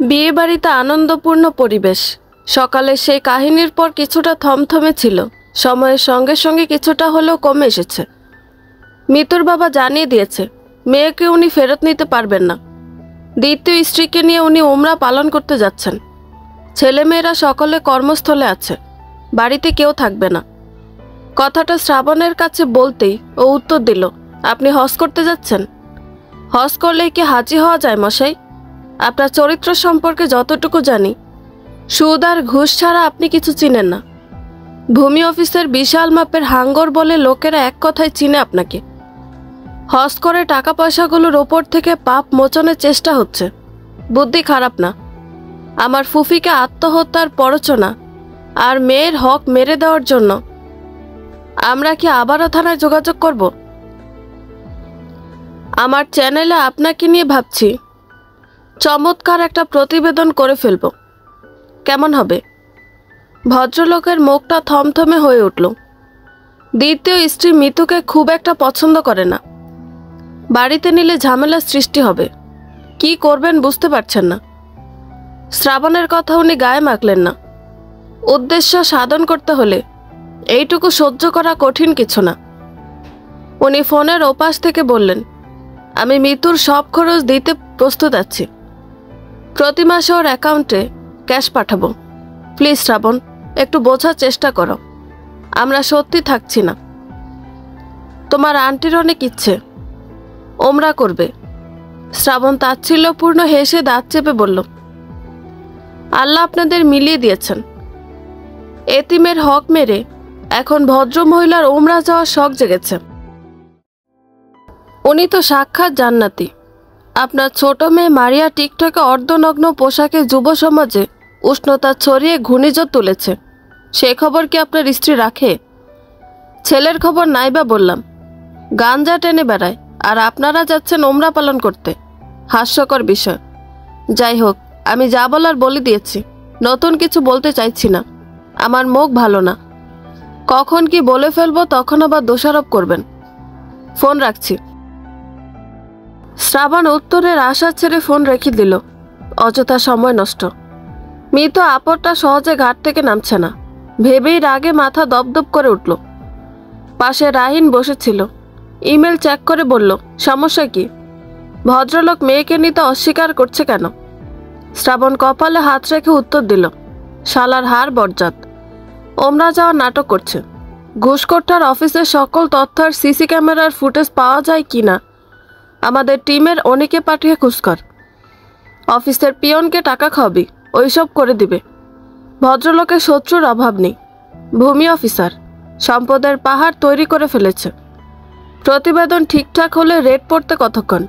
বিয়ে বাড়িতে আনন্দপূর্ণ পরিবেশ। সকালে সেই কাহিনীর পর কিছুটা থমথমে ছিল, সময়ের সঙ্গে সঙ্গে কিছুটা হলেও কমে এসেছে। মিতুর বাবা জানিয়ে দিয়েছে মেয়েকে উনি ফেরত নিতে পারবেন না। দ্বিতীয় স্ত্রীকে নিয়ে উনি উমরা পালন করতে যাচ্ছেন। ছেলেমেয়েরা সকলে কর্মস্থলে আছে, বাড়িতে কেউ থাকবে না। কথাটা শ্রাবণের কাছে বলতেই ও উত্তর দিল, আপনি হজ করতে যাচ্ছেন? হজ করলেই কি হাজি হওয়া যায় মশাই? আপনার চরিত্র সম্পর্কে যতটুকু জানি, সুদ আর ঘুষ ছাড়া আপনি কিছু চিনেন না। ভূমি অফিসের বিশাল মাপের হাঙ্গর বলে লোকেরা এক কথায় চিনে আপনাকে। হজ করে টাকা পয়সাগুলোর ওপর থেকে পাপ মোচনের চেষ্টা হচ্ছে। বুদ্ধি খারাপ না। আমার ফুফিকে আত্মহত্যার প্ররোচনা আর মেয়ের হক মেরে দেওয়ার জন্য আমরা কি আবারও থানায় যোগাযোগ করব? আমার চ্যানেলে আপনাকে নিয়ে ভাবছি চমৎকার একটা প্রতিবেদন করে ফেলব। কেমন হবে? ভদ্রলোকের মুখটা থমথমে হয়ে উঠল। দ্বিতীয় স্ত্রী মিতুকে খুব একটা পছন্দ করে না। বাড়িতে নিলে ঝামেলার সৃষ্টি হবে। কি করবেন বুঝতে পারছেন না। শ্রাবণের কথা উনি গায়ে মাখলেন না। উদ্দেশ্য সাধন করতে হলে এইটুকু সহ্য করা কঠিন কিছু না। উনি ফোনের ওপাশ থেকে বললেন, আমি মিতুর সব খরচ দিতে প্রস্তুত আছি। প্রতি মাসে ওর অ্যাকাউন্টে ক্যাশ পাঠাবো। প্লিজ শ্রাবণ, একটু বোঝার চেষ্টা করো। আমরা সত্যি থাকছি না। তোমার আন্টির অনেক ইচ্ছে, ওমরা করবে। শ্রাবণ তাচ্ছিল্যপূর্ণ হেসে দাঁত চেপে বলল, আল্লাহ আপনাদের মিলিয়ে দিয়েছেন। এতিমের হক মেরে এখন ভদ্র মহিলার ওমরা যাওয়ার শখ জেগেছে। উনি তো সাক্ষাৎ জান্নাতি। আপনার ছোট মেয়ে মারিয়া টিকটকে অর্ধনগ্ন পোশাকে যুব সমাজে উষ্ণতা ছড়িয়ে ঘূর্ণিঝড় তুলেছে। সে খবর কি আপনার স্ত্রী রাখে? ছেলের খবর নাইবা বললাম, গাঞ্জা টেনে বেড়ায়, আর আপনারা যাচ্ছেন ওমরা পালন করতে। হাস্যকর বিষয়। যাই হোক, আমি যা বলার বলে দিয়েছি। নতুন কিছু বলতে চাইছি না। আমার মুখ ভালো না। কখন কি বলে ফেলবো তখন আবার দোষারোপ করবেন। ফোন রাখছি। শ্রাবণ উত্তরের আশা ছেড়ে ফোন রেখে দিল। অযথা সময় নষ্ট। মিতু আপরটা সহজে ঘাট থেকে নামছে না ভেবেই রাগে মাথা দপদপ করে উঠল। পাশে রাহিন বসেছিল। ইমেল চেক করে বলল, সমস্যা কি? ভদ্রলোক মেয়েকে নিতে অস্বীকার করছে কেন? শ্রাবণ কপালে হাত রেখে উত্তর দিল, শালার হার বরজাত। ওমরা যাওয়ার নাটক করছে। ঘুষখোরটার অফিসের সকল তথ্য আর সিসি ক্যামেরার ফুটেজ পাওয়া যায় কি না আমাদের টিমের অনেকে পাঠিয়ে খুঁজকর। অফিসের পিয়নকে টাকা খাওয়াবি, ওইসব করে দিবে। ভদ্রলোকের শত্রুর অভাব নেই। ভূমি অফিসার সম্পদের পাহাড় তৈরি করে ফেলেছে। প্রতিবেদন ঠিকঠাক হলে রেড পড়তে কতক্ষণ?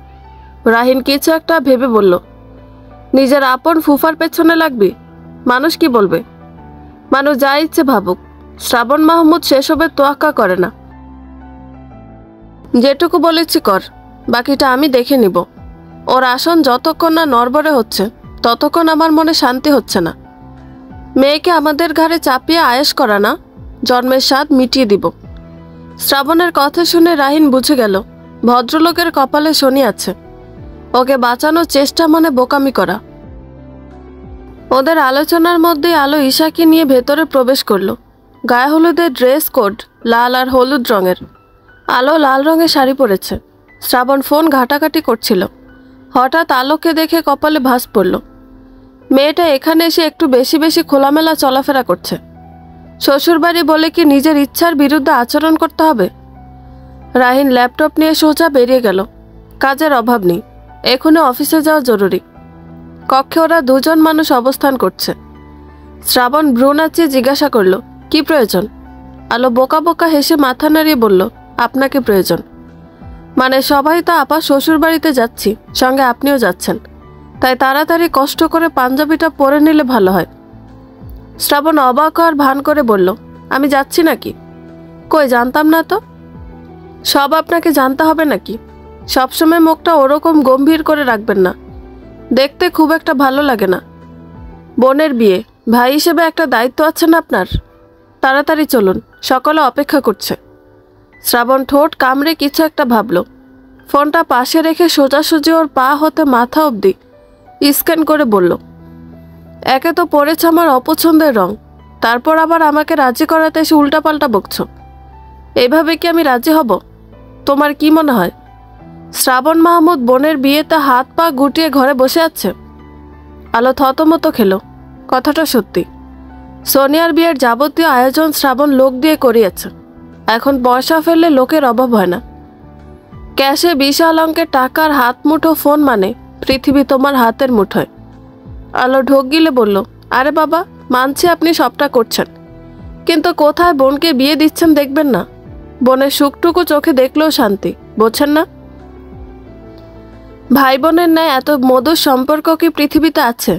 রাহিন কিছু একটা ভেবে বলল, নিজের আপন ফুফার পেছনে লাগবি? মানুষ কি বলবে? মানুষ যা ইচ্ছে ভাবুক। শ্রাবণ মাহমুদ সেসবের তোয়াক্কা করে না। যেটুকু বলেছি কর, বাকিটা আমি দেখে নিব। ওর আসন যতক্ষণ না নড়বড়ে হচ্ছে ততক্ষণ আমার মনে শান্তি হচ্ছে না। মেয়েকে আমাদের ঘাড়ে চাপিয়ে আয়েশ করা না, জন্মের স্বাদ মিটিয়ে দিব। শ্রাবণের কথা শুনে রাহিন বুঝে গেল ভদ্রলোকের কপালে শনি আছে। ওকে বাঁচানোর চেষ্টা মানে বোকামি করা। ওদের আলোচনার মধ্যে আলো ঈশাকে নিয়ে ভেতরে প্রবেশ করলো। গায়ে হলুদের ড্রেস কোড লাল আর হলুদ রঙের। আলো লাল রঙের শাড়ি পরেছে। শ্রাবণ ফোন ঘাটাঘাটি করছিল। হঠাৎ আলোকে দেখে কপালে ভাঁজ পড়ল। মেয়েটা এখানে এসে একটু বেশি বেশি খোলামেলা চলাফেরা করছে। শ্বশুরবাড়ি বলে কি নিজের ইচ্ছার বিরুদ্ধে আচরণ করতে হবে? রাহিন ল্যাপটপ নিয়ে সোজা বেরিয়ে গেল। কাজের অভাব নেই, এখনো অফিসে যাওয়া জরুরি। কক্ষে ওরা দুজন মানুষ অবস্থান করছে। শ্রাবণ ভ্রু নাচিয়ে জিজ্ঞাসা করল, কি প্রয়োজন? আলো বোকা বোকা হেসে মাথা নাড়িয়ে বলল, আপনাকে প্রয়োজন। মানে সবাই তো আপা শ্বশুর বাড়িতে যাচ্ছি, সঙ্গে আপনিও যাচ্ছেন, তাই তাড়াতাড়ি কষ্ট করে পাঞ্জাবিটা পরে নিলে ভালো হয়। শ্রাবণ অবাক আর ভান করে বলল, আমি যাচ্ছি নাকি? কই, জানতাম না তো। সব আপনাকে জানতে হবে নাকি? সবসময় মুখটা ওরকম গম্ভীর করে রাখবেন না, দেখতে খুব একটা ভালো লাগে না। বোনের বিয়ে, ভাই হিসেবে একটা দায়িত্ব আছে না আপনার। তাড়াতাড়ি চলুন, সকলে অপেক্ষা করছে। শ্রাবণ ঠোঁট কামড়ে কিছু একটা ভাবল। ফোনটা পাশে রেখে সোজাসুজি ওর পা হতে মাথা অবধি স্ক্যান করে বলল, একে তো পড়েছে আমার অপছন্দের রং, তারপর আবার আমাকে রাজি করাতে এসে উল্টাপাল্টা বকছো। এভাবে কি আমি রাজি হব? তোমার কি মনে হয় শ্রাবণ মাহমুদ বোনের বিয়েতে হাত পা গুটিয়ে ঘরে বসে আছে? আলো থতমত খেলো। কথাটা সত্যি। সোনিয়ার বিয়ের যাবতীয় আয়োজন শ্রাবণ লোক দিয়ে করিয়েছে। এখন পয়সা ফেললে লোকের অভাব হয় না। ক্যাশে বিশাল অঙ্কের টাকার হাত মুঠো ফোন মানে পৃথিবী তোমার হাতের মুঠোয়। আলো ঢোক গিলে বলল, আরে বাবা, মানছি আপনি সবটা করছেন, কিন্তু কোথায় বোনকে বিয়ে দিচ্ছেন দেখবেন না? বোনের সুখটুকু চোখে দেখলেও শান্তি, বোঝেন না? ভাই বোনের ন্যায় এত মধুর সম্পর্ক কি পৃথিবীতে আছে?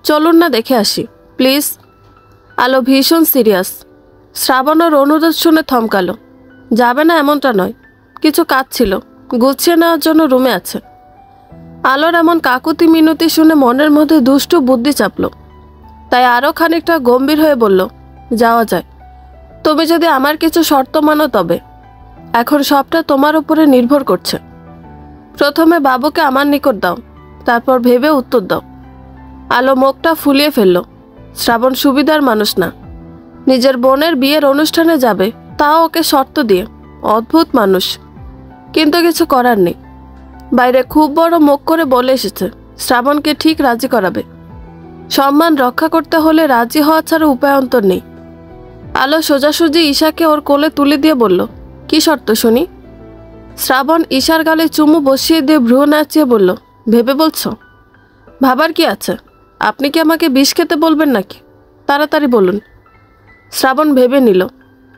চলুন না দেখে আসি প্লিজ। আলো ভীষণ সিরিয়াস। শ্রাবণের অনুরোধ শুনে থমকালো। যাবে না এমনটা নয়, কিছু কাজ ছিল, গুছিয়ে নেওয়ার জন্য রুমে আছে। আলোর এমন কাকুতি মিনতি শুনে মনের মধ্যে দুষ্টু বুদ্ধি চাপল। তাই আরও খানিকটা গম্ভীর হয়ে বলল, যাওয়া যায়, তুমি যদি আমার কিছু শর্ত মানো তবে। এখন সবটা তোমার উপরে নির্ভর করছে। প্রথমে বাবুকে আমার নিকট দাও, তারপর ভেবে উত্তর দাও। আলো মুখটা ফুলিয়ে ফেলল। শ্রাবণ সুবিধার মানুষ না, নিজের বোনের বিয়ের অনুষ্ঠানে যাবে তাও ওকে শর্ত দিয়ে। অদ্ভুত মানুষ, কিন্তু কিছু করার নেই। বাইরে খুব বড় মুখ করে বলে এসেছে শ্রাবণকে ঠিক রাজি করাবে। সম্মান রক্ষা করতে হলে রাজি হওয়া ছাড়া উপায়ন্তর নেই। আলো সোজাসুজি ঈশাকে ওর কোলে তুলে দিয়ে বলল, কি শর্ত শুনি? শ্রাবণ ঈশার গালে চুমু বসিয়ে দিয়ে ভ্রু নাচিয়ে বলল, ভেবে বলছো? ভাবার কি আছে? আপনি কি আমাকে বিষ খেতে বলবেন নাকি? তাড়াতাড়ি বলুন। শ্রাবণ ভেবে নিল।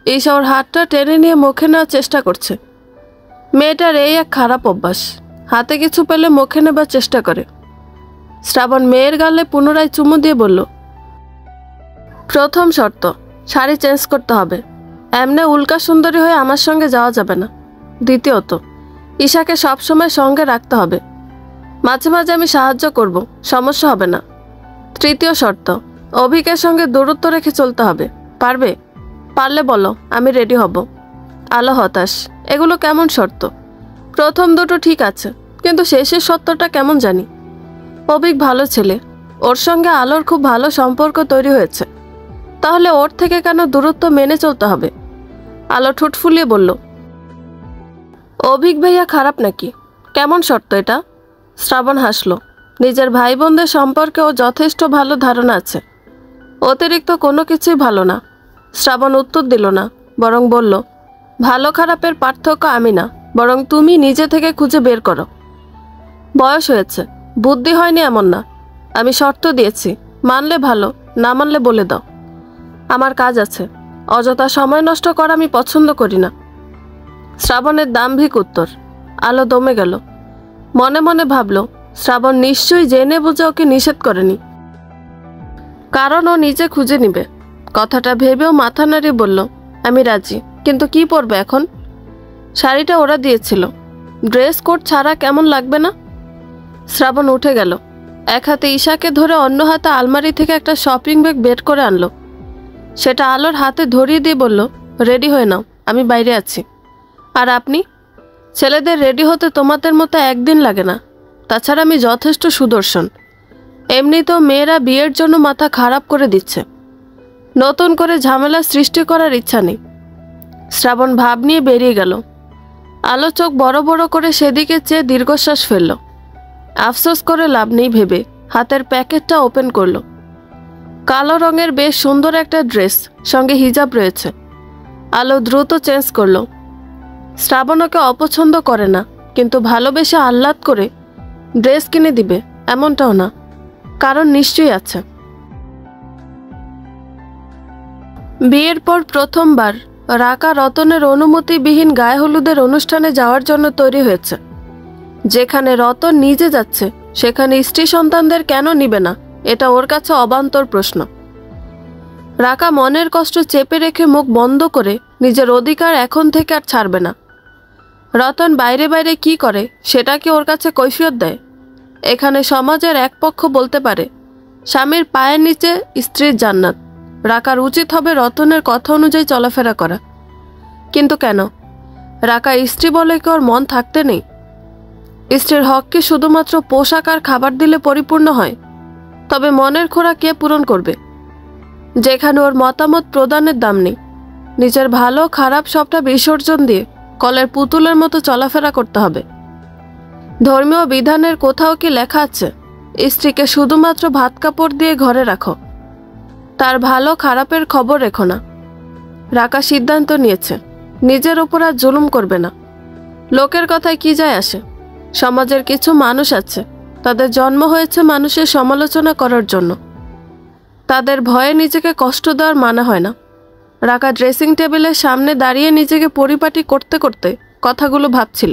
ঈশা ওর হাতটা টেনে নিয়ে মুখে নেওয়ার চেষ্টা করছে। মেয়েটার এই এক খারাপ অভ্যাস, হাতে কিছু পেলে মুখে নেবার চেষ্টা করে। শ্রাবণ মেয়ের গালে পুনরায় চুমু দিয়ে বলল, প্রথম শর্ত, শাড়ি চেঞ্জ করতে হবে। এমনি উল্কা সুন্দরী হয়ে আমার সঙ্গে যাওয়া যাবে না। দ্বিতীয়ত, ঈশাকে সবসময় সঙ্গে রাখতে হবে। মাঝে মাঝে আমি সাহায্য করব, সমস্যা হবে না। তৃতীয় শর্ত, অভিকের সঙ্গে দূরত্ব রেখে চলতে হবে। পারবে? পারলে বলো, আমি রেডি হব। আলো হতাশ। এগুলো কেমন শর্ত? প্রথম দুটো ঠিক আছে, কিন্তু শেষের শর্তটা কেমন জানি। অভিক ভালো ছেলে, ওর সঙ্গে আলোর খুব ভালো সম্পর্ক তৈরি হয়েছে, তাহলে ওর থেকে কেন দূরত্ব মেনে চলতে হবে? আলো ঠোঁট ফুলিয়ে বলল, অভিক ভাইয়া খারাপ নাকি? কেমন শর্ত এটা? শ্রাবণ হাসল। নিজের ভাই বোনদের সম্পর্কে ও যথেষ্ট ভালো ধারণা আছে, অতিরিক্ত কোনো কিছুই ভালো না। শ্রাবণ উত্তর দিল না, বরং বলল, ভালো খারাপের পার্থক্য আমি না, বরং তুমি নিজে থেকে খুঁজে বের করো। বয়স হয়েছে, বুদ্ধি হয়নি এমন না। আমি শর্ত দিয়েছি, মানলে ভালো, না মানলে বলে দাও। আমার কাজ আছে, অযথা সময় নষ্ট করা আমি পছন্দ করি না। শ্রাবণের দাম্ভিক উত্তর। আলো দমে গেল। মনে মনে ভাবল, শ্রাবণ নিশ্চয়ই জেনে বুঝে ওকে নিষেধ করেনি, কারণ ও নিজে খুঁজে নিবে। কথাটা ভেবেও মাথা নাড়িয়ে বলল, আমি রাজি, কিন্তু কি পরবে এখন? শাড়িটা ওরা দিয়েছিল, ড্রেস কোড ছাড়া কেমন লাগবে না? শ্রাবণ উঠে গেল। এক হাতে ঈশাকে ধরে অন্য হাতে আলমারি থেকে একটা শপিং ব্যাগ বের করে আনলো। সেটা আলোর হাতে ধরিয়ে দিয়ে বলল, রেডি হয়ে নাও, আমি বাইরে আছি। আর আপনি? ছেলেদের রেডি হতে তোমাদের মতো একদিন লাগে না। তাছাড়া আমি যথেষ্ট সুদর্শন। এমনিতেও মেয়েরা বিয়ের জন্য মাথা খারাপ করে দিচ্ছে, নতুন করে ঝামেলা সৃষ্টি করার ইচ্ছা নেই। শ্রাবণ ভাব নিয়ে বেরিয়ে গেল। আলো চোখ বড় বড় করে সেদিকে চেয়ে দীর্ঘশ্বাস ফেলল। আফসোস করে লাভ নেই ভেবে হাতের প্যাকেটটা ওপেন করলো। কালো রঙের বেশ সুন্দর একটা ড্রেস, সঙ্গে হিজাব রয়েছে। আলো দ্রুত চেঞ্জ করলো। শ্রাবণ ওকে অপছন্দ করে না, কিন্তু ভালোবেসে আহ্লাদ করে ড্রেস কিনে দিবে এমনটাও না, কারণ নিশ্চয়ই আছে। বিয়ের পর প্রথমবার রাকা রতনের অনুমতিবিহীন গায়ে হলুদের অনুষ্ঠানে যাওয়ার জন্য তৈরি হয়েছে। যেখানে রতন নিজে যাচ্ছে, সেখানে স্ত্রী সন্তানদের কেন নিবে না, এটা ওর কাছে অবান্তর প্রশ্ন। রাকা মনের কষ্ট চেপে রেখে মুখ বন্ধ করে নিজের অধিকার এখন থেকে আর ছাড়বে না। রতন বাইরে বাইরে কি করে সেটা কি ওর কাছে কৈফিয়ত দেয়? এখানে সমাজের এক পক্ষ বলতে পারে স্বামীর পায়ের নিচে স্ত্রীর জান্নাত। রাকার উচিত হবে রতনের কথা অনুযায়ী চলাফেরা করা। কিন্তু কেন? রাকা স্ত্রী বলে কি ওর মন থাকতে নেই? স্ত্রীর হক কি শুধুমাত্র পোশাক আর খাবার দিলে পরিপূর্ণ হয়? তবে মনের খোরাক কে পূরণ করবে, যেখানে ওর মতামত প্রদানের দাম নেই। নিজের ভালো খারাপ সবটা বিসর্জন দিয়ে কলের পুতুলের মতো চলাফেরা করতে হবে। ধর্মীয় বিধানের কোথাও কি লেখা আছে স্ত্রীকে শুধুমাত্র ভাত কাপড় দিয়ে ঘরে রাখো, তার ভালো খারাপের খবর রেখো না? রাকা সিদ্ধান্ত নিয়েছে নিজের উপর আর জুলুম করবে না। লোকের কথায় কি যায় আসে? সমাজের কিছু মানুষ আছে, তাদের জন্ম হয়েছে মানুষের সমালোচনা করার জন্য। তাদের ভয়ে নিজেকে কষ্ট দেওয়ার মানে হয় না। রাকা ড্রেসিং টেবিলের সামনে দাঁড়িয়ে নিজেকে পরিপাটি করতে করতে কথাগুলো ভাবছিল।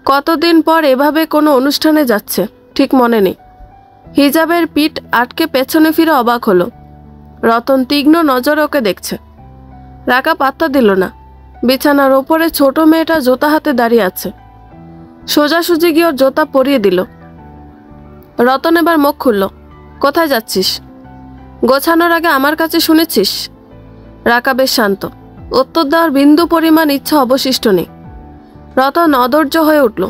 কতদিন পর এভাবে কোনো অনুষ্ঠানে যাচ্ছে ঠিক মনে নেই। হিজাবের পিঠ আটকে পেছনে ফিরে অবাক হলো। রতন তীক্ষ্ণ নজরে ওকে দেখছে। রাকা পাত্তা দিল না। বিছানার ওপরে ছোট মেয়েটা জুতা হাতে দাঁড়িয়ে আছে। সোজাসুজি গিয়ে ওর জুতা পরিয়ে দিল। রতন এবার মুখ খুলল। কোথায় যাচ্ছিস? গোছানোর আগে আমার কাছে শুনেছিস? রাকা বেশ শান্ত। উত্তর দেওয়ার বিন্দু পরিমাণ ইচ্ছা অবশিষ্ট নেই। রতন অধৈর্য হয়ে উঠল।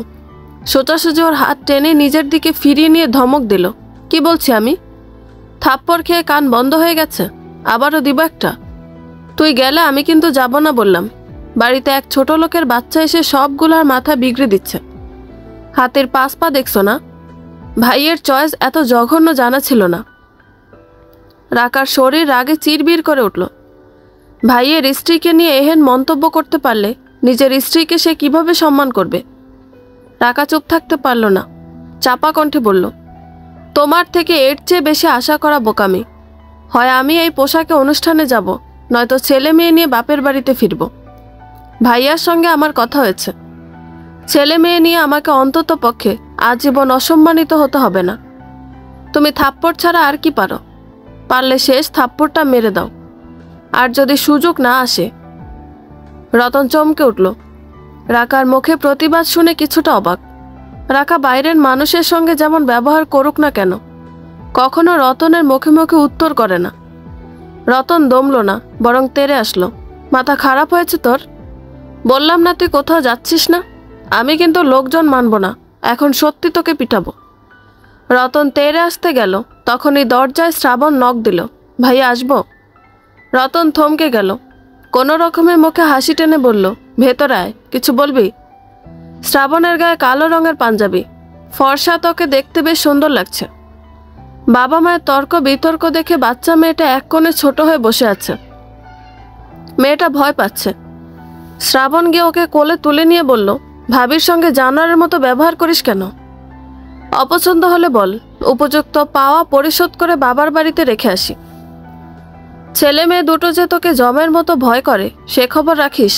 সোজাসুজি ওর হাত টেনে নিজের দিকে ফিরিয়ে নিয়ে ধমক দিল। কি বলছি আমি? থাপ্পড় খেয়ে কান বন্ধ হয়ে গেছে? আবারও দিব একটা? তুই গেলে আমি কিন্তু যাব না বললাম। বাড়িতে এক ছোট লোকের বাচ্চা এসে সবগুলার মাথা বিগড়ে দিচ্ছে। হাতের পাশ পা দেখছো না? ভাইয়ের চয়েস এত জঘন্য জানা ছিল না। রাকার শরীর রাগে চিরবির করে উঠল। ভাইয়ের স্ত্রীকে নিয়ে এহেন মন্তব্য করতে পারলে নিজের স্ত্রীকে সে কিভাবে সম্মান করবে? রাকা চুপ থাকতে পারল না। চাপা কণ্ঠে বলল, তোমার থেকে এর চেয়ে বেশি আশা করা বোকামি। হয় আমি এই পোশাকে অনুষ্ঠানে যাব, নয়তো ছেলে মেয়ে নিয়ে বাপের বাড়িতে ফিরব। ভাইয়ার সঙ্গে আমার কথা হয়েছে। ছেলে মেয়ে নিয়ে আমাকে অন্তত পক্ষে আজীবন অসম্মানিত হতে হবে না। তুমি থাপ্পড় ছাড়া আর কি পারো? পারলে শেষ থাপ্পড়টা মেরে দাও। আর যদি সুযোগ না আসে। রতন চমকে উঠল। রাকার মুখে প্রতিবাদ শুনে কিছুটা অবাক। রাকা বাইরের মানুষের সঙ্গে যেমন ব্যবহার করুক না কেন, কখনো রতনের মুখে মুখে উত্তর করে না। রতন দমল না, বরং তেড়ে আসলো। মাথা খারাপ হয়েছে তোর? বললাম না তুই কোথাও যাচ্ছিস না? আমি কিন্তু লোকজন মানব না, এখন সত্যি তোকে পিটাবো। রতন তেড়ে আসতে গেল, তখনই দরজায় শ্রাবণ নক দিল। ভাইয়া আসবো? রতন থমকে গেল। কোনো রকমের মুখে হাসি টেনে বলল, ভেতরে আয়, কিছু বলবি? শ্রাবণের গায়ে কালো রঙের পাঞ্জাবি, ফর্সা, তোকে দেখতে বেশ সুন্দর লাগছে। বাবা মায়ের তর্ক বিতর্ক দেখে বাচ্চা মেয়েটা এক কোণে ছোট হয়ে বসে আছে। মেয়েটা ভয় পাচ্ছে। শ্রাবণ গিয়ে ওকে কোলে তুলে নিয়ে বলল, ভাবির সঙ্গে জানোয়ারের মতো ব্যবহার করিস কেন? অপছন্দ হলে বল, উপযুক্ত পাওয়া পরিশোধ করে বাবার বাড়িতে রেখে আসি। ছেলে মেয়ে দুটো যে তোকে জমের মতো ভয় করে সে খবর রাখিস?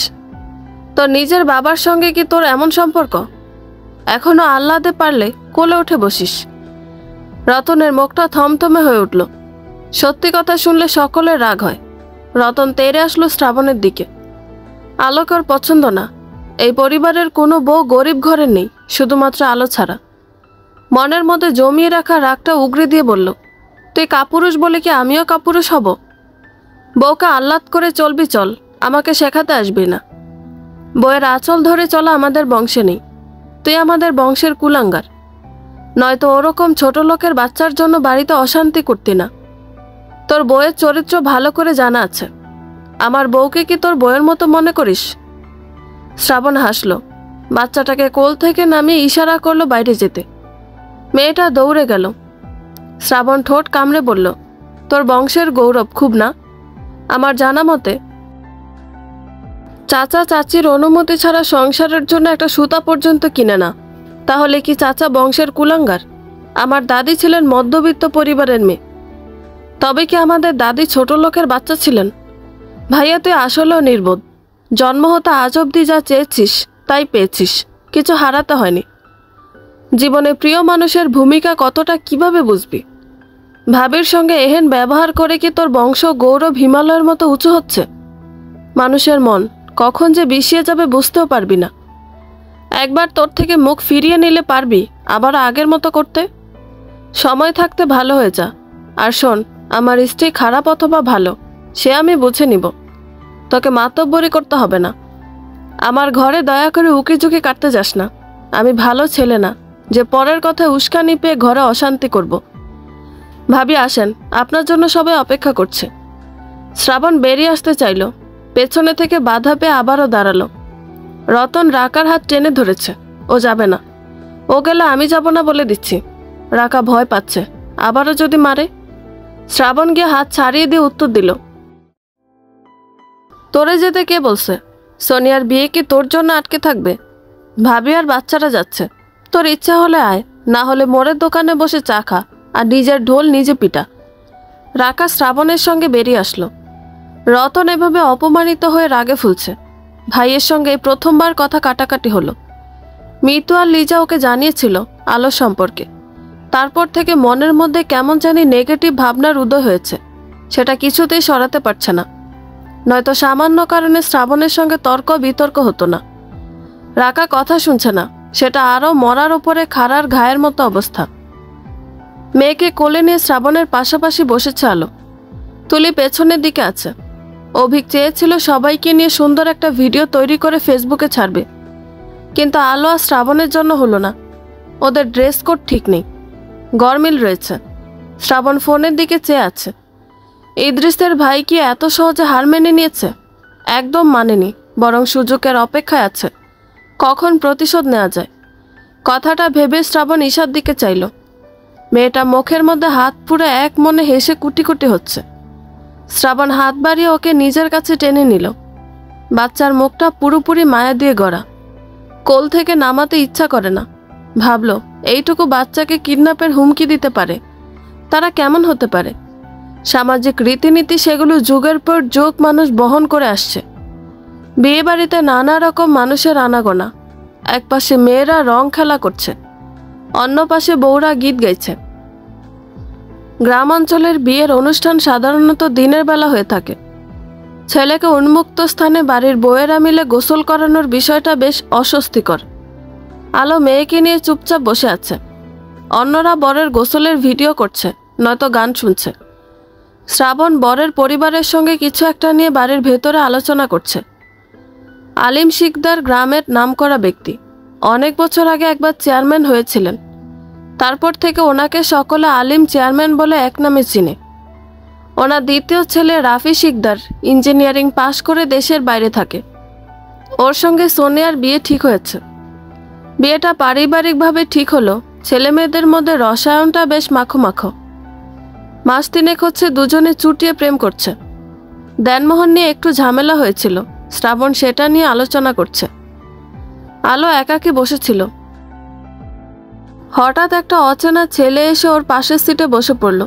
তোর নিজের বাবার সঙ্গে কি তোর এমন সম্পর্ক? এখনো আহ্লাদে পারলে কোলে উঠে বসিস। রতনের মুখটা থমথমে হয়ে উঠল। সত্যি কথা শুনলে সকলের রাগ হয়। রতন তেড়ে আসলো শ্রাবণের দিকে। আলোকে ওর পছন্দ না। এই পরিবারের কোনো বউ গরিব ঘরের নেই, শুধুমাত্র আলো ছাড়া। মনের মধ্যে জমিয়ে রাখা রাগটা উগরে দিয়ে বলল, তুই কাপুরুষ বলে কি আমিও কাপুরুষ হব? বউকে আহ্লাদ করে চলবি চল, আমাকে শেখাতে আসবি না। বউয়ের আঁচল ধরে চলা আমাদের বংশে নেই। তুই আমাদের বংশের কুলাঙ্গার। নয়তো ওরকম ছোট লোকের বাচ্চার জন্য বাড়িতে অশান্তি করতি না। তোর বউয়ের চরিত্র ভালো করে জানা আছে। আমার বউকে কি তোর বউয়ের মতো মনে করিস? শ্রাবণ হাসল। বাচ্চাটাকে কোল থেকে নামিয়ে ইশারা করলো বাইরে যেতে। মেয়েটা দৌড়ে গেল। শ্রাবণ ঠোঁট কামড়ে বলল, তোর বংশের গৌরব খুব না? আমার জানা মতে চাচা চাচির অনুমতি ছাড়া সংসারের জন্য একটা সুতা পর্যন্ত কিনে না। তাহলে কি চাচা বংশের কুলাঙ্গার? আমার দাদি ছিলেন মধ্যবিত্ত পরিবারের মেয়ে। তবে কি আমাদের দাদি ছোট লোকের বাচ্চা ছিলেন? ভাইয়া তুই আসলেও নির্বোধ। জন্ম হতে আজ অবধি যা চেয়েছিস তাই পেয়েছিস, কিছু হারাতে হয়নি। জীবনে প্রিয় মানুষের ভূমিকা কতটা কিভাবে বুঝবি? ভাবির সঙ্গে এহেন ব্যবহার করে কি তোর বংশ গৌরব হিমালয়ের মতো উঁচু হচ্ছে? মানুষের মন কখন যে বিষিয়ে যাবে বুঝতেও পারবি না। একবার তোর থেকে মুখ ফিরিয়ে নিলে পারবি আবার আগের মতো করতে? সময় থাকতে ভালো হয়ে যা। আর শোন, আমার স্ত্রী খারাপ অথবা ভালো সে আমি বুঝে নিব। তোকে মাতব্বরি করতে হবে না। আমার ঘরে দয়া করে উকি ঝুঁকি কাটতে যাস না। আমি ভালো ছেলে না যে পরের কথা উস্কানি পেয়ে ঘরে অশান্তি করব। ভাবি আসেন, আপনার জন্য সবাই অপেক্ষা করছে। শ্রাবণ বেরিয়ে আসতে চাইল, পেছনে থেকে বাধা পেয়ে আবারও দাঁড়ালো। রতন রাকার হাত টেনে ধরেছে, ও যাবে না। ও গেলে আমি যাব না বলে দিচ্ছি। রাকা ভয় পাচ্ছে, আবারও যদি মারে। শ্রাবণ গিয়ে হাত ছাড়িয়ে দিয়ে উত্তর দিল, তোরে যেতে কে বলছে? সোনিয়ার বিয়ে কি তোর জন্য আটকে থাকবে? ভাবি আর বাচ্চারা যাচ্ছে, তোর ইচ্ছা হলে আয়, না হলে মোড়ের দোকানে বসে চা খা আর নিজের ঢোল নিজে পিটা। রাকা শ্রাবণের সঙ্গে বেরিয়ে আসলো। রতন এভাবে অপমানিত হয়ে রাগে ফুলছে। ভাইয়ের সঙ্গে প্রথমবার কথা কাটাকাটি হলো। মিতু আর লিজা ওকে জানিয়েছিল আলো সম্পর্কে। তারপর থেকে মনের মধ্যে কেমন জানি নেগেটিভ ভাবনার উদয় হয়েছে, সেটা কিছুতেই সরাতে পারছে না। নয়তো সামান্য কারণে শ্রাবণের সঙ্গে তর্ক বিতর্ক হতো না। রাকা কথা শুনছে না, সেটা আরও মরার ওপরে খাড়ার ঘায়ের মতো অবস্থা। মেয়েকে কোলে নিয়ে শ্রাবণের পাশাপাশি বসেছে আলো। তুলি পেছনের দিকে আছে। অভিক চেয়েছিল সবাইকে নিয়ে সুন্দর একটা ভিডিও তৈরি করে ফেসবুকে ছাড়বে, কিন্তু আলো আর শ্রাবণের জন্য হলো না। ওদের ড্রেস কোড ঠিক নেই, গরমিল রয়েছে। শ্রাবণ ফোনের দিকে চেয়ে আছে। ইদ্রিসের ভাই কি এত সহজে হার মেনে নিয়েছে? একদম মানেনি, বরং সুযোগের অপেক্ষায় আছে কখন প্রতিশোধ নেওয়া যায়। কথাটা ভেবে শ্রাবণ ঈশার দিকে চাইল। মেয়েটা মুখের মধ্যে হাত পুরে এক মনে হেসে কুটি কুটি হচ্ছে। শ্রাবণ হাত বাড়িয়ে ওকে নিজের কাছে টেনে নিল। বাচ্চার মুখটা পুরোপুরি মায়া দিয়ে গড়া, কোল থেকে নামাতে ইচ্ছা করে না। ভাবল, এইটুকু বাচ্চাকে কিডন্যাপের হুমকি দিতে পারে, তারা কেমন হতে পারে? সামাজিক রীতিনীতি সেগুলো যুগের পর যুগ মানুষ বহন করে আসছে। বিয়ে বাড়িতে নানা রকম মানুষের আনাগোনা। এক পাশে মেয়েরা রং খেলা করছে, অন্য পাশে বউরা গীত গাইছে। গ্রাম অঞ্চলের বিয়ের অনুষ্ঠান সাধারণত দিনের বেলা হয়ে থাকে। ছেলেকে উন্মুক্ত স্থানে বাড়ির বউয়েরা মিলে গোসল করানোর বিষয়টা বেশ অস্বস্তিকর। আলো মেয়েকে নিয়ে চুপচাপ বসে আছে। অন্যরা বরের গোসলের ভিডিও করছে, নয়তো গান শুনছে। শ্রাবণ বরের পরিবারের সঙ্গে কিছু একটা নিয়ে বাড়ির ভেতরে আলোচনা করছে। আলিম শিকদার গ্রামের নামকরা ব্যক্তি, অনেক বছর আগে একবার চেয়ারম্যান হয়েছিলেন। তারপর থেকে ওনাকে সকলে আলিম চেয়ারম্যান বলে এক নামে চিনে। ওনার দ্বিতীয় ছেলে রাফি শিকদার ইঞ্জিনিয়ারিং পাশ করে দেশের বাইরে থাকে। ওর সঙ্গে সোনিয়ার বিয়ে ঠিক হয়েছে। বিয়েটা পারিবারিকভাবে ঠিক হলো। ছেলে মেয়েদের মধ্যে রসায়নটা বেশ মাখো মাখো। মাস তিনেক হচ্ছে দুজনে চুটিয়ে প্রেম করছে। দেনমোহন নিয়ে একটু ঝামেলা হয়েছিল, শ্রাবণ সেটা নিয়ে আলোচনা করছে। আলো একাকী বসেছিল। হঠাৎ একটা অচেনা ছেলে এসে ওর পাশের সিটে বসে পড়ল।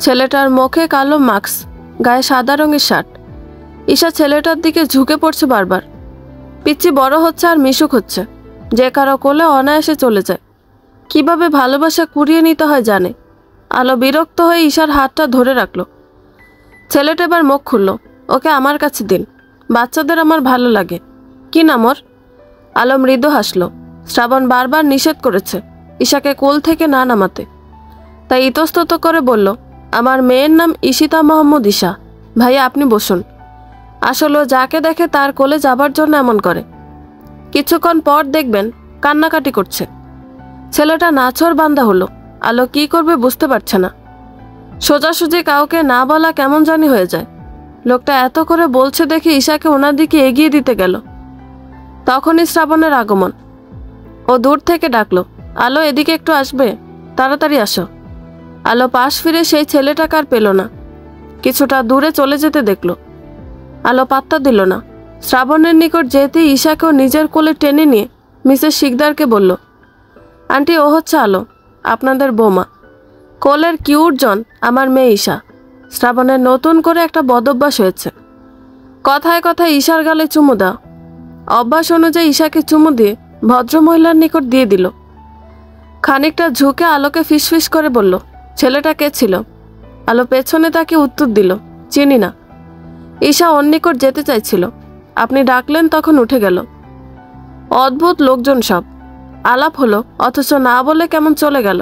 ছেলেটার মুখে কালো মাস্ক, গায়ে সাদা রঙের শার্ট। ঈশা ছেলেটার দিকে ঝুঁকে পড়ছে বারবার। পিচ্চি বড় হচ্ছে আর মিশুক হচ্ছে, যে কারো কোলে অনায়াসে চলে যায়। কিভাবে ভালোবাসা কুড়িয়ে নিতে হয় জানে। আলো বিরক্ত হয়ে ঈশার হাতটা ধরে রাখলো। ছেলেটা এবার মুখ খুলল, ওকে আমার কাছে দিন, বাচ্চাদের আমার ভালো লাগে। কি নাম ওর? আলো মৃদু হাসলো। শ্রাবণ বারবার নিষেধ করেছে ঈশাকে কোল থেকে না নামাতে, তাই ইতস্তত করে বলল, আমার মেয়ের নাম ঈশিতা মোহাম্মদ ঈশা। ভাইয়া আপনি বসুন। আসলে যাকে দেখে তার কোলে যাবার জন্য এমন করে। কিছুক্ষণ পর দেখবেন কান্নাকাটি করছে। ছেলেটা নাছর বান্দা হলো। আলো কি করবে বুঝতে পারছে না। সোজাসুজি কাউকে না বলা কেমন জানি হয়ে যায়। লোকটা এত করে বলছে দেখে ঈশাকে ওনার দিকে এগিয়ে দিতে গেল। তখনই শ্রাবণের আগমন। ও দূর থেকে ডাকলো, আলো এদিকে একটু আসবে, তাড়াতাড়ি আসো। আলো পাশ ফিরে সেই ছেলেটাকে আর পেল না। কিছুটা দূরে চলে যেতে দেখল। আলো পাত্তা দিল না। শ্রাবণের নিকট যেতেই ঈশাকেও নিজের কোলে টেনে নিয়ে মিসেস শিকদারকে বলল, আন্টি ও হচ্ছে আলো, আপনাদের বৌমা। কোলের কিউট জন আমার মেয়ে ঈশা। শ্রাবণের নতুন করে একটা বদভ্যাস হয়েছে, কথায় কথায় ঈশার গালে চুমু দেওয়া। অভ্যাস অনুযায়ী ঈশাকে চুমু দিয়ে ভদ্রমহিলার নিকট দিয়ে দিল। খানিকটা ঝুঁকে আলোকে ফিসফিস করে বলল, ছেলেটা কে ছিল? আলো পেছনে তাকে উত্তর দিল, চিনি না। ঈশা ওর নিকট যেতে চাইছিল, আপনি ডাকলেন তখন উঠে গেল। অদ্ভুত লোকজন সব। আলাপ হলো অথচ না বলে কেমন চলে গেল।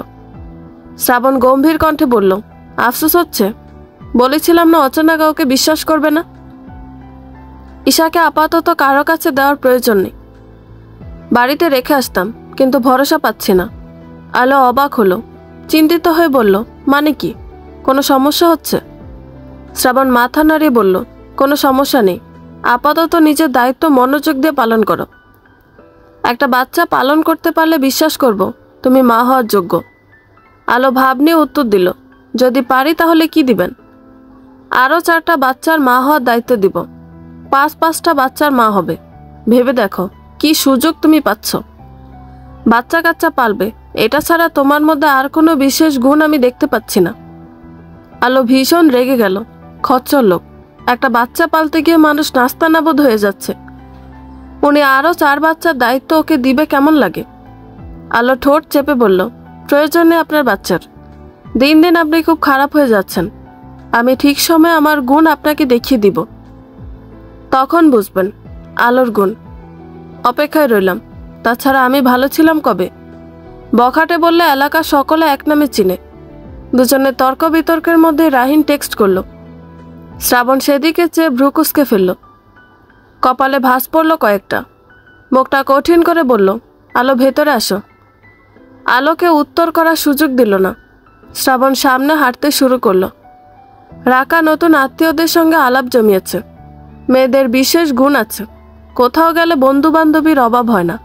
শ্রাবণ গম্ভীর কণ্ঠে বলল, আফসোস হচ্ছে? বলেছিলাম না অচেনা কাউকে বিশ্বাস করবে না। ঈশাকে আপাতত কারো কাছে দেওয়ার প্রয়োজন নেই। বাড়িতে রেখে আসতাম, কিন্তু ভরসা পাচ্ছি না। আলো অবাক হলো, চিন্তিত হয়ে বলল, মানে কি? কোনো সমস্যা হচ্ছে? শ্রাবণ মাথা নাড়িয়ে বলল, কোনো সমস্যা নেই, আপাতত নিজের দায়িত্ব মনোযোগ দিয়ে পালন করো। একটা বাচ্চা পালন করতে পারলে বিশ্বাস করব তুমি মা হওয়ার যোগ্য। আলো ভাব নিয়ে উত্তর দিল, যদি পারি তাহলে কি দিবেন? আরও 4টা বাচ্চার মা হওয়ার দায়িত্ব দিব। 5-5টা বাচ্চার মা হবে। ভেবে দেখো কি সুযোগ তুমি পাচ্ছ। বাচ্চা কাচ্চা পালবে, এটা ছাড়া তোমার মধ্যে আর কোনো বিশেষ গুণ আমি দেখতে পাচ্ছি না। আলো ভীষণ রেগে গেল। খচ্চর লোক, একটা বাচ্চা পালতে গিয়ে মানুষ নাস্তানাবোধ হয়ে যাচ্ছে, উনি আরও 4 বাচ্চার দায়িত্ব ওকে দিবে কেমন লাগে? আলো ঠোঁট চেপে বলল, প্রয়োজন নেই আপনার বাচ্চার। দিন দিন আপনি খুব খারাপ হয়ে যাচ্ছেন। আমি ঠিক সময়ে আমার গুণ আপনাকে দেখিয়ে দিব, তখন বুঝবেন আলোর গুণ। অপেক্ষায় রইলাম। তাছাড়া আমি ভালো ছিলাম কবে? বখাটে বললে এলাকার সকলে এক নামে চিনে। দুজনের তর্ক বিতর্কের মধ্যে রাহিন টেক্সট করল। শ্রাবণ সেদিকে চেয়ে ভ্রু কুঁচকে ফেলল। কপালে ভাঁজ পড়ল কয়েকটা। মুখটা কঠিন করে বলল, আলো ভেতরে আসো। আলোকে উত্তর করার সুযোগ দিল না। শ্রাবণ সামনে হাঁটতে শুরু করলো। রাকা নতুন আত্মীয়দের সঙ্গে আলাপ জমিয়েছে। মেয়েদের বিশেষ গুণ আছে, কোথাও গেলে বন্ধু বান্ধবীর অভাব হয় না।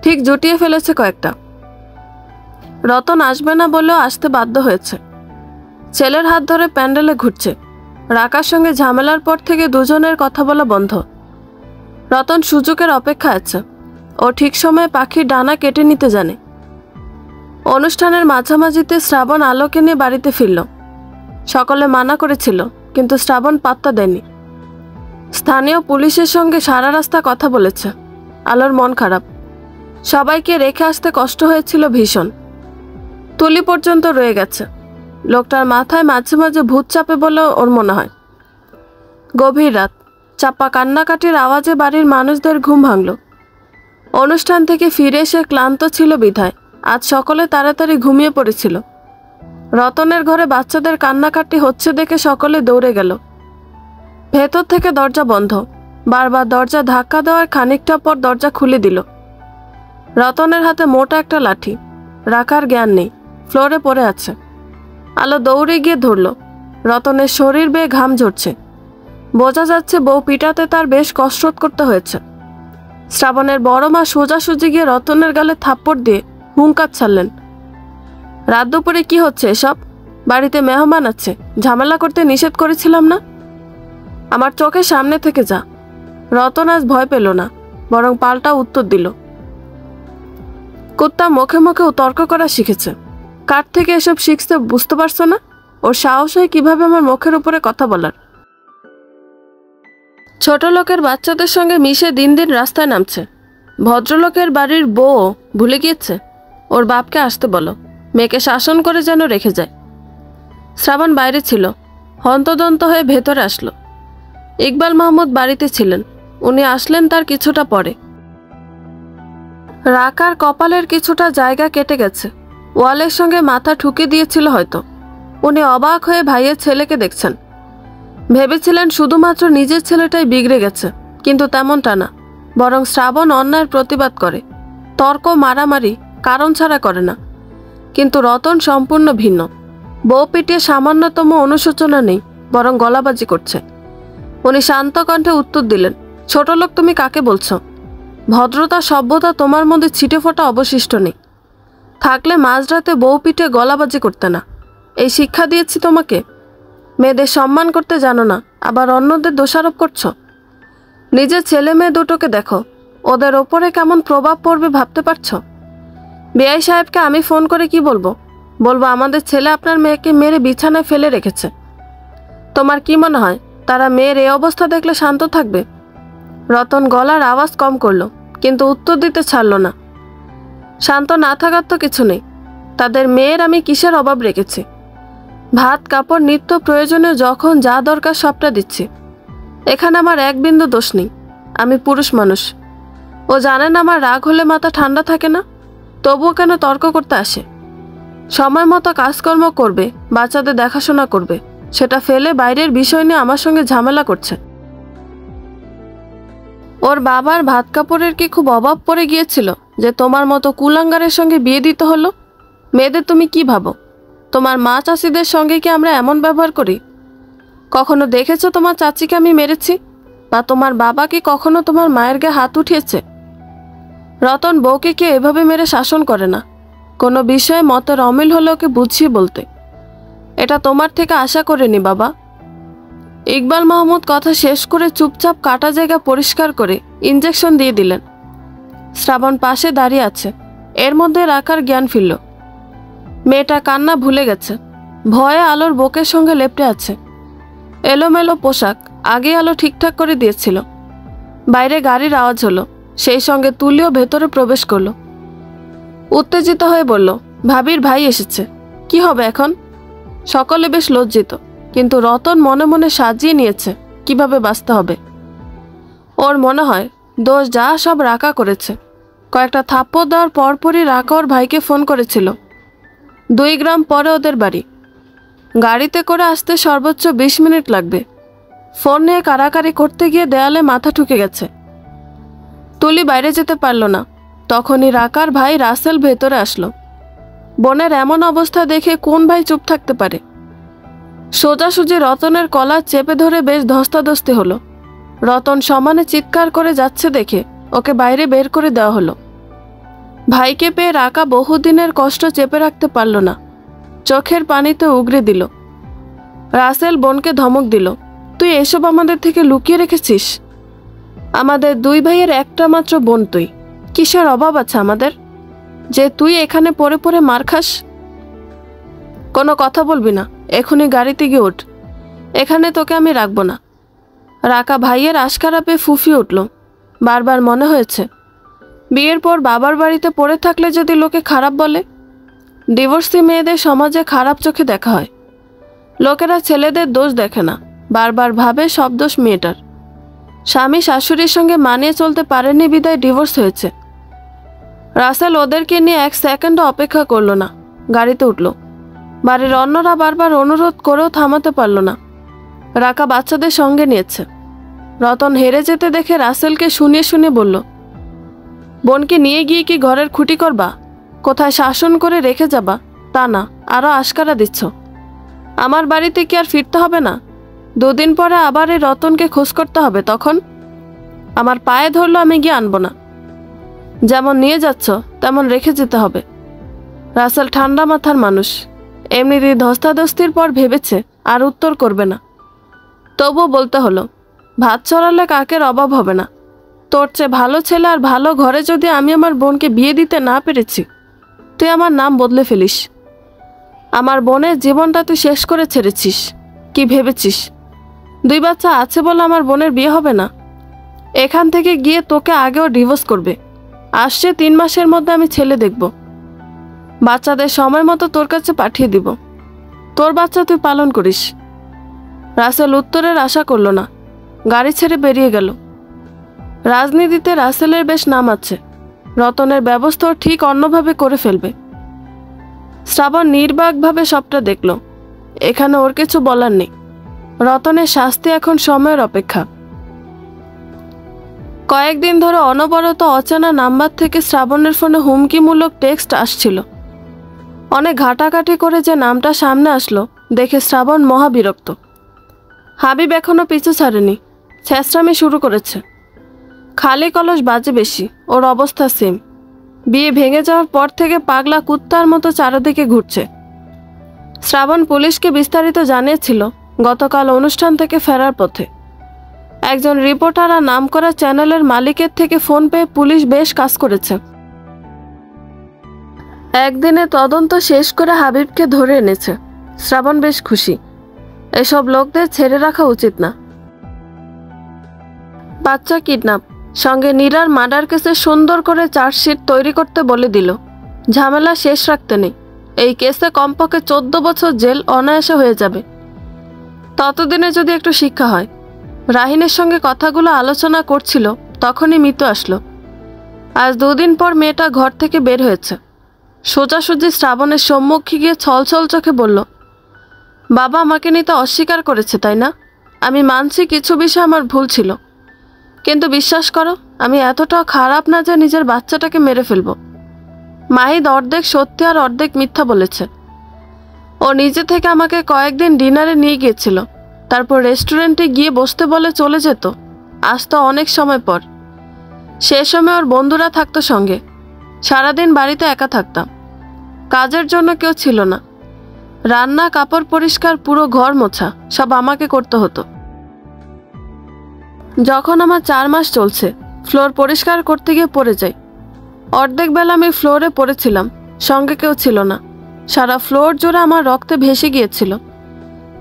ঠিক জুটিয়ে ফেলেছে কয়েকটা। রতন আসবে না বলেও আসতে বাধ্য হয়েছে। ছেলের হাত ধরে প্যান্ডেলে ঘুরছে। রাকার সঙ্গে ঝামেলার পর থেকে দুজনের কথা বলা বন্ধ। রতন সুযোগের অপেক্ষা আছে। ও ঠিক সময়ে পাখির ডানা কেটে নিতে জানে। অনুষ্ঠানের মাঝামাঝিতে শ্রাবণ আলোকে নিয়ে বাড়িতে ফিরল। সকলে মানা করেছিল, কিন্তু শ্রাবণ পাত্তা দেয়নি। স্থানীয় পুলিশের সঙ্গে সারা রাস্তা কথা বলেছে। আলোর মন খারাপ। সবাইকে রেখে আসতে কষ্ট হয়েছিল ভীষণ। তুলি পর্যন্ত রয়ে গেছে। লোকটার মাথায় মাঝে মাঝে ভূত চাপে বলে ওর মনে হয়। গভীর রাত, চাপা কান্নাকাটির আওয়াজে বাড়ির মানুষদের ঘুম ভাঙল। অনুষ্ঠান থেকে ফিরে এসে ক্লান্ত ছিল বিধায় আজ সকলে তাড়াতাড়ি ঘুমিয়ে পড়েছিল। রতনের ঘরে বাচ্চাদের কান্নাকাটি হচ্ছে দেখে সকলে দৌড়ে গেল। ভেতর থেকে দরজা বন্ধ। বারবার দরজা ধাক্কা দেওয়ার খানিকটা পর দরজা খুলে দিল। রতনের হাতে মোটা একটা লাঠি। রাখার জ্ঞান নেই, ফ্লোরে পড়ে আছে। আলো দৌড়ে গিয়ে ধরল। রতনের শরীর বেয়ে ঘাম ঝরছে। বোঝা যাচ্ছে বউ পিটাতে তার বেশ কসরত করতে হয়েছে। শ্রাবণের বড় মা সোজাসুজি গিয়ে রতনের গালে থাপ্পড় দিয়ে হুঙ্কার ছাড়লেন। রাত দুপুরে কি হচ্ছে এসব? বাড়িতে মেহমান আছে, ঝামেলা করতে নিষেধ করেছিলাম না? আমার চোখের সামনে থেকে যা। রতন আজ ভয় পেল না, বরং পাল্টা উত্তর দিল। কুত্তা মুখে মুখেও তর্ক করা শিখেছে। কার থেকে এসব শিখছে বুঝতে পারছো না? ওর সাহস হয় কিভাবে আমার মুখের উপরে কথা বলার? ছোট লোকের বাচ্চাদের সঙ্গে মিশে দিন দিন রাস্তায় নামছে। ভদ্রলোকের বাড়ির বউ ভুলে গিয়েছে। ওর বাপকে আসতে বলো, মেয়েকে শাসন করে যেন রেখে যায়। শ্রাবণ বাইরে ছিল, হন্তদন্ত হয়ে ভেতরে আসলো। ইকবাল মাহমুদ বাড়িতে ছিলেন। উনি আসলেন তার কিছুটা পরে। রাকার কপালের কিছুটা জায়গা কেটে গেছে। ওয়ালের সঙ্গে মাথা ঠুকে দিয়েছিল হয়তো। উনি অবাক হয়ে ভাইয়ের ছেলেকে দেখছেন। ভেবেছিলেন শুধুমাত্র নিজের ছেলেটাই বিগড়ে গেছে, কিন্তু তেমনটা না। বরং শ্রাবণ অন্যায়ের প্রতিবাদ করে, তর্ক মারামারি কারণ ছাড়া করে না। কিন্তু রতন সম্পূর্ণ ভিন্ন। বউ পিটিয়ে সামান্যতম অনুশোচনা নেই, বরং গলাবাজি করছে। উনি শান্ত কণ্ঠে উত্তর দিলেন, ছোট লোক তুমি কাকে বলছো? ভদ্রতা সভ্যতা তোমার মধ্যে ছিটে ফোটা অবশিষ্ট নেই। থাকলে মাঝরাতে বউ পিটে গলাবাজি করতে না। এই শিক্ষা দিয়েছি তোমাকে? মেয়েদের সম্মান করতে জানো না, আবার অন্যদের দোষারোপ করছো। নিজের ছেলে মেয়ে দুটোকে দেখো, ওদের ওপরে কেমন প্রভাব পড়বে ভাবতে পারছো? বিআই সাহেবকে আমি ফোন করে কি বলবো? বলবো আমাদের ছেলে আপনার মেয়েকে মেরে বিছানায় ফেলে রেখেছে। তোমার কি মনে হয় তারা মেয়ের এই অবস্থা দেখলে শান্ত থাকবে? রতন গলার আওয়াজ কম করলো, কিন্তু উত্তর দিতে ছাড়ল না। শান্ত না থাকার তো কিছু নেই। তাদের মেয়ের আমি কিসের অভাব রেখেছি? ভাত কাপড় নিত্য প্রয়োজনীয় যখন যা দরকার সবটা দিচ্ছি। এখানে আমার এক বিন্দু দোষ নেই। আমি পুরুষ মানুষ। ও জানেন আমার রাগ হলে মাথা ঠান্ডা থাকে না, তবুও কেন তর্ক করতে আসে? সময় মতো কাজকর্ম করবে, বাচ্চাদের দেখাশোনা করবে, সেটা ফেলে বাইরের বিষয় নিয়ে আমার সঙ্গে ঝামেলা করছে। ওর বাবার ভাত কাপড়ের কি খুব অভাব পড়ে গিয়েছিল যে তোমার মতো কুলাঙ্গারের সঙ্গে বিয়ে দিতে হলো? মেয়েদের তুমি কি ভাবো? তোমার মা চাচিদের সঙ্গে কি আমরা এমন ব্যবহার করি? কখনো দেখেছো তোমার চাচিকে আমি মেরেছি? বা তোমার বাবা কি কখনো তোমার মায়ের গায়ে হাত উঠিয়েছে? রতন বউকে কেউ এভাবে মেরে শাসন করে না। কোনো বিষয়ে মতের অমিল হলে ওকে বুঝিয়ে বলতে। এটা তোমার থেকে আশা করিনি বাবা। ইকবাল মাহমুদ কথা শেষ করে চুপচাপ কাটা জায়গা পরিষ্কার করে ইঞ্জেকশন দিয়ে দিলেন। শ্রাবণ পাশে দাঁড়িয়ে আছে। এর মধ্যে রাখার জ্ঞান ফিরল। মেয়েটা কান্না ভুলে গেছে। ভয়ে আলোর বুকের সঙ্গে লেপ্টে আছে। এলোমেলো পোশাক, আগে আলো ঠিকঠাক করে দিয়েছিল। বাইরে গাড়ির আওয়াজ হলো, সেই সঙ্গে তুলিও ভেতরে প্রবেশ করলো। উত্তেজিত হয়ে বলল, ভাবির ভাই এসেছে, কি হবে এখন? সকলে বেশ লজ্জিত, কিন্তু রতন মনে মনে সাজিয়ে নিয়েছে কিভাবে বাঁচতে হবে। ওর মনে হয় দোষ যা সব রাকা করেছে। কয়েকটা থাপ্পড় দেওয়ার পরপরই রাকা ওর ভাইকে ফোন করেছিল। 2 গ্রাম পরে ওদের বাড়ি। গাড়িতে করে আসতে সর্বোচ্চ 20 মিনিট লাগবে। ফোন নিয়ে কারাকারি করতে গিয়ে দেয়ালে মাথা ঠুকে গেছে। তুলি বাইরে যেতে পারল না। তখনই রাকার ভাই রাসেল ভেতরে আসলো। বোনের এমন অবস্থা দেখে কোন ভাই চুপ থাকতে পারে? সোজাসুজি রতনের কলার চেপে ধরে বেশ ধস্তাধস্তি হলো। রতন সমানে চিৎকার করে যাচ্ছে দেখে ওকে বাইরে বের করে দেওয়া হলো। ভাইকে পেয়ে রাকা বহুদিনের কষ্ট চেপে রাখতে পারল না। চোখের পানিতে উগরে দিল। রাসেল বোনকে ধমক দিল, তুই এসব আমাদের থেকে লুকিয়ে রেখেছিস? আমাদের 2 ভাইয়ের একটা মাত্র বোন তুই। কিসের অভাব আছে আমাদের যে তুই এখানে পড়ে পড়ে মার খাস? কোনো কথা বলবি না, এখনই গাড়িতে গিয়ে ওঠ। এখানে তোকে আমি রাখবো না। রাকা ভাইয়ের আশকারা পেয়ে ফুফিয়ে উঠল। বারবার মনে হয়েছে, বিয়ের পর বাবার বাড়িতে পড়ে থাকলে যদি লোকে খারাপ বলে। ডিভোর্সি মেয়েদের সমাজে খারাপ চোখে দেখা হয়। লোকেরা ছেলেদের দোষ দেখে না, বারবার ভাবে সব দোষ মেয়েটার। স্বামী শাশুড়ির সঙ্গে মানিয়ে চলতে পারেনি বিদায় ডিভোর্স হয়েছে। রাসেল ওদেরকে নিয়ে 1 সেকেন্ডও অপেক্ষা করল না, গাড়িতে উঠল। বাড়ির অন্যরা বারবার অনুরোধ করেও থামাতে পারল না। রাকা বাচ্চাদের সঙ্গে নিয়েছে। রতন হেরে যেতে দেখে রাসেলকে শুনিয়ে শুনিয়ে বলল, বোনকে নিয়ে গিয়ে কি ঘরের খুঁটি করবা? কোথায় শাসন করে রেখে যাবা? তা না, আরও আশকারা দিচ্ছ। আমার বাড়িতে কি আর ফিরতে হবে না? 2 দিন পরে আবার এই রতনকে খোঁজ করতে হবে। তখন আমার পায়ে ধরলো, আমি গিয়ে আনবো না। যেমন নিয়ে যাচ্ছ তেমন রেখে যেতে হবে। রাসেল ঠান্ডা মাথার মানুষ। এমনিতেই ধস্তাধস্তির পর ভেবেছে আর উত্তর করবে না। তবুও বলতে হলো, ভাত ছড়ালে কাকের অভাব হবে না। তোর চেয়ে ভালো ছেলে আর ভালো ঘরে যদি আমি আমার বোনকে বিয়ে দিতে না পেরেছি, তুই আমার নাম বদলে ফেলিস। আমার বোনের জীবনটা তুই শেষ করে ছেড়েছিস। কি ভেবেছিস 2 বাচ্চা আছে বলে আমার বোনের বিয়ে হবে না? এখান থেকে গিয়ে তোকে আগেও ডিভোর্স করবে। আসছে 3 মাসের মধ্যে আমি ছেলে দেখব। বাচ্চাদের সময় মতো তোর কাছে পাঠিয়ে দিব। তোর বাচ্চা তুই পালন করিস। রাসেল উত্তরের আশা করল না, গাড়ি ছেড়ে বেরিয়ে গেল। রাজনীতিতে রাসেলের বেশ নাম আছে। রতনের ব্যবস্থাও ঠিক অন্যভাবে করে ফেলবে। শ্রাবণ নির্বাকভাবে সবটা দেখল। এখানে ওর কিছু বলার নেই। রতনের শাস্তি এখন সময়ের অপেক্ষা। কয়েকদিন ধরে অনবরত অচেনা নাম্বার থেকে শ্রাবণের ফোনে হুমকিমূলক টেক্সট আসছিল। অনেক ঘাটাঘাটি করে যে নামটা সামনে আসলো দেখে শ্রাবণ মহাবিরক্ত। হাবিব এখনো পিছু ছাড়েনি, ছেঁচড়ামি শুরু করেছে। খালি কলস বাজে বেশি, ওর অবস্থা সেম। বিয়ে ভেঙে যাওয়ার পর থেকে পাগলা কুত্তার মতো চারদিকে ঘুরছে। শ্রাবণ পুলিশকে বিস্তারিত জানিয়েছিল গতকাল অনুষ্ঠান থেকে ফেরার পথে। একজন রিপোর্টার আর নামকরা চ্যানেলের মালিকের থেকে ফোন পেয়ে পুলিশ বেশ কাজ করেছে। একদিনে তদন্ত শেষ করে হাবিবকে ধরে এনেছে। শ্রাবণ বেশ খুশি। এসব লোকদের ছেড়ে রাখা উচিত না। বাচ্চা কিডন্যাপ, সঙ্গে নীরার মার্ডার কেসে সুন্দর করে চার্জশিট তৈরি করতে বলে দিল। ঝামেলা শেষ রাখতে নেই। এই কেসে কমপক্ষে 14 বছর জেল অনায়াসে হয়ে যাবে। ততদিনে যদি একটু শিক্ষা হয়। রাহিনের সঙ্গে কথাগুলো আলোচনা করছিল, তখনই মিতু আসলো। আজ 2 দিন পর মেয়েটা ঘর থেকে বের হয়েছে। সোজাসুজি শ্রাবণের সম্মুখে গিয়ে ছলছল চোখে বলল, বাবা আমাকে নিতে অস্বীকার করেছে তাই না? আমি মানছি কিছু বিষয় আমার ভুল ছিল, কিন্তু বিশ্বাস করো আমি এতটাও খারাপ না যে নিজের বাচ্চাটাকে মেরে ফেলবো। মাহিদ অর্ধেক সত্যি আর অর্ধেক মিথ্যা বলেছে। ও নিজে থেকে আমাকে কয়েকদিন ডিনারে নিয়ে গিয়েছিল, তারপর রেস্টুরেন্টে গিয়ে বসতে বলে চলে যেত, আসতো অনেক সময় পর। সে সময় ওর বন্ধুরা থাকতো সঙ্গে। সারাদিন বাড়িতে একা থাকতাম, কাজের জন্য কেউ ছিল না। রান্না, কাপড় পরিষ্কার, পুরো ঘর মোছা সব আমাকে করতে হতো। যখন আমার 4 মাস চলছে, ফ্লোর পরিষ্কার করতে গিয়ে পড়ে যাই। অর্ধেক বেলা আমি ফ্লোরে পড়েছিলাম, সঙ্গে কেউ ছিল না। সারা ফ্লোর জুড়ে আমার রক্তে ভেসে গিয়েছিল।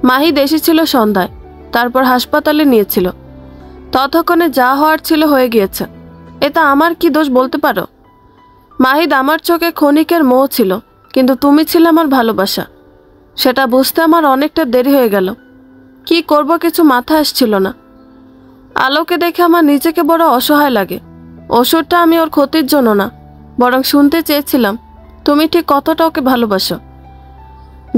মাহিদ এসেছিল সন্ধ্যায়, তারপর হাসপাতালে নিয়েছিল। ততক্ষণে যা হওয়ার ছিল হয়ে গিয়েছে। এটা আমার কি দোষ বলতে পারো? মাহিদ আমার চোখে ক্ষণিকের মোহ ছিল, কিন্তু তুমি ছিলে আমার ভালোবাসা। সেটা বুঝতে আমার অনেকটা দেরি হয়ে গেল। কি করব কিছু মাথা আসছিল না। আলোকে দেখে আমার নিজেকে বড় অসহায় লাগে। ওষুধটা আমি ওর ক্ষতির জন্য না, বরং শুনতে চেয়েছিলাম তুমি ঠিক কতটা ওকে ভালোবাসো।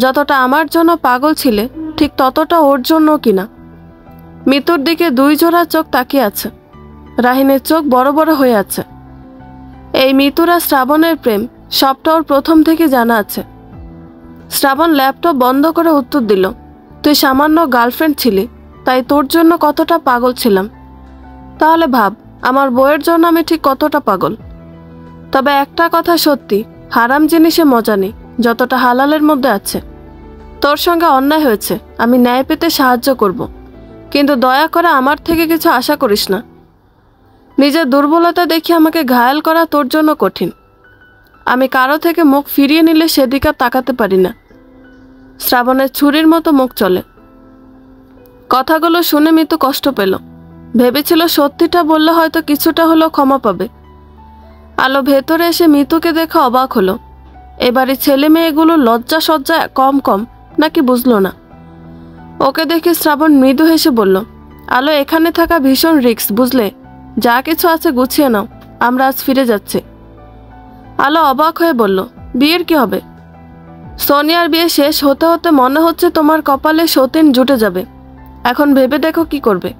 যতটা আমার জন্য পাগল ছিলে, ঠিক ততটা ওর জন্য কিনা। মৃত্যুর দিকে 2 জোড়া চোখ তাকিয়ে আছে। রাহিনের চোখ বড় বড় হয়ে আছে। এই মৃত্যুরা শ্রাবণের প্রেম সবটা ওর প্রথম থেকে জানা আছে। শ্রাবণ ল্যাপটপ বন্ধ করে উত্তর দিল, তুই সামান্য গার্লফ্রেন্ড ছিলি, তাই তোর জন্য কতটা পাগল ছিলাম। তাহলে ভাব আমার বউয়ের জন্য আমি ঠিক কতটা পাগল। তবে একটা কথা সত্যি, হারাম জিনিসে মজা নেই যতটা হালালের মধ্যে আছে। তোর সঙ্গে অন্যায় হয়েছে, আমি ন্যায় পেতে সাহায্য করব, কিন্তু দয়া করে আমার থেকে কিছু আশা করিস না। নিজের দুর্বলতা দেখে আমাকে ঘায়াল করা তোর জন্য কঠিন। আমি কারো থেকে মুখ ফিরিয়ে নিলে সেদিকে তাকাতে পারি না। শ্রাবণের ছুরির মতো মুখ চলে। কথাগুলো শুনে মিতু কষ্ট পেল। ভেবেছিল সত্যিটা বললে হয়তো কিছুটা হলেও ক্ষমা পাবে। আলো ভেতরে এসে মিতুকে দেখে অবাক হলো। এবারে ছেলে মেয়েগুলো লজ্জা সজ্জা কম কম নাকি বুঝলো না। ওকে দেখে শ্রাবণ মৃদু হেসে বলল, আলো এখানে থাকা ভীষণ রিস্ক বুঝলে, যা কিছু আছে গুছিয়ে নাও, আমরা আজ ফিরে যাচ্ছি। আলো অবাক হয়ে বলল, বিয়ের কি হবে? সোনিয়ার বিয়ে শেষ হতে হতে মনে হচ্ছে তোমার কপালে সতীন জুটে যাবে। এখন ভেবে দেখো কি করবে।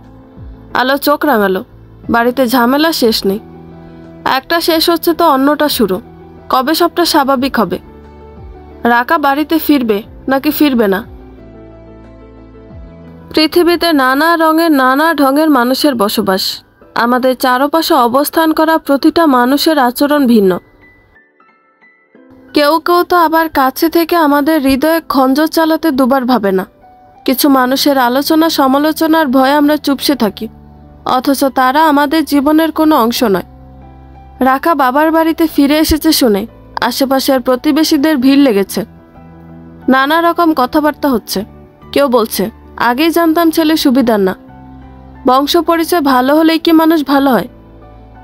আলো চোখ রাঙালো। বাড়িতে ঝামেলা শেষ নেই। একটা শেষ হচ্ছে তো অন্যটা শুরু। কবে সবটা স্বাভাবিক হবে? রাকা বাড়িতে ফিরবে নাকি ফিরবে না? পৃথিবীতে নানা রঙের নানা ঢঙের মানুষের বসবাস। আমাদের চারপাশে অবস্থান করা প্রতিটা মানুষের আচরণ ভিন্ন। কেউ কেউ তো আবার কাছে থেকে আমাদের হৃদয়ে খঞ্জর চালাতে দুবার ভাবে না। কিছু মানুষের আলোচনা সমালোচনার ভয়ে আমরা চুপসে থাকি, অথচ তারা আমাদের জীবনের কোনো অংশ নয়। রাকা বাবার বাড়িতে ফিরে এসেছে শুনে আশেপাশের প্রতিবেশীদের ভিড় লেগেছে। নানা রকম কথাবার্তা হচ্ছে। কেউ বলছে, আগেই জানতাম ছেলে সুবিধার না, বংশ পরিচয় ভালো হলেই কি মানুষ ভালো হয়।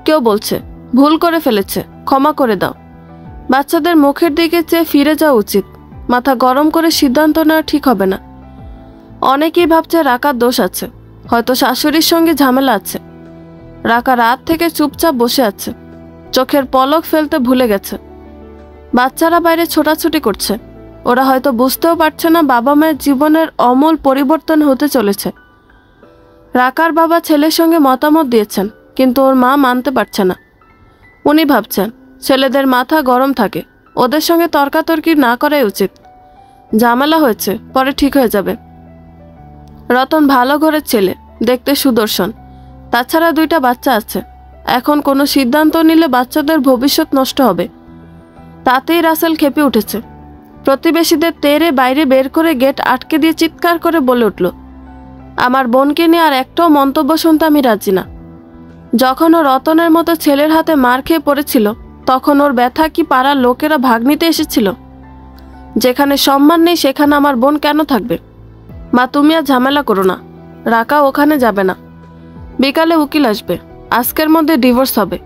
কেউ বলছে, ভুল করে ফেলেছে, ক্ষমা করে দাও। বাচ্চাদের মুখের দিকে চেয়ে ফিরে যাওয়া উচিত। মাথা গরম করে সিদ্ধান্ত নেওয়া ঠিক হবে না। অনেকেই ভাবছে রাকার দোষ আছে, হয়তো শাশুড়ির সঙ্গে ঝামেলা আছে। রাকা রাত থেকে চুপচাপ বসে আছে, চোখের পলক ফেলতে ভুলে গেছে। বাচ্চারা বাইরে ছোটাছুটি করছে। ওরা হয়তো বুঝতেও পারছে না বাবা মায়ের জীবনের অমূল পরিবর্তন হতে চলেছে। রাকার বাবা ছেলের সঙ্গে মতামত দিয়েছেন, কিন্তু ওর মা মানতে পারছে না। উনি ভাবছেন ছেলেদের মাথা গরম থাকে, ওদের সঙ্গে তর্কাতর্কি না করাই উচিত। ঝামেলা হয়েছে, পরে ঠিক হয়ে যাবে। রতন ভালো ঘরের ছেলে, দেখতে সুদর্শন, তাছাড়া 2টা বাচ্চা আছে। এখন কোনো সিদ্ধান্ত নিলে বাচ্চাদের ভবিষ্যৎ নষ্ট হবে। তাতেই রাসেল খেপে উঠেছে। প্রতিবেশীদের তেরে বাইরে বের করে গেট আটকে দিয়ে চিৎকার করে বলে উঠল, আমার বোনকে নিয়ে আর একটাও মন্তব্য শুনতে আমি রাজি না। যখন ও রতনের মতো ছেলের হাতে মার খেয়ে পড়েছিল, তখন ওর ব্যথা কি পাড়ার লোকেরা ভাগ নিতে এসেছিল? যেখানে সম্মান নেই সেখানে আমার বোন কেন থাকবে? মা, তুমি আর ঝামেলা করো না। রাকা ওখানে যাবে না। বিকালে উকিল আসবে, আজকের মধ্যে ডিভোর্স হবে।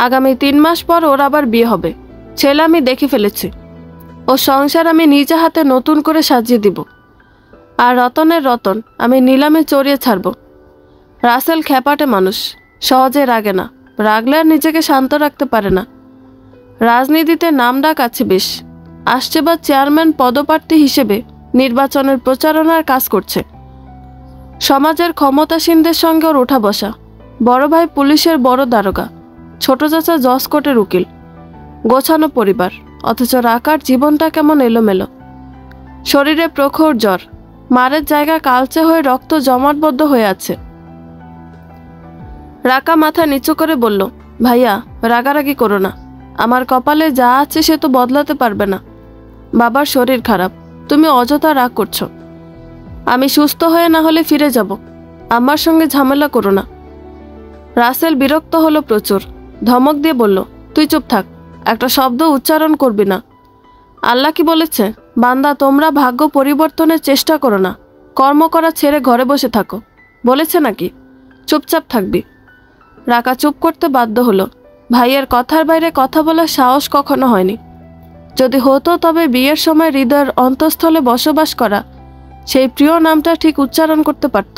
আগামী 3 মাস পর ওর আবার বিয়ে হবে। ছেলে আমি দেখে ফেলেছি। ও সংসার আমি নিজে হাতে নতুন করে সাজিয়ে দিব। আর রতনের রতন আমি নিলামে চড়িয়ে ছাড়ব। রাসেল খ্যাপাটে মানুষ, সহজে রাগে না, রাগলে আর নিজেকে শান্ত রাখতে পারে না। রাজনীতিতে নাম ডাক আছে বেশ, আসছে বা চেয়ারম্যান পদপ্রার্থী হিসেবে নির্বাচনের প্রচারণার কাজ করছে। সমাজের ক্ষমতাসীনদের সঙ্গে ওর ওঠা বসা। বড় ভাই পুলিশের বড় দারোগা, ছোট চাচা জজ কোর্টের উকিল। গোছানো পরিবার, অথচ রাকার জীবনটা কেমন এলোমেলো। শরীরে প্রখর জ্বর, মারের জায়গা কালচে হয়ে রক্ত জমাটবদ্ধ হয়ে আছে। রাকা মাথা নিচু করে বলল, ভাইয়া রাগারাগি করো না, আমার কপালে যা আছে সে তো বদলাতে পারবে না। বাবার শরীর খারাপ, তুমি অযথা রাগ করছো। আমি সুস্থ হয়ে না হলে ফিরে যাব, আমার সঙ্গে ঝামেলা করো না। রাসেল বিরক্ত হলো প্রচুর, ধমক দিয়ে বলল, তুই চুপ থাক, একটা শব্দ উচ্চারণ করবি না। আল্লাহ কি বলেছে, বান্দা তোমরা ভাগ্য পরিবর্তনের চেষ্টা করো না, কর্ম করা ছেড়ে ঘরে বসে থাকো, বলেছে নাকি? চুপচাপ থাকবি। রাকা চুপ করতে বাধ্য হলো। ভাইয়ের কথার বাইরে কথা বলার সাহস কখনো হয়নি। যদি হতো তবে বিয়ের সময় হৃদয়ের অন্তঃস্থলে বসবাস করা সেই প্রিয় নামটা ঠিক উচ্চারণ করতে পারত।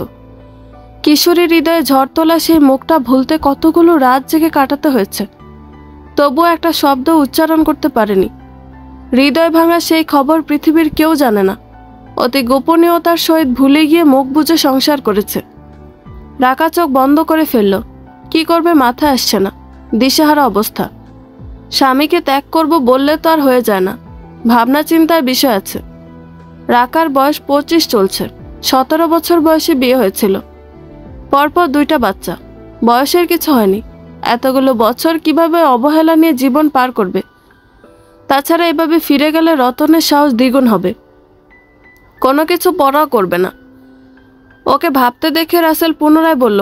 কিশোরী হৃদয়ে ঝড় তোলা সেই মুখটা ভুলতে কতগুলো রাত জেগে কাটাতে হয়েছে, তবুও একটা শব্দ উচ্চারণ করতে পারেনি। হৃদয় ভাঙা সেই খবর পৃথিবীর কেউ জানে না। অতি গোপনীয়তার সহিত ভুলে গিয়ে মুখ বুজে সংসার করেছে। রাকা চোখ বন্ধ করে ফেলল। কি করবে মাথায় আসছে না, দিশেহারা অবস্থা। স্বামীকে ত্যাগ করব বললে তো আর হয়ে যায় না, ভাবনা চিন্তার বিষয় আছে। রাকার বয়স 25 চলছে, 17 বছর বয়সে বিয়ে হয়েছিল, পরপর 2টা বাচ্চা। বয়সের কিছু হয়নি, এতগুলো বছর কিভাবে অবহেলা নিয়ে জীবন পার করবে? তাছাড়া এভাবে ফিরে গেলে রতনের সাহস দ্বিগুণ হবে, কোনো কিছু পরোয়া করবে না। ওকে ভাবতে দেখে রাসেল পুনরায় বলল,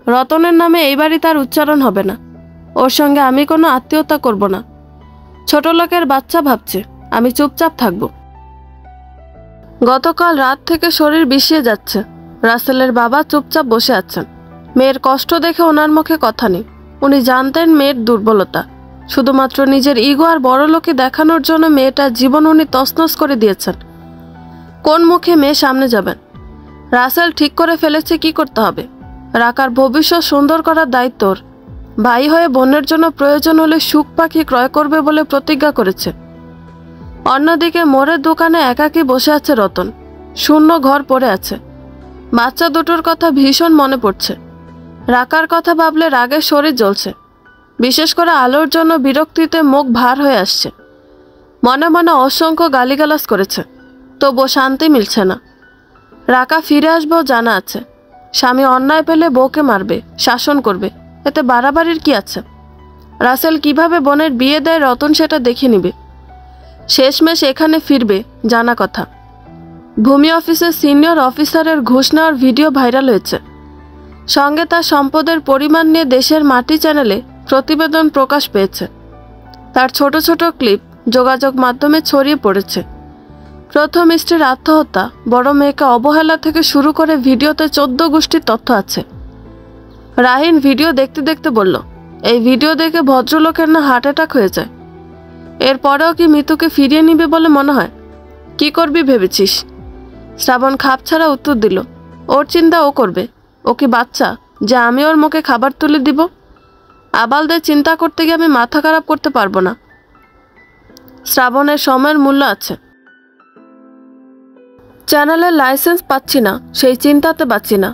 রতনের নামে এই বাড়ি তার উচ্চারণ হবে না, ওর সঙ্গে আমি কোনো আত্মীয়তা করব না। ছোট লোকের বাচ্চা ভাবছে, আমি চুপচাপ থাকব। গতকাল রাত থেকে শরীর বিষিয়ে যাচ্ছে। রাসেলের বাবা চুপচাপ বসে আছেন। মেয়ের কষ্ট দেখে ওনার মুখে কথা নেই। উনি জানতেন মেয়ের দুর্বলতা, শুধুমাত্র নিজের ইগো আর বড় লোকে দেখানোর জন্য মেয়েটার জীবন উনি তছনছ করে দিয়েছেন। কোন মুখে মেয়ে সামনে যাবেন? রাসেল ঠিক করে ফেলেছে কি করতে হবে। রাকার ভবিষ্যৎ সুন্দর করার দায়িত্ব ওর। ভাই হয়ে বোনের জন্য প্রয়োজন হলে সুখ পাখি ক্রয় করবে বলে প্রতিজ্ঞা করেছে। অন্যদিকে মোড়ের দোকানে একাকী বসে আছে রতন, শূন্য ঘর পড়ে আছে। বাচ্চা দুটোর কথা ভীষণ মনে পড়ছে। রাকার কথা ভাবলে রাগে শরীর জ্বলছে। বিশেষ করে আলোর জন্য বিরক্তিতে মুখ ভার হয়ে আসছে। মনে মনে অসংখ্য গালিগালাজ করেছে, তবুও শান্তি মিলছে না। রাকা ফিরে আসবেও জানা আছে। স্বামী অন্যায় পেলে বউকে মারবে, শাসন করবে, এতে বাড়াবাড়ির কি আছে? রাসেল কিভাবে বোনের বিয়ে দেয় রতন সেটা দেখে নিবে। শেষমেশ এখানে ফিরবে জানা কথা। ভূমি অফিসের সিনিয়র অফিসারের ঘুষ নেওয়ার ভিডিও ভাইরাল হয়েছে। সঙ্গে তার সম্পদের পরিমাণ নিয়ে দেশের মাটি চ্যানেলে প্রতিবেদন প্রকাশ পেয়েছে। তার ছোট ছোট ক্লিপ যোগাযোগ মাধ্যমে ছড়িয়ে পড়েছে। প্রথম স্ত্রীর আত্মহত্যা, বড় মেয়েকে অবহেলা থেকে শুরু করে ভিডিওতে 14 গোষ্ঠীর তথ্য আছে। রাহিন ভিডিও দেখতে দেখতে বলল, এই ভিডিও দেখে ভদ্রলোকের না হার্ট অ্যাটাক হয়ে যায়। এরপরেও কি মিতুকে ফিরিয়ে নিবে বলে মনে হয়? কি করবি ভেবেছিস? শ্রাবণ খাপ ছাড়া উত্তর দিল, ওর চিন্তা ও করবে। ও কি বাচ্চা যে আমি ওর মুখে খাবার তুলে দিব? আবালদের চিন্তা করতে গিয়ে আমি মাথা খারাপ করতে পারবো না। শ্রাবণের সময়ের মূল্য আছে। চ্যানেলের লাইসেন্স পাচ্ছি না, সেই চিন্তাতে পাচ্ছি না।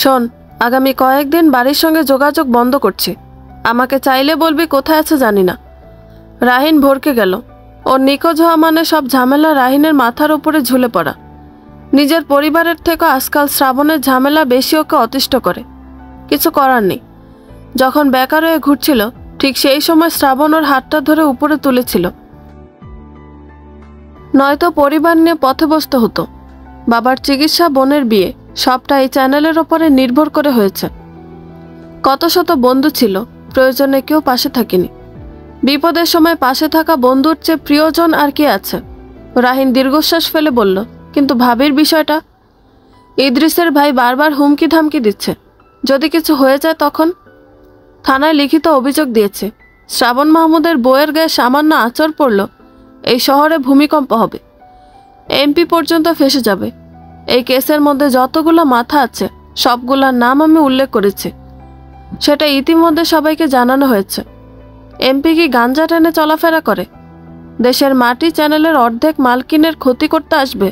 শোন, আগামী কয়েকদিন বাড়ির সঙ্গে যোগাযোগ বন্ধ করছি। আমাকে চাইলে বলবি কোথায় আছে জানি না। রাহিন ভরকে গেল। ওর নিখোঁজ হওয়া মানে সব ঝামেলা রাহিনের মাথার উপরে ঝুলে পড়া। নিজের পরিবারের থেকে আজকাল শ্রাবণের ঝামেলা বেশি ওকে অতিষ্ঠ করে। কিছু করার নেই। যখন বেকার হয়ে ঘুরছিল ঠিক সেই সময় শ্রাবণ ওর হাতটা ধরে উপরে তুলেছিল, নয়তো পরিবার নিয়ে পথে বসতে হতো। বাবার চিকিৎসা, বোনের বিয়ে, সবটা এই চ্যানেলের ওপরে নির্ভর করে হয়েছে। কত শত বন্ধু ছিল, প্রয়োজনে কেউ পাশে থাকেনি। বিপদের সময় পাশে থাকা বন্ধুর চেয়ে প্রিয়জন আর কে আছে? রাহিন দীর্ঘশ্বাস ফেলে বলল, কিন্তু ভাবির বিষয়টা? ইদ্রিসের ভাই বারবার হুমকি ধামকি দিচ্ছে, যদি কিছু হয়ে যায় তখন? থানায় লিখিত অভিযোগ দিয়েছে, শ্রাবণ মাহমুদের বউয়ের গায়ে সামান্য আঁচড় পড়ল এই শহরে ভূমিকম্প হবে, এমপি পর্যন্ত ফেসে যাবে। এই কেসের মধ্যে যতগুলো মাথা আছে সবগুলোর নাম আমি উল্লেখ করেছি, সেটা ইতিমধ্যে সবাইকে জানানো হয়েছে। এমপি কি গাঞ্জা টেনে চলাফেরা করে? দেশের মাটি চ্যানেলের অর্ধেক মালকিনের ক্ষতি করতে আসবে?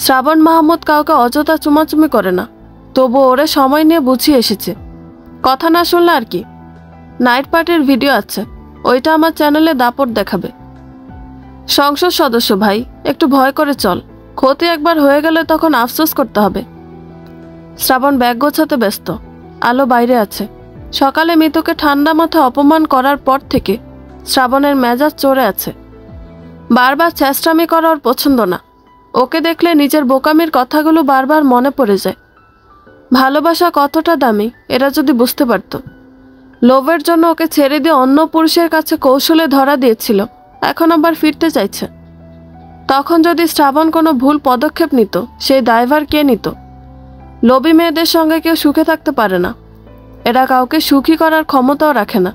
শ্রাবণ মাহমুদ কাউকে অযথা চুমাচুমি করে না, তবু ওরে সময় নিয়ে বুঝিয়ে এসেছে। কথা না শুনলে আর কি? নাইট পার্টির ভিডিও আছে, ওইটা আমার চ্যানেলে দাপট দেখাবে। সংসদ সদস্য ভাই, একটু ভয় করে চল। ক্ষতি একবার হয়ে গেলে তখন আফসোস করতে হবে। শ্রাবণ ব্যাগ গোছাতে ব্যস্ত। আলো বাইরে আছে। সকালে মিতুকে ঠান্ডা মাথায় অপমান করার পর থেকে শ্রাবণের মেজাজ চড়ে আছে। বারবার চেষ্টামি করা ওর পছন্দ না। ওকে দেখলে নিজের বোকামির কথাগুলো বারবার মনে পড়ে যায়। ভালোবাসা কতটা দামি এরা যদি বুঝতে পারত। লোভের জন্য ওকে ছেড়ে দিয়ে অন্য পুরুষের কাছে কৌশলে ধরা দিয়েছিল, এখন আবার ফিরতে চাইছে। তখন যদি শ্রাবণ কোনো ভুল পদক্ষেপ নিত, সেই দায়ভার কে নিত? লোভী মেয়েদের সঙ্গে কেউ সুখে থাকতে পারে না। এরা কাউকে সুখী করার ক্ষমতাও রাখে না।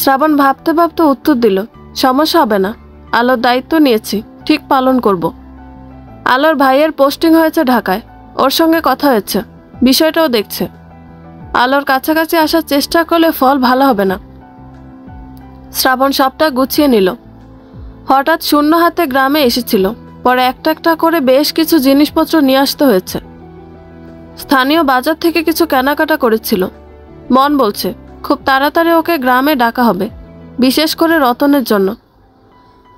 শ্রাবণ ভাবতে ভাবতে উত্তর দিল, সমস্যা হবে না, আলোর দায়িত্ব নিয়েছি, ঠিক পালন করব। আলোর ভাইয়ের পোস্টিং হয়েছে ঢাকায়, ওর সঙ্গে কথা হয়েছে, বিষয়টাও দেখছে। আলোর কাছাকাছি আসার চেষ্টা করলে ফল ভালো হবে না। শ্রাবণ সবটা গুছিয়ে নিল। হঠাৎ শূন্য হাতে গ্রামে এসেছিল, পরে একটা একটা করে বেশ কিছু জিনিসপত্র নিয়ে আসতে হয়েছে। স্থানীয় বাজার থেকে কিছু কেনাকাটা করেছিল। মন বলছে খুব তাড়াতাড়ি ওকে গ্রামে ডাকা হবে, বিশেষ করে রতনের জন্য।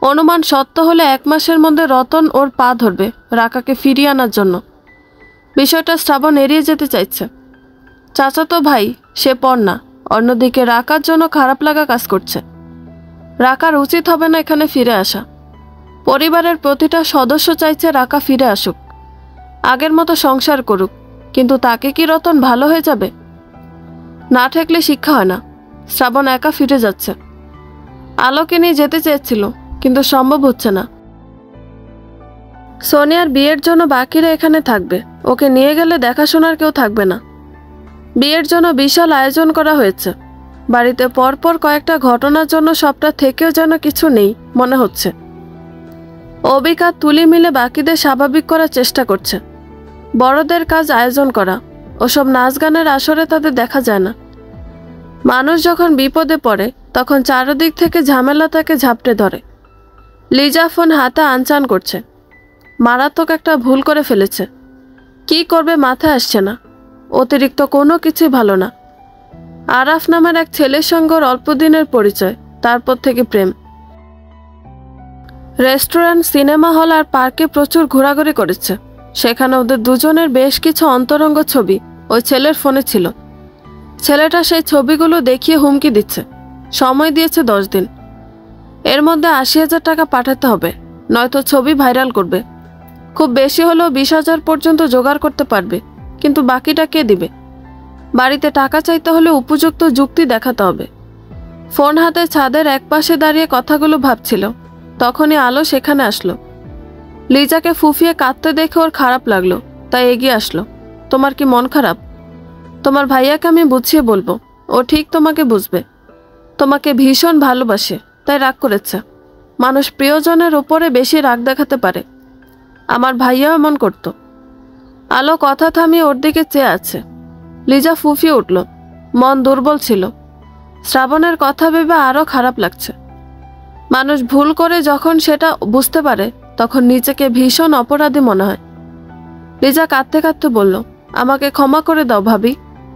অনুমান সত্য হলে 1 মাসের মধ্যে রতন ওর পা ধরবে রাকাকে ফিরিয়ে আনার জন্য। বিষয়টা শ্রাবণ এড়িয়ে যেতে চাইছে। চাচাতো ভাই, সে পর না। অন্যদিকে রাকার জন্য খারাপ লাগা কাজ করছে। রাকার উচিত হবে না এখানে ফিরে আসা। পরিবারের প্রতিটা সদস্য চাইছে রাকা ফিরে আসুক, আগের মতো সংসার করুক। কিন্তু তাকে কি রতন ভালো হয়ে যাবে? না ঠেকলে শিক্ষা হয় না। শ্রাবণ একা ফিরে যাচ্ছে। আলোকে নিয়ে যেতে চেয়েছিল, কিন্তু সম্ভব হচ্ছে না। সোনিয়ার বিয়ের জন্য বাকিরা এখানে থাকবে, ওকে নিয়ে গেলে দেখাশোনার কেউ থাকবে না। বিয়ের জন্য বিশাল আয়োজন করা হয়েছে। বাড়িতে পরপর কয়েকটা ঘটনার জন্য সবটা থেকেও যেন কিছু নেই মনে হচ্ছে। অবিক আর তুলি মিলে বাকিদের স্বাভাবিক করার চেষ্টা করছে। বড়দের কাজ আয়োজন করা, ওসব নাচ গানের আসরে তাদের দেখা যায় না। মানুষ যখন বিপদে পড়ে তখন চারদিক থেকে ঝামেলা তাকে ঝাপটে ধরে। লিজা ফোন হাতে আনচান করছে। মারাত্মক একটা ভুল করে ফেলেছে। কি করবে মাথায় আসছে না। অতিরিক্ত কোনো কিছুই ভালো না। আরাফ নামের এক ছেলের সঙ্গে ওর অল্প দিনের পরিচয়, তারপর থেকে প্রেম। রেস্টুরেন্ট, সিনেমা হল আর পার্কে প্রচুর ঘোরাঘুরি করেছে। সেখানে ওদের দুজনের বেশ কিছু অন্তরঙ্গ ছবি ওই ছেলের ফোনে ছিল। ছেলেটা সেই ছবিগুলো দেখিয়ে হুমকি দিচ্ছে। সময় দিয়েছে 10 দিন। এর মধ্যে 80,000 টাকা পাঠাতে হবে, নয়তো ছবি ভাইরাল করবে। খুব বেশি হলেও 20,000 পর্যন্ত জোগাড় করতে পারবে, কিন্তু বাকিটা কে দিবে? বাড়িতে টাকা চাইতে হলে উপযুক্ত যুক্তি দেখাতে হবে। ফোন হাতে ছাদের একপাশে দাঁড়িয়ে কথাগুলো ভাবছিল, তখনই আলো সেখানে আসলো। লিজাকে ফুফিয়ে কাঁদতে দেখে ওর খারাপ লাগলো, তাই এগিয়ে আসলো। তোমার কি মন খারাপ? তোমার ভাইয়াকে আমি বুঝিয়ে বলবো, ও ঠিক তোমাকে বুঝবে। তোমাকে ভীষণ ভালোবাসে, তাই রাগ করেছে। মানুষ প্রিয়জনের উপরে বেশি রাগ দেখাতে পারে। আমার ভাইয়াও এমন করতো। আলো কথা থামিয়ে ওর দিকে চেয়ে আছে। লিজা ফুফিয়ে উঠল। মন দুর্বল ছিল। শ্রাবণের কথা ভেবে আরও খারাপ লাগছে। মানুষ ভুল করে যখন সেটা বুঝতে পারে তখন নিজেকে ভীষণ অপরাধী মনে হয়। লিজা কাঁদতে কাঁদতে বলল, আমাকে ক্ষমা করে দাও ভাবি।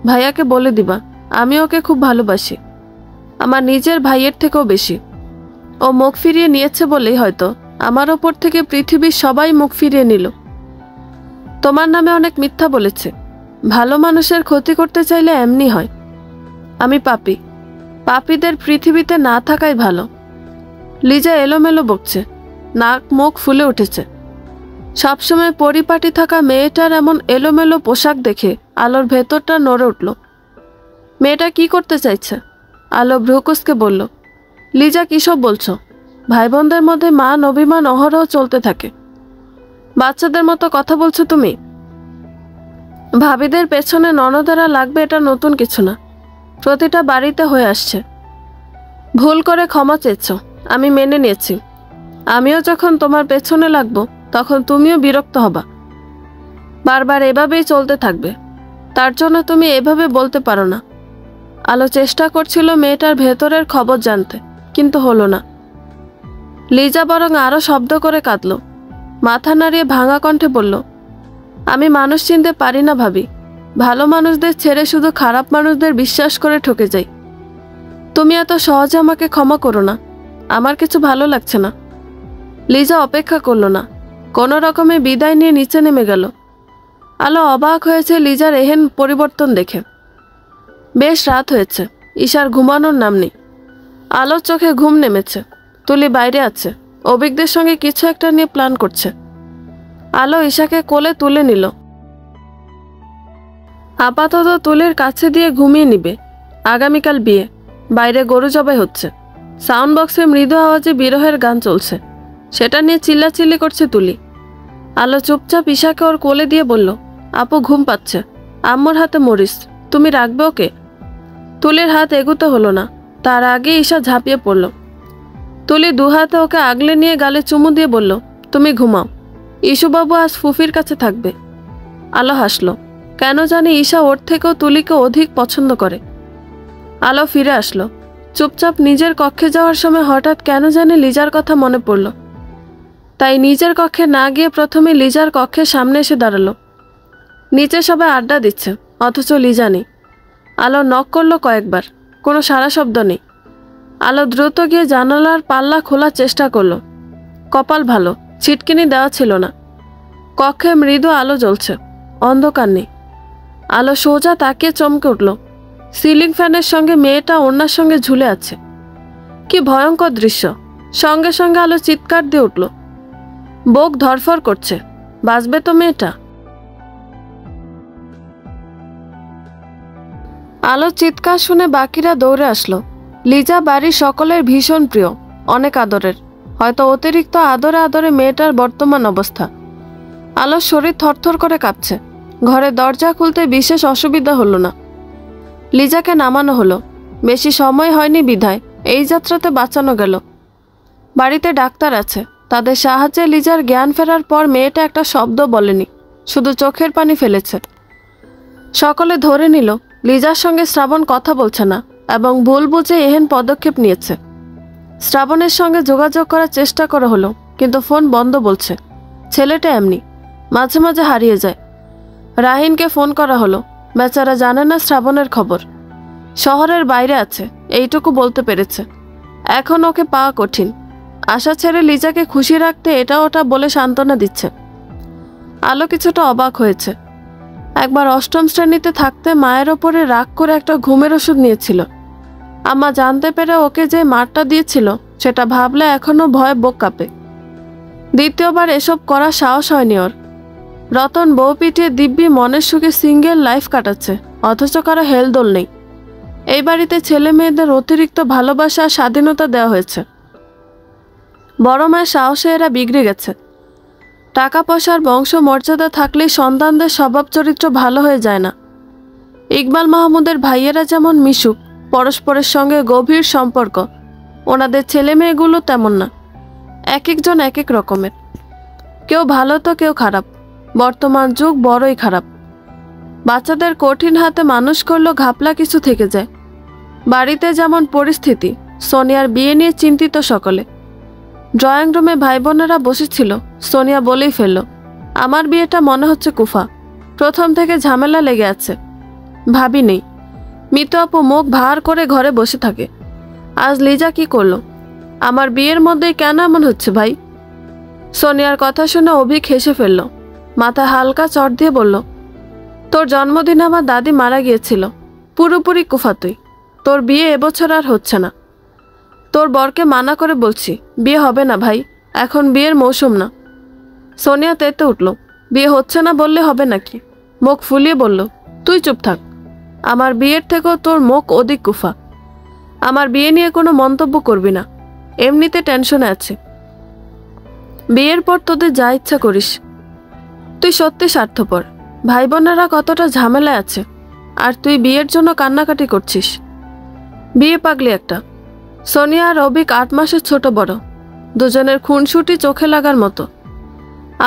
ভাইয়াকে বলে দিবা আমি ওকে খুব ভালোবাসি, আমার নিজের ভাইয়ের থেকেও বেশি। ও মুখ ফিরিয়ে নিয়েছে বলেই হয়তো আমার ওপর থেকে পৃথিবীর সবাই মুখ ফিরিয়ে নিল। তোমার নামে অনেক মিথ্যা বলেছে। ভালো মানুষের ক্ষতি করতে চাইলে এমনি হয়। আমি পাপী। পাপীদের পৃথিবীতে না থাকাই ভালো। লিজা এলোমেলো বকছে, নাক মুখ ফুলে উঠেছে। সবসময় পরিপাটি থাকা মেয়েটার এমন এলোমেলো পোশাক দেখে আলোর ভেতরটা নড়ে উঠল। মেয়েটা কি করতে চাইছে? আলো ভ্রুকুসকে বলল, লিজা কিসব বলছো? ভাই বোনদের মধ্যে মান অভিমান অহরহ চলতে থাকে। বাচ্চাদের মতো কথা বলছো তুমি। ভাবিদের পেছনে ননদেরা লাগবে এটা নতুন কিছু না, প্রতিটা বাড়িতে হয়ে আসছে। ভুল করে ক্ষমা চেয়েছ, আমি মেনে নিয়েছি। আমিও যখন তোমার পেছনে লাগবো তখন তুমিও বিরক্ত হবা। বারবার এভাবেই চলতে থাকবে, তার জন্য তুমি এভাবে বলতে পারো না। আলো চেষ্টা করছিল মেয়েটার ভেতরের খবর জানতে, কিন্তু হলো না। লিজা বরং আরো শব্দ করে কাঁদল। মাথা নাড়িয়ে ভাঙা কণ্ঠে বলল, আমি মানুষ চিনতে পারি না ভাবি। ভালো মানুষদের ছেড়ে শুধু খারাপ মানুষদের বিশ্বাস করে ঠকে যাই। তুমি এত সহজে আমাকে ক্ষমা করো না। আমার কিছু ভালো লাগছে না। লিজা অপেক্ষা করলো না, কোনো রকমে বিদায় নিয়ে নিচে নেমে গেল। আলো অবাক হয়েছে লিজার এহেন পরিবর্তন দেখে। বেশ রাত হয়েছে, ঈশার ঘুমানোর নাম নেই। আলোর চোখে ঘুম নেমেছে। তুলি বাইরে আছে, অভিকদের সঙ্গে কিছু একটা নিয়ে প্ল্যান করছে। আলো ঈশাকে কোলে তুলে নিল। আপাতত তুলির কাছে দিয়ে ঘুমিয়ে নিবে। আগামীকাল বিয়ে, বাইরে গরু জবাই হচ্ছে। সাউন্ড বক্সে মৃদু আওয়াজে বিরহের গান চলছে, সেটা নিয়ে চিল্লাচিল্লি করছে তুলি। আলো চুপচাপ ঈশাকে ওর কোলে দিয়ে বলল, আপু ঘুম পাচ্ছে, আম্মুর হাতে মরিস, তুমি রাখবে ওকে? তুলির হাত এগুতে হলো না, তার আগে ঈশা ঝাঁপিয়ে পড়ল। তুলি দুহাতে ওকে আগলে নিয়ে গালে চুমু দিয়ে বলল, তুমি ঘুমাও, ইসুবাবু আজ ফুফির কাছে থাকবে। আলো হাসলো। কেন জানি ঈশা ওর থেকেও তুলিকে অধিক পছন্দ করে। আলো ফিরে আসলো। চুপচাপ নিজের কক্ষে যাওয়ার সময় হঠাৎ কেন জানি লিজার কথা মনে পড়ল। তাই নিজের কক্ষে না গিয়ে প্রথমে লিজার কক্ষের সামনে এসে দাঁড়ালো। নিচে সবাই আড্ডা দিচ্ছে, অথচ লিজা নেই। আলো নক করলো কয়েকবার, কোনো সাড়া শব্দ নেই। আলো দ্রুত গিয়ে জানালার পাল্লা খোলার চেষ্টা করলো। কপাল ভালো, ছিটকিনি দেওয়া ছিল না। কক্ষে মৃদু আলো জ্বলছে, অন্ধকার নেই। আলো সোজা তাকিয়ে চমকে উঠল। সিলিং ফ্যানের সঙ্গে মেয়েটা ওড়নার সঙ্গে ঝুলে আছে। কি ভয়ঙ্কর দৃশ্য! সঙ্গে সঙ্গে আলো চিৎকার দিয়ে উঠল। বুক ধরফর করছে, বাঁচবে তো মেয়েটা? আলোর চিৎকার শুনে বাকিরা দৌড়ে আসলো। লিজা বাড়ির সকলের ভীষণ প্রিয়, অনেক আদরের, হয়তো অতিরিক্ত আদরে আদরে মেয়েটার বর্তমান অবস্থা। আলোর শরীর থরথর করে কাঁপছে। ঘরে দরজা খুলতে বিশেষ অসুবিধা হলো না। লিজাকে নামানো হলো। বেশি সময় হয়নি বিধায় এই যাত্রাতে বাঁচানো গেল। বাড়িতে ডাক্তার আছে, তাদের সাহায্যে লিজার জ্ঞান ফেরার পর মেয়েটা একটা শব্দ বলেনি, শুধু চোখের পানি ফেলেছে। সকলে ধরে নিল লিজার সঙ্গে শ্রাবণ কথা বলছে না এবং ভুল বুঝে এহেন পদক্ষেপ নিয়েছে। শ্রাবণের সঙ্গে যোগাযোগ করার চেষ্টা করা হলো, কিন্তু ফোন বন্ধ বলছে। ছেলেটা এমনি, মাঝে মাঝে হারিয়ে যায়। রাহিনকে ফোন করা হলো, বেচারা জানে না শ্রাবণের খবর। শহরের বাইরে আছে, এইটুকু বলতে পেরেছে। এখন ওকে পাওয়া কঠিন। আশা ছেড়ে লিজাকে খুশি রাখতে এটা ওটা বলে সান্ত্বনা দিচ্ছে। আলো কিছুটা অবাক হয়েছে। একবার অষ্টম শ্রেণীতে থাকতে মায়ের ওপরে রাগ করে একটা ঘুমের ওষুধ নিয়েছিল। আম্মা জানতে পেরে ওকে যে মারটা দিয়েছিল সেটা ভাবলে এখনো ভয়ে বুক কাঁপে। দ্বিতীয়বার এসব করার সাহস হয়নি ওর। রতন বউ পিটিয়ে দিব্যি মনের সুখে সিঙ্গেল লাইফ কাটাচ্ছে, অথচ কারো হেলদোল নেই। এই বাড়িতে ছেলে মেয়েদের অতিরিক্ত ভালোবাসা আর স্বাধীনতা দেওয়া হয়েছে। বড় মায়ের সাহসে এরা বিগড়ে গেছে। টাকা পয়সার বংশ মর্যাদা থাকলেই সন্তানদের স্বভাব চরিত্র ভালো হয়ে যায় না। ইকবাল মাহমুদের ভাইয়েরা যেমন মিশুক, পরস্পরের সঙ্গে গভীর সম্পর্ক, ওনাদের ছেলে মেয়েগুলো তেমন না। এক একজন এক এক রকমের, কেউ ভালো তো কেউ খারাপ। বর্তমান যুগ বড়ই খারাপ। বাচ্চাদের কঠিন হাতে মানুষ করলেও ঘাপলা কিছু থেকে যায়। বাড়িতে যেমন পরিস্থিতি, সোনিয়ার বিয়ে নিয়ে চিন্তিত সকলে। ড্রয়িং রুমে ভাই বোনেরা বসেছিল। সোনিয়া বলেই ফেলল, আমার বিয়েটা মনে হচ্ছে কুফা, প্রথম থেকে ঝামেলা লেগে আছে। ভাবি নেই। মিতু আপু মুখ ভার করে ঘরে বসে থাকে। আজ লিজা কি করলো? আমার বিয়ের মধ্যেই কেন এমন হচ্ছে ভাই? সোনিয়ার কথা শুনে অভিক হেসে ফেলল। মাথা হালকা চট দিয়ে বলল, তোর জন্মদিন আমার দাদি মারা গিয়েছিল, পুরোপুরি কুফা তুই। তোর বিয়ে এবছর আর হচ্ছে না। তোর বরকে মানা করে বলছি, বিয়ে হবে না ভাই, এখন বিয়ের মৌসুম না। সোনিয়া তেতে উঠল। বিয়ে হচ্ছে না বললে হবে নাকি? মুখ ফুলিয়ে বলল, তুই চুপ থাক। আমার বিয়ের থেকেও তোর মুখ অধিক কুফা। আমার বিয়ে নিয়ে কোনো মন্তব্য করবি না, এমনিতে টেনশনে আছে। বিয়ের পর তোদের যা ইচ্ছা করিস। তুই সত্যি স্বার্থপর। ভাই বোনেরা কতটা ঝামেলায় আছে, আর তুই বিয়ের জন্য কান্নাকাটি করছিস। বিয়ে পাগলি একটা। সোনিয়া আর অভিক 8 মাসের ছোট বড়, দুজনের খুনসুটি চোখে লাগার মতো।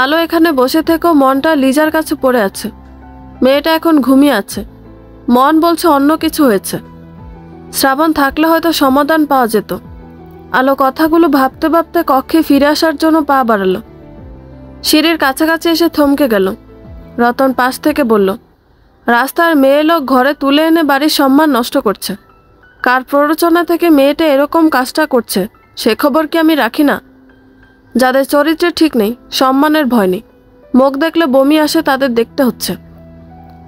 আলো এখানে বসে থেকেও মনটা লিজার কাছে পড়ে আছে। মেয়েটা এখন ঘুমিয়ে আছে, মন বলছে অন্য কিছু হয়েছে। শ্রাবণ থাকলে হয়তো সমাধান পাওয়া যেত। আলো কথাগুলো ভাবতে ভাবতে কক্ষে ফিরে আসার জন্য পা বাড়ালো। সিঁড়ির কাছাকাছি এসে থমকে গেল। রতন পাশ থেকে বলল, রাস্তার মেয়ে লোক ঘরে তুলে এনে বাড়ির সম্মান নষ্ট করছে। কার প্ররোচনা থেকে মেয়েটা এরকম কাজটা করছে সে খবর কি আমি রাখি না? যাদের চরিত্রে ঠিক নেই, সম্মানের ভয় নেই, মুখ দেখলে বমি আসে, তাদের দেখতে হচ্ছে।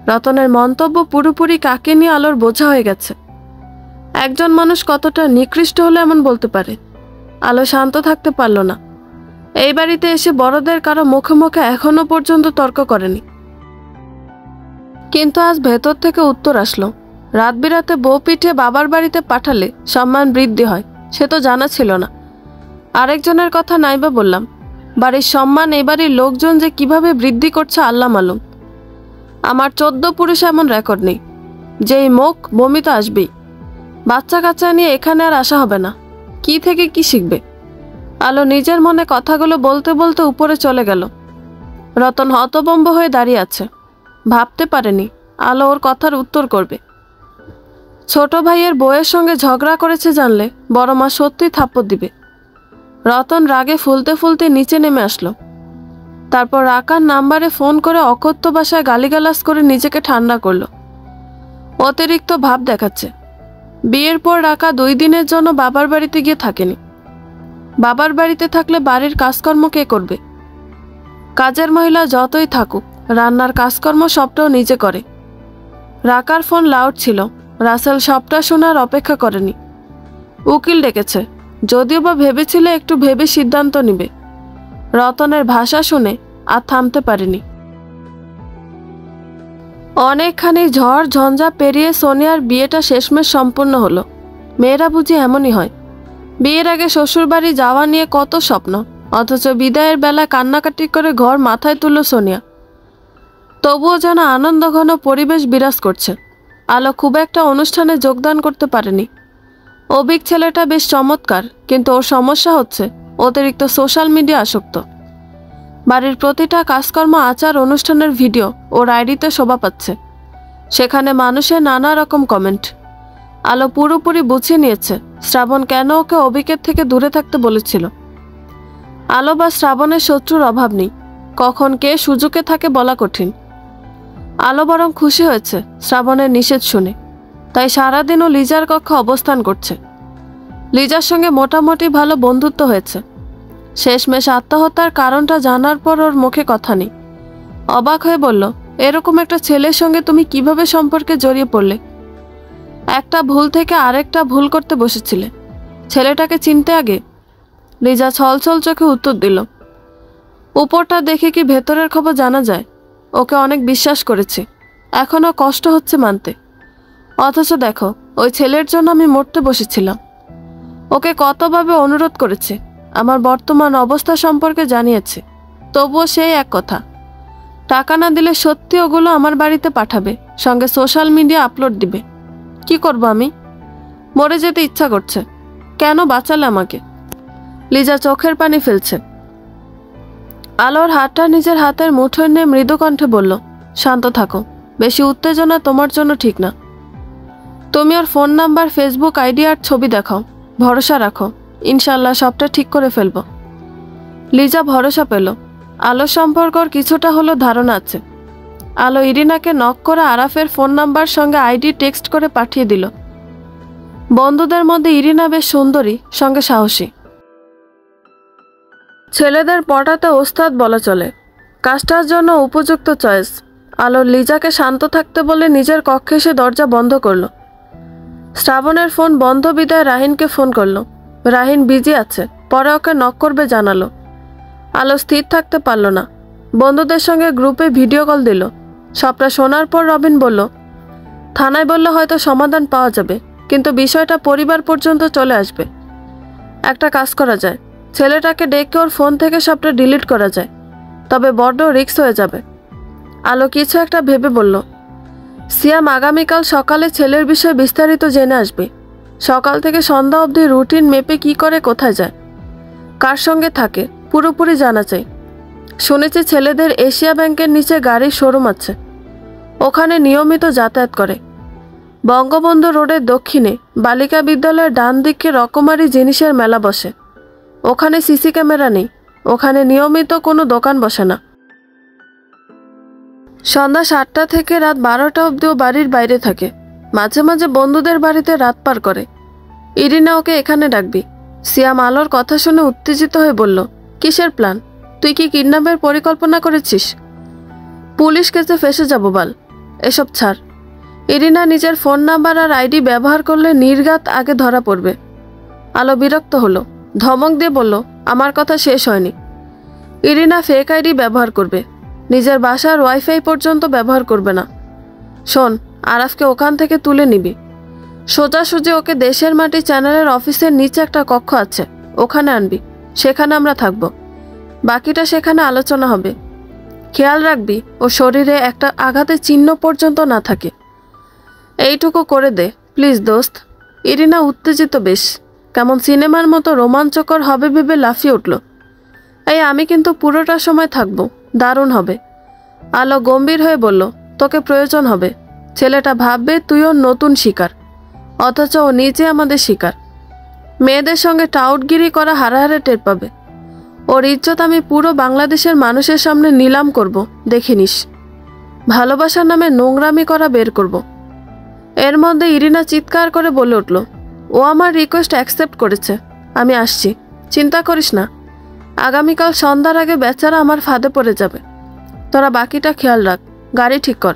রতনের মন্তব্য পুরোপুরি কাকে নিয়ে আলোর বোঝা হয়ে গেছে। একজন মানুষ কতটা নিকৃষ্ট হলে এমন বলতে পারে। আলো শান্ত থাকতে পারল না। এই বাড়িতে এসে বড়দের কারো মুখে মুখে এখনো পর্যন্ত তর্ক করেনি, কিন্তু আজ ভেতর থেকে উত্তর আসলো। রাত বিরাতে বউ পিটিয়ে বাবার বাড়িতে পাঠালে সম্মান বৃদ্ধি হয়, সে তো জানা ছিল না। আরেকজনের কথা নাইবা বললাম, বাড়ির সম্মান এই বাড়ির লোকজন যে কিভাবে বৃদ্ধি করছে আল্লাহ মালুম। আমার 14 পুরুষে এমন রেকর্ড নেই। যেই মুখ, বমি তো আসবেই। বাচ্চা কাচ্চা নিয়ে এখানে আর আসা হবে না। কি থেকে কি শিখবে? আলো নিজের মনে কথাগুলো বলতে বলতে উপরে চলে গেল। রতন হতভম্ব হয়ে দাঁড়িয়ে আছে। ভাবতে পারেনি আলো ওর কথার উত্তর করবে। ছোট ভাইয়ের বউয়ের সঙ্গে ঝগড়া করেছে জানলে বড় মা সত্যি থাপ্পড় দিবে। রতন রাগে ফুলতে ফুলতে নিচে নেমে আসলো। তারপর রাকার নাম্বারে ফোন করে অকথ্য ভাষায় গালিগালাজ করে নিজেকে ঠান্ডা করলো। অতিরিক্ত ভাব দেখাচ্ছে। বিয়ের পর রাকা 2 দিনের জন্য বাবার বাড়িতে গিয়ে থাকেনি। বাবার বাড়িতে থাকলে বাড়ির কাজকর্ম কে করবে? কাজের মহিলা যতই থাকুক, রান্নার কাজকর্ম সবটাও নিজে করে। রাকার ফোন লাউড ছিল। রাসেল সবটা শোনার অপেক্ষা করেনি। উকিল ডেকেছে, যদিও বা ভেবেছিল একটু ভেবে সিদ্ধান্ত নিবে। রতনের ভাষা শুনে আর থামতে পারেনি। অনেকখানি ঝড় ঝঞ্ঝা পেরিয়ে সোনিয়ার বিয়েটা শেষমেশ সম্পূর্ণ হলো। মেয়েরা বুঝি এমনই হয়। বিয়ের আগে শ্বশুরবাড়ি যাওয়া নিয়ে কত স্বপ্ন, অথচ বিদায়ের বেলা কান্নাকাটি করে ঘর মাথায় তুলল সোনিয়া। তবুও যেন আনন্দঘন পরিবেশ বিরাজ করছে। আলো খুব একটা অনুষ্ঠানে যোগদান করতে পারেনি। অভিক ছেলেটা বেশ চমৎকার, কিন্তু ওর সমস্যা হচ্ছে অতিরিক্ত সোশ্যাল মিডিয়া আসক্ত। বাড়ির প্রতিটা কাজকর্ম, আচার অনুষ্ঠানের ভিডিও ওর আইডিতে শোভা পাচ্ছে। সেখানে মানুষের নানা রকম কমেন্ট। আলো পুরোপুরি বুঝে নিয়েছে শ্রাবণ কেন ওকে অভিকের থেকে দূরে থাকতে বলেছিল। আলো বা শ্রাবণের শত্রুর অভাব নেই, কখন কে সুযোগে থাকে বলা কঠিন। আলো বরং খুশি হয়েছে শ্রাবণের নিষেধ শুনে, তাই সারাদিনও লিজার কক্ষে অবস্থান করছে। লিজার সঙ্গে মোটামুটি ভালো বন্ধুত্ব হয়েছে। শেষমেশ আত্মহত্যার কারণটা জানার পর ওর মুখে কথা নেই। অবাক হয়ে বলল, এরকম একটা ছেলের সঙ্গে তুমি কিভাবে সম্পর্কে জড়িয়ে পড়লে? একটা ভুল থেকে আরেকটা ভুল করতে বসেছিলে। ছেলেটাকে চিনতে আগে? লিজা ছলছল চোখে উত্তর দিল, উপরটা দেখে কি ভেতরের খবর জানা যায়? ওকে অনেক বিশ্বাস করেছি, এখনও কষ্ট হচ্ছে মানতে। অথচ দেখো, ওই ছেলের জন্য আমি মরতে বসেছিলাম। ওকে কতভাবে অনুরোধ করেছি, আমার বর্তমান অবস্থা সম্পর্কে জানিয়েছি, তবুও সেই এক কথা। টাকা না দিলে সত্যি ওগুলো আমার বাড়িতে পাঠাবে, সঙ্গে সোশ্যাল মিডিয়া আপলোড দিবে। কি করব আমি? মরে যেতে ইচ্ছা করছে। কেন বাঁচালে আমাকে? লিজা চোখের পানি ফেলছে। আলোর হাতটা নিজের হাতের মুঠোয় নিয়ে মৃদু কণ্ঠে বলল, শান্ত থাকো, বেশি উত্তেজনা তোমার জন্য ঠিক না। তুমি ওর ফোন নাম্বার, ফেসবুক আইডি আর ছবি দেখাও, ভরসা রাখো, ইনশাল্লাহ সবটা ঠিক করে ফেলব। লিজা ভরসা পেল। আলো সম্পর্কে ওর কিছুটা হলো ধারণা আছে। আলো ইরিনাকে নক করে আরাফের ফোন নাম্বার সঙ্গে আইডি টেক্সট করে পাঠিয়ে দিল। বন্ধুদের মধ্যে ইরিনা বেশ সুন্দরী, সঙ্গে সাহসী। ছেলেদের পটাতে ওস্তাদ বলা চলে। কাজটার জন্য উপযুক্ত চয়েস। আলো লিজাকে শান্ত থাকতে বলে নিজের কক্ষে এসে দরজা বন্ধ করলো। শ্রাবণের ফোন বন্ধ বিদায় রাহিনকে ফোন করলো। রাহিন বিজি আছে, পরে ওকে নক করবে জানালো। আলো স্থির থাকতে পারল না। বন্ধুদের সঙ্গে গ্রুপে ভিডিও কল দিল। সবটা শোনার পর রবিন বলল, থানায় বললে হয়তো সমাধান পাওয়া যাবে, কিন্তু বিষয়টা পরিবার পর্যন্ত চলে আসবে। একটা কাজ করা যায়, ছেলেটাকে ডেকে ওর ফোন থেকে সবটা ডিলিট করা যায়, তবে বড্ড রিস্ক হয়ে যাবে। আলো কিছু একটা ভেবে বলল, সিয়াম আগামীকাল সকালে ছেলের বিষয়ে বিস্তারিত জেনে আসবে। সকাল থেকে সন্ধ্যা অবধি রুটিন মেপে কি করে, কোথায় যায়, কার সঙ্গে থাকে, পুরোপুরি জানা চাই। শুনেছি ছেলেদের এশিয়া ব্যাংকের নিচে গাড়ির শোরুম আছে, ওখানে নিয়মিত যাতায়াত করে। বঙ্গবন্ধু রোডের দক্ষিণে বালিকা বিদ্যালয়ের ডান দিকে রকমারি জিনিসের মেলা বসে। ওখানে সিসি ক্যামেরা নেই, ওখানে নিয়মিত কোনো দোকান বসে না। সন্ধ্যা 7টা থেকে রাত 12টা অবধিও বাড়ির বাইরে থাকে। মাঝে মাঝে বন্ধুদের বাড়িতে রাত পার করে। ইরিনা ওকে এখানে ডাকবি। সিয়াম আলোর কথা শুনে উত্তেজিত হয়ে বলল, কিসের প্ল্যান? তুই কি কিডন্যাপের পরিকল্পনা করেছিস? পুলিশ কেসে ফেসে যাব বাল। এসব ছাড়। ইরিনা নিজের ফোন নাম্বার আর আইডি ব্যবহার করলে নির্ঘাত আগে ধরা পড়বে। আলো বিরক্ত হলো, ধমক দিয়ে বলল, আমার কথা শেষ হয়নি। ইরিনা ফেক আইডি ব্যবহার করবে, নিজের বাসার ওয়াইফাই পর্যন্ত ব্যবহার করবে না। শোন, আরাফকে ওখান থেকে তুলে নিবি। সোজাসুজি ওকে দেশের মাটি চ্যানেলের অফিসের নিচে একটা কক্ষ আছে, ওখানে আনবি। সেখানে আমরা থাকব, বাকিটা সেখানে আলোচনা হবে। খেয়াল রাখবি ও শরীরে একটা আঘাতের চিহ্ন পর্যন্ত না থাকে। এইটুকু করে দে প্লিজ দোস্ত। ইরিনা উত্তেজিত বেশ, কেমন সিনেমার মতো রোমাঞ্চকর হবে ভেবে লাফিয়ে উঠল। এই আমি কিন্তু পুরোটা সময় থাকব, দারুণ হবে। আলো গম্ভীর হয়ে বলল, তোকে প্রয়োজন হবে। ছেলেটা ভাববে তুই ওর নতুন শিকার, অথচ ও নিজে আমাদের শিকার। মেয়েদের সঙ্গে টাউটগিরি করা হারাহারে টের পাবে। ওর ইজ্জত আমি পুরো বাংলাদেশের মানুষের সামনে নিলাম করব, দেখে নিস। ভালোবাসার নামে নোংরামি করা বের করব। এর মধ্যে ইরিনা চিৎকার করে বলে উঠল, ও আমার রিকোয়েস্ট অ্যাকসেপ্ট করেছে, আমি আসছি, চিন্তা করিস না। আগামীকাল সন্ধ্যার আগে বেচারা আমার ফাঁদে পড়ে যাবে। তোরা বাকিটা খেয়াল রাখ, গাড়ি ঠিক কর।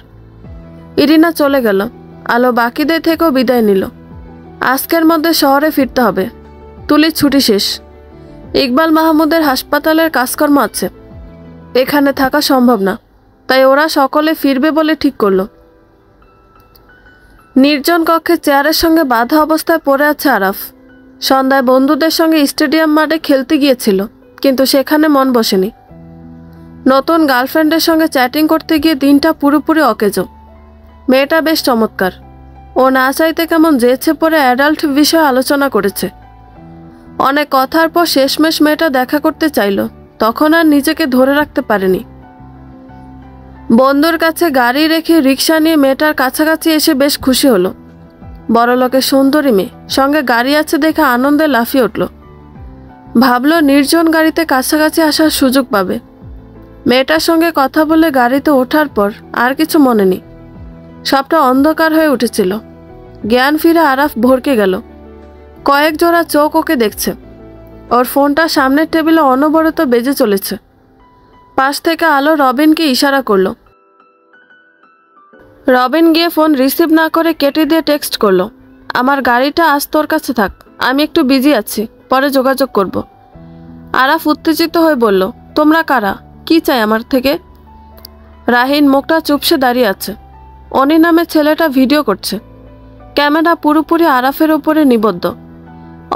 ইরিনা চলে গেল। আলো বাকিদের থেকেও বিদায় নিল। আজকের মধ্যে শহরে ফিরতে হবে। তুলির ছুটি শেষ। ইকবাল মাহমুদের হাসপাতালের কাজকর্ম আছে, এখানে থাকা সম্ভব না, তাই ওরা সকলে ফিরবে বলে ঠিক করলো। নির্জন কক্ষে চেয়ারের সঙ্গে বাঁধা অবস্থায় পড়ে আছে আরাফ। সন্ধ্যায় বন্ধুদের সঙ্গে স্টেডিয়াম মাঠে খেলতে গিয়েছিল, কিন্তু সেখানে মন বসেনি। নতুন গার্লফ্রেন্ডের সঙ্গে চ্যাটিং করতে গিয়ে দিনটা পুরোপুরি অকেজো। মেয়েটা বেশ চমৎকার। ও না চাইতে কেমন যেছে পরে অ্যাডাল্ট বিষয়ে আলোচনা করেছে। অনেক কথার পর শেষমেশ মেয়েটা দেখা করতে চাইল, তখন আর নিজেকে ধরে রাখতে পারেনি। বন্ধুর কাছে গাড়ি রেখে রিক্সা নিয়ে মেয়েটার কাছাকাছি এসে বেশ খুশি হলো। বড়লোকের সুন্দরী মেয়ে, সঙ্গে গাড়ি আছে দেখে আনন্দে লাফিয়ে উঠল। ভাবল নির্জন গাড়িতে কাছাকাছি আসার সুযোগ পাবে। মেয়েটার সঙ্গে কথা বলে গাড়িতে ওঠার পর আর কিছু মনে নেই। সবটা অন্ধকার হয়ে উঠেছিল। জ্ঞান ফিরে আরাফ ভরকে গেল। কয়েক জোড়া চোখ ওকে দেখছে। ওর ফোনটা সামনের টেবিলে অনবরত বেজে চলেছে। পাশ থেকে আলো রবিনকে ইশারা করলো। রবিন গিয়ে ফোন রিসিভ না করে কেটে দিয়ে টেক্সট করলো, আমার গাড়িটা আজ তোর কাছে থাক, আমি একটু বিজি আছি, পরে যোগাযোগ করব। আরাফ উত্তেজিত হয়ে বলল, তোমরা কারা, কি চাই আমার থেকে? রাহিন মুখটা চুপসে দাঁড়িয়ে আছে। অনি নামে ছেলেটা ভিডিও করছে। ক্যামেরা পুরোপুরি আরাফের উপরে নিবদ্ধ।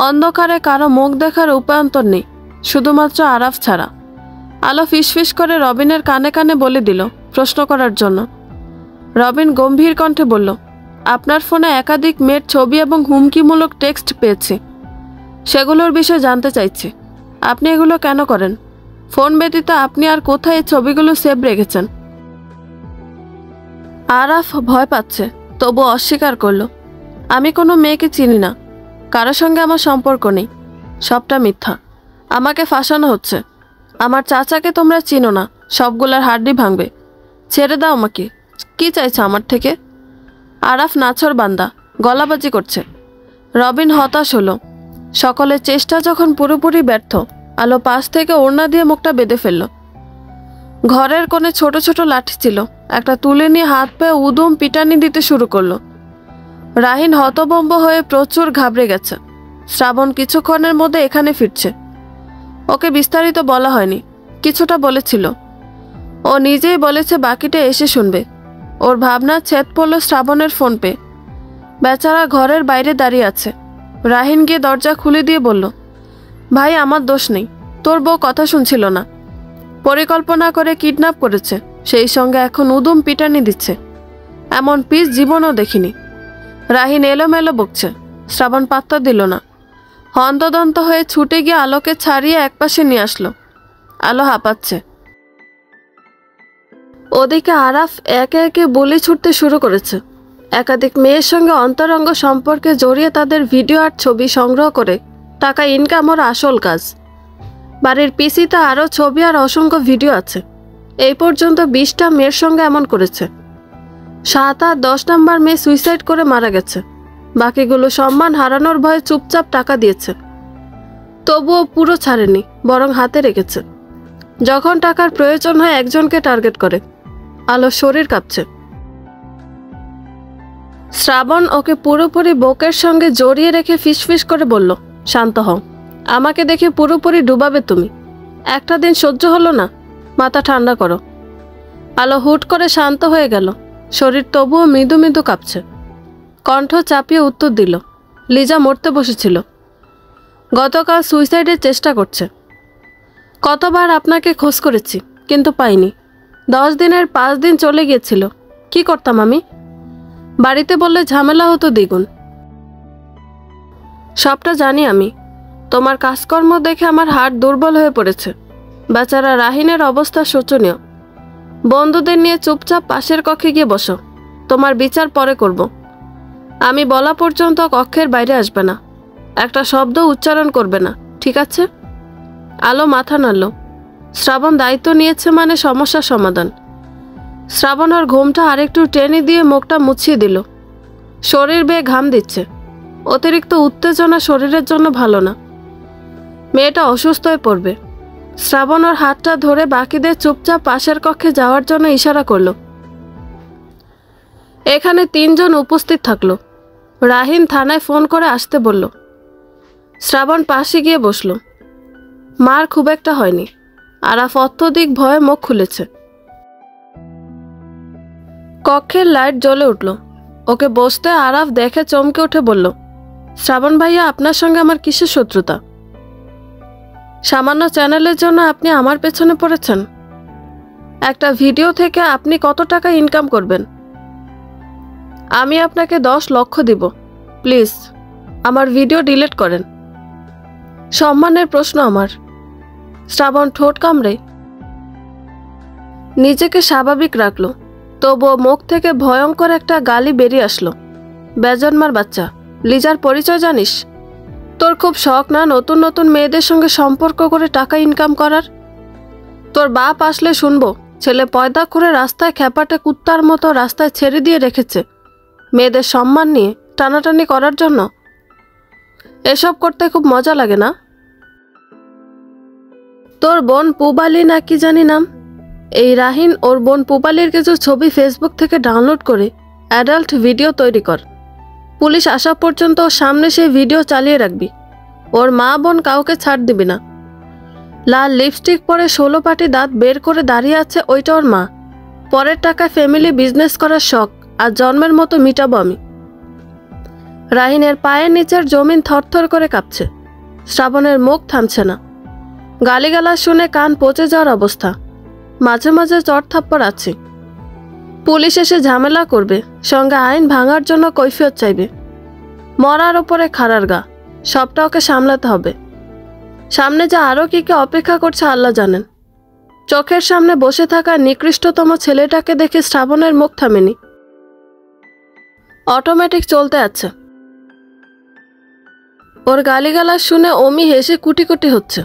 অন্ধকারে কারো মুখ দেখার উপায়ন্তর নেই, শুধুমাত্র আরাফ ছাড়া। আলো ফিসফিস করে রবিনের কানে কানে বলে দিল প্রশ্ন করার জন্য। রবিন গম্ভীর কণ্ঠে বলল, আপনার ফোনে একাধিক মেয়ের ছবি এবং হুমকিমূলক টেক্সট পেয়েছি, সেগুলোর বিষয়ে জানতে চাইছি। আপনি এগুলো কেন করেন? ফোন ব্যতীত আপনি আর কোথায় এই ছবিগুলো সেভ রেখেছেন? আরাফ ভয় পাচ্ছে, তবু অস্বীকার করল, আমি কোনো মেয়েকে চিনি না, কারোর সঙ্গে আমার সম্পর্ক নেই, সবটা মিথ্যা, আমাকে ফাঁসানো হচ্ছে। আমার চাচাকে তোমরা চিনো না, সবগুলার হাড্ডি ভাঙবে, ছেড়ে দাও আমাকে। কি চাইছো আমার থেকে? আরাফ নাছর বান্দা, গলাবাজি করছে। রবিন হতাশ হলো। সকলের চেষ্টা যখন পুরোপুরি ব্যর্থ, আলো পাশ থেকে ওড়না দিয়ে মুখটা বেঁধে ফেলল। ঘরের কোণে ছোট ছোট লাঠি ছিল, একটা তুলে নিয়ে হাত পায়ে উদুম পিটানি দিতে শুরু করলো। রাহিন হতভম্ব হয়ে প্রচুর ঘাবড়ে গেছে। শ্রাবণ কিছুক্ষণের মধ্যে এখানে ফিরছে। ওকে বিস্তারিত বলা হয়নি, কিছুটা বলেছিল। ও নিজেই বলেছে বাকিটা এসে শুনবে। ওর ভাবনা ছেদ পড়ল শ্রাবণের ফোন পে। বেচারা ঘরের বাইরে দাঁড়িয়ে আছে। রাহিন গিয়ে দরজা খুলে দিয়ে বলল, ভাই আমার দোষ নেই, তোর বউ কথা শুনছিল না, পরিকল্পনা করে কিডন্যাপ করেছে, সেই সঙ্গে এখন উদুম পিটানি দিচ্ছে, এমন পিস জীবনও দেখিনি। রাহিন এলোমেলো বকছে। শ্রাবণ পাত্তা দিল না। হন্তদন্ত হয়ে ছুটে গিয়ে আলোকে ছাড়িয়ে একপাশে নিয়ে আসলো। আলো হাঁপাচ্ছে। ওদিকে আরাফ একে একে বুলি ছুটতে শুরু করেছে। একাধিক মেয়ের সঙ্গে অন্তরঙ্গ সম্পর্কে জড়িয়ে তাদের ভিডিও আর ছবি সংগ্রহ করে টাকা ইনকাম ওর আসল কাজ। বাড়ির পিসিতে আরও ছবি আর অসংখ্য ভিডিও আছে। এই পর্যন্ত 20টা মেয়ের সঙ্গে এমন করেছে। 7 আর 10 নম্বর মেয়ে সুইসাইড করে মারা গেছে। বাকিগুলো সম্মান হারানোর ভয়ে চুপচাপ টাকা দিয়েছে। তবুও পুরো ছাড়েনি, বরং হাতে রেখেছে। যখন টাকার প্রয়োজন হয় একজনকে টার্গেট করে। আলোর শরীর কাঁপছে। শ্রাবণ ওকে পুরোপুরি বুকের সঙ্গে জড়িয়ে রেখে ফিসফিস করে বলল, শান্ত হও, আমাকে দেখে পুরোপুরি ডুবাবে তুমি। একটা দিন সহ্য হলো না, মাথা ঠান্ডা করো। আলো হুট করে শান্ত হয়ে গেল, শরীর তবুও মৃদু মৃদু কাঁপছে। কণ্ঠ চাপিয়ে উত্তর দিল, লিজা মরতে বসেছিল, গতকাল সুইসাইডের চেষ্টা করছে। কতবার আপনাকে খোঁজ করেছি, কিন্তু পাইনি। 10 দিনের 5 দিন চলে গিয়েছিল, কি করতাম আমি? বাড়িতে বললে ঝামেলা হতো দ্বিগুণ। সবটা জানি আমি। তোমার কাজকর্ম দেখে আমার হাড় দুর্বল হয়ে পড়েছে। বেচারা রাহিনের অবস্থা শোচনীয়। বন্ধুদের নিয়ে চুপচাপ পাশের কক্ষে গিয়ে বসো, তোমার বিচার পরে করব। আমি বলা পর্যন্ত কক্ষের বাইরে আসবে না, একটা শব্দ উচ্চারণ করবে না, ঠিক আছে? আলো মাথা নাড়ল। শ্রাবণ দায়িত্ব নিয়েছে মানে সমস্যার সমাধান। শ্রাবণ আর ঘুমটা আরেকটু টেনে দিয়ে মুখটা মুছিয়ে দিল। শরীর বেয়ে ঘাম দিচ্ছে। অতিরিক্ত উত্তেজনা শরীরের জন্য ভালো না। মেয়েটা অসুস্থ হয়ে পড়বে। শ্রাবণ ওর হাতটা ধরে বাকিদের চুপচাপ পাশের কক্ষে যাওয়ার জন্য ইশারা করল। এখানে 3 জন উপস্থিত থাকলো। রাহিন থানায় ফোন করে আসতে বলল। শ্রাবণ পাশে গিয়ে বসল। মার খুব একটা হয়নি। আরাফ অত্যধিক ভয়ে মুখ খুলেছে। কক্ষের লাইট জ্বলে উঠল। ওকে বসতে আরাফ দেখে চমকে উঠে বলল, শ্রাবণ ভাইয়া, আপনার সঙ্গে আমার কিসের শত্রুতা? সামান্য চ্যানেলের জন্য আপনি আমার পেছনে পড়েছেন? একটা ভিডিও থেকে আপনি কত টাকা ইনকাম করবেন? আমি আপনাকে 10 লক্ষ দিব। প্লিজ আমার ভিডিও ডিলিট করেন। সম্মানের প্রশ্ন আমার। শ্রাবণ ঠোঁট কামড়ে নিজেকে স্বাভাবিক রাখলো, তবুও মুখ থেকে ভয়ঙ্কর একটা গালি বেরিয়ে আসলো। বেজন্মার বাচ্চা, লিজার পরিচয় জানিস? তোর খুব শখ না নতুন নতুন মেয়েদের সঙ্গে সম্পর্ক করে টাকা ইনকাম করার? তোর বাপ আসলে শুনবো ছেলে পয়দা করে রাস্তায় খ্যাপাটে কুত্তার মতো রাস্তায় ছেড়ে দিয়ে রেখেছে মেয়েদের সম্মান নিয়ে টানাটানি করার জন্য। এসব করতে খুব মজা লাগে না? তোর বোন পুবালি না কি জানি নাম, এই রাহিন ওর বোন পুবালির কিছু ছবি ফেসবুক থেকে ডাউনলোড করে অ্যাডাল্ট ভিডিও তৈরি কর। পুলিশ আসা পর্যন্ত ওর সামনে সেই ভিডিও চালিয়ে রাখবি। ওর মা বোন কাউকে ছাড় দিবি না। লাল লিপস্টিক পরে 16 পাটি দাঁত বের করে দাঁড়িয়ে আছে, ওইটা ওর মা। পরের টাকায় ফ্যামিলি বিজনেস করার শখ আর জন্মের মতো মিটাবো আমি। রাহিনের পায়ের নিচের জমিন থরথর করে কাঁপছে। শ্রাবণের মুখ থামছে না। গালিগালাজ শুনে কান পচে যাওয়ার অবস্থা। মাঝে মাঝে চড় থাপ্পড় আছে। পুলিশ এসে ঝামেলা করবে, সঙ্গে আইন ভাঙার জন্য কৈফিয়ত চাইবে। মরার ওপরে খাড়ার গা, সবটা ওকে সামলাতে হবে। সামনে যে আরও কি কি অপেক্ষা করছে আল্লাহ জানেন। চোখের সামনে বসে থাকা নিকৃষ্টতম ছেলেটাকে দেখে শ্রাবণের মুখ থামেনি। অটোমেটিক চলতে আছে। ওর গালিগালাজ শুনে অমি হেসে কুটি কুটি হচ্ছে।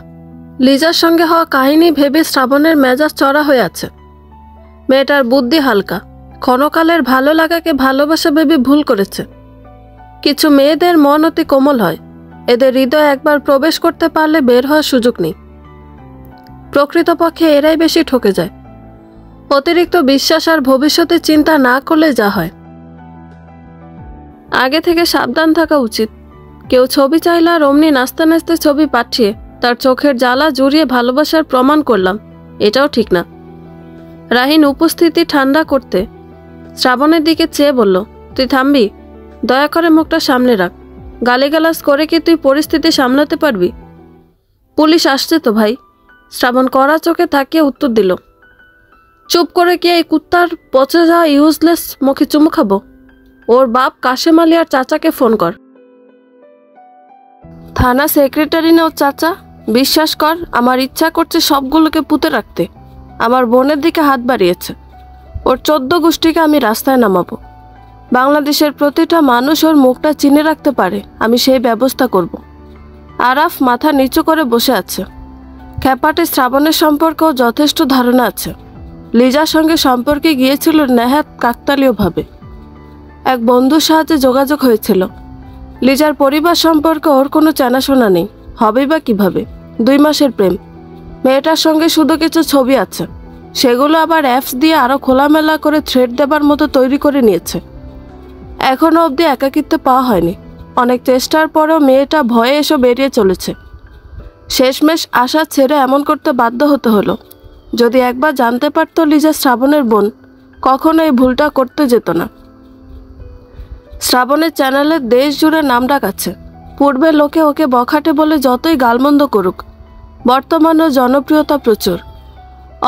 লিজার সঙ্গে হওয়া কাহিনী ভেবে শ্রাবণের মেজাজ চড়া হয়ে আছে। মেয়েটার বুদ্ধি হালকা, ক্ষণকালের ভালো লাগাকে ভালোবাসা ভেবে ভুল করেছে। কিছু মেয়েদের মন অতি কোমল হয়, এদের হৃদয় একবার প্রবেশ করতে পারলে বের হওয়ার সুযোগ নেই। প্রকৃতপক্ষে এরাই বেশি ঠকে যায়। অতিরিক্ত বিশ্বাস আর ভবিষ্যতে চিন্তা না করলে যা হয়। আগে থেকে সাবধান থাকা উচিত। কেউ ছবি চাইলে আর অমনি নাচতে নাচতে ছবি পাঠিয়ে তার চোখের জ্বালা জুড়িয়ে ভালোবাসার প্রমাণ করলাম, এটাও ঠিক না। রাহিন উপস্থিতি ঠান্ডা করতে শ্রাবণের দিকে চেয়ে বলল, তুই থামবি? দয়া করে মুখটা সামনে রাখ। গালিগালাজ করে কি তুই পরিস্থিতি সামলাতে পারবি? পুলিশ আসছে তো ভাই। শ্রাবণ কড়া চোখে তাকিয়ে উত্তর দিল। চুপ করে কি এই কুত্তার পচে যাওয়া ইউজলেস মুখে চুমু খাবো? ওর বাপ কাশেম আলী আর চাচাকে ফোন কর। থানা সেক্রেটারি না ওর চাচা? বিশ্বাস কর, আমার ইচ্ছা করছে সবগুলোকে পুঁতে রাখতে। আমার বোনের দিকে হাত বাড়িয়েছে। ওর 14 গোষ্ঠীকে আমি রাস্তায় নামাবো। বাংলাদেশের প্রতিটা মানুষ ওর মুখটা চিনে রাখতে পারে, আমি সেই ব্যবস্থা করব। আরাফ মাথা নিচু করে বসে আছে। খ্যাপাটে শ্রাবণের সম্পর্কেও যথেষ্ট ধারণা আছে। লিজার সঙ্গে সম্পর্কে গিয়েছিল নেহাত কাকতালীয়ভাবে। এক বন্ধুর সাহায্যে যোগাযোগ হয়েছিল। লিজার পরিবার সম্পর্কে ওর কোনো জানাশোনা নেই। হবেই বা কিভাবে? 2 মাসের প্রেম। মেয়েটার সঙ্গে শুধু কিছু ছবি আছে, সেগুলো আবার অ্যাপস দিয়ে আরও খোলামেলা করে থ্রেড দেবার মতো তৈরি করে নিয়েছে। এখনও অবধি একাকিত্ব পাওয়া হয়নি। অনেক চেষ্টার পরেও মেয়েটা ভয়ে এসে বেরিয়ে চলেছে। শেষমেশ আশা ছেড়ে এমন করতে বাধ্য হতে হলো। যদি একবার জানতে পারতো লিজা শ্রাবণের বোন, কখনো এই ভুলটা করতে যেত না। শ্রাবণের চ্যানেলের দেশ জুড়ে নামডাক আছে। পূর্বে লোকে ওকে বখাটে বলে যতই গালমন্দ করুক, বর্তমানেও জনপ্রিয়তা প্রচুর।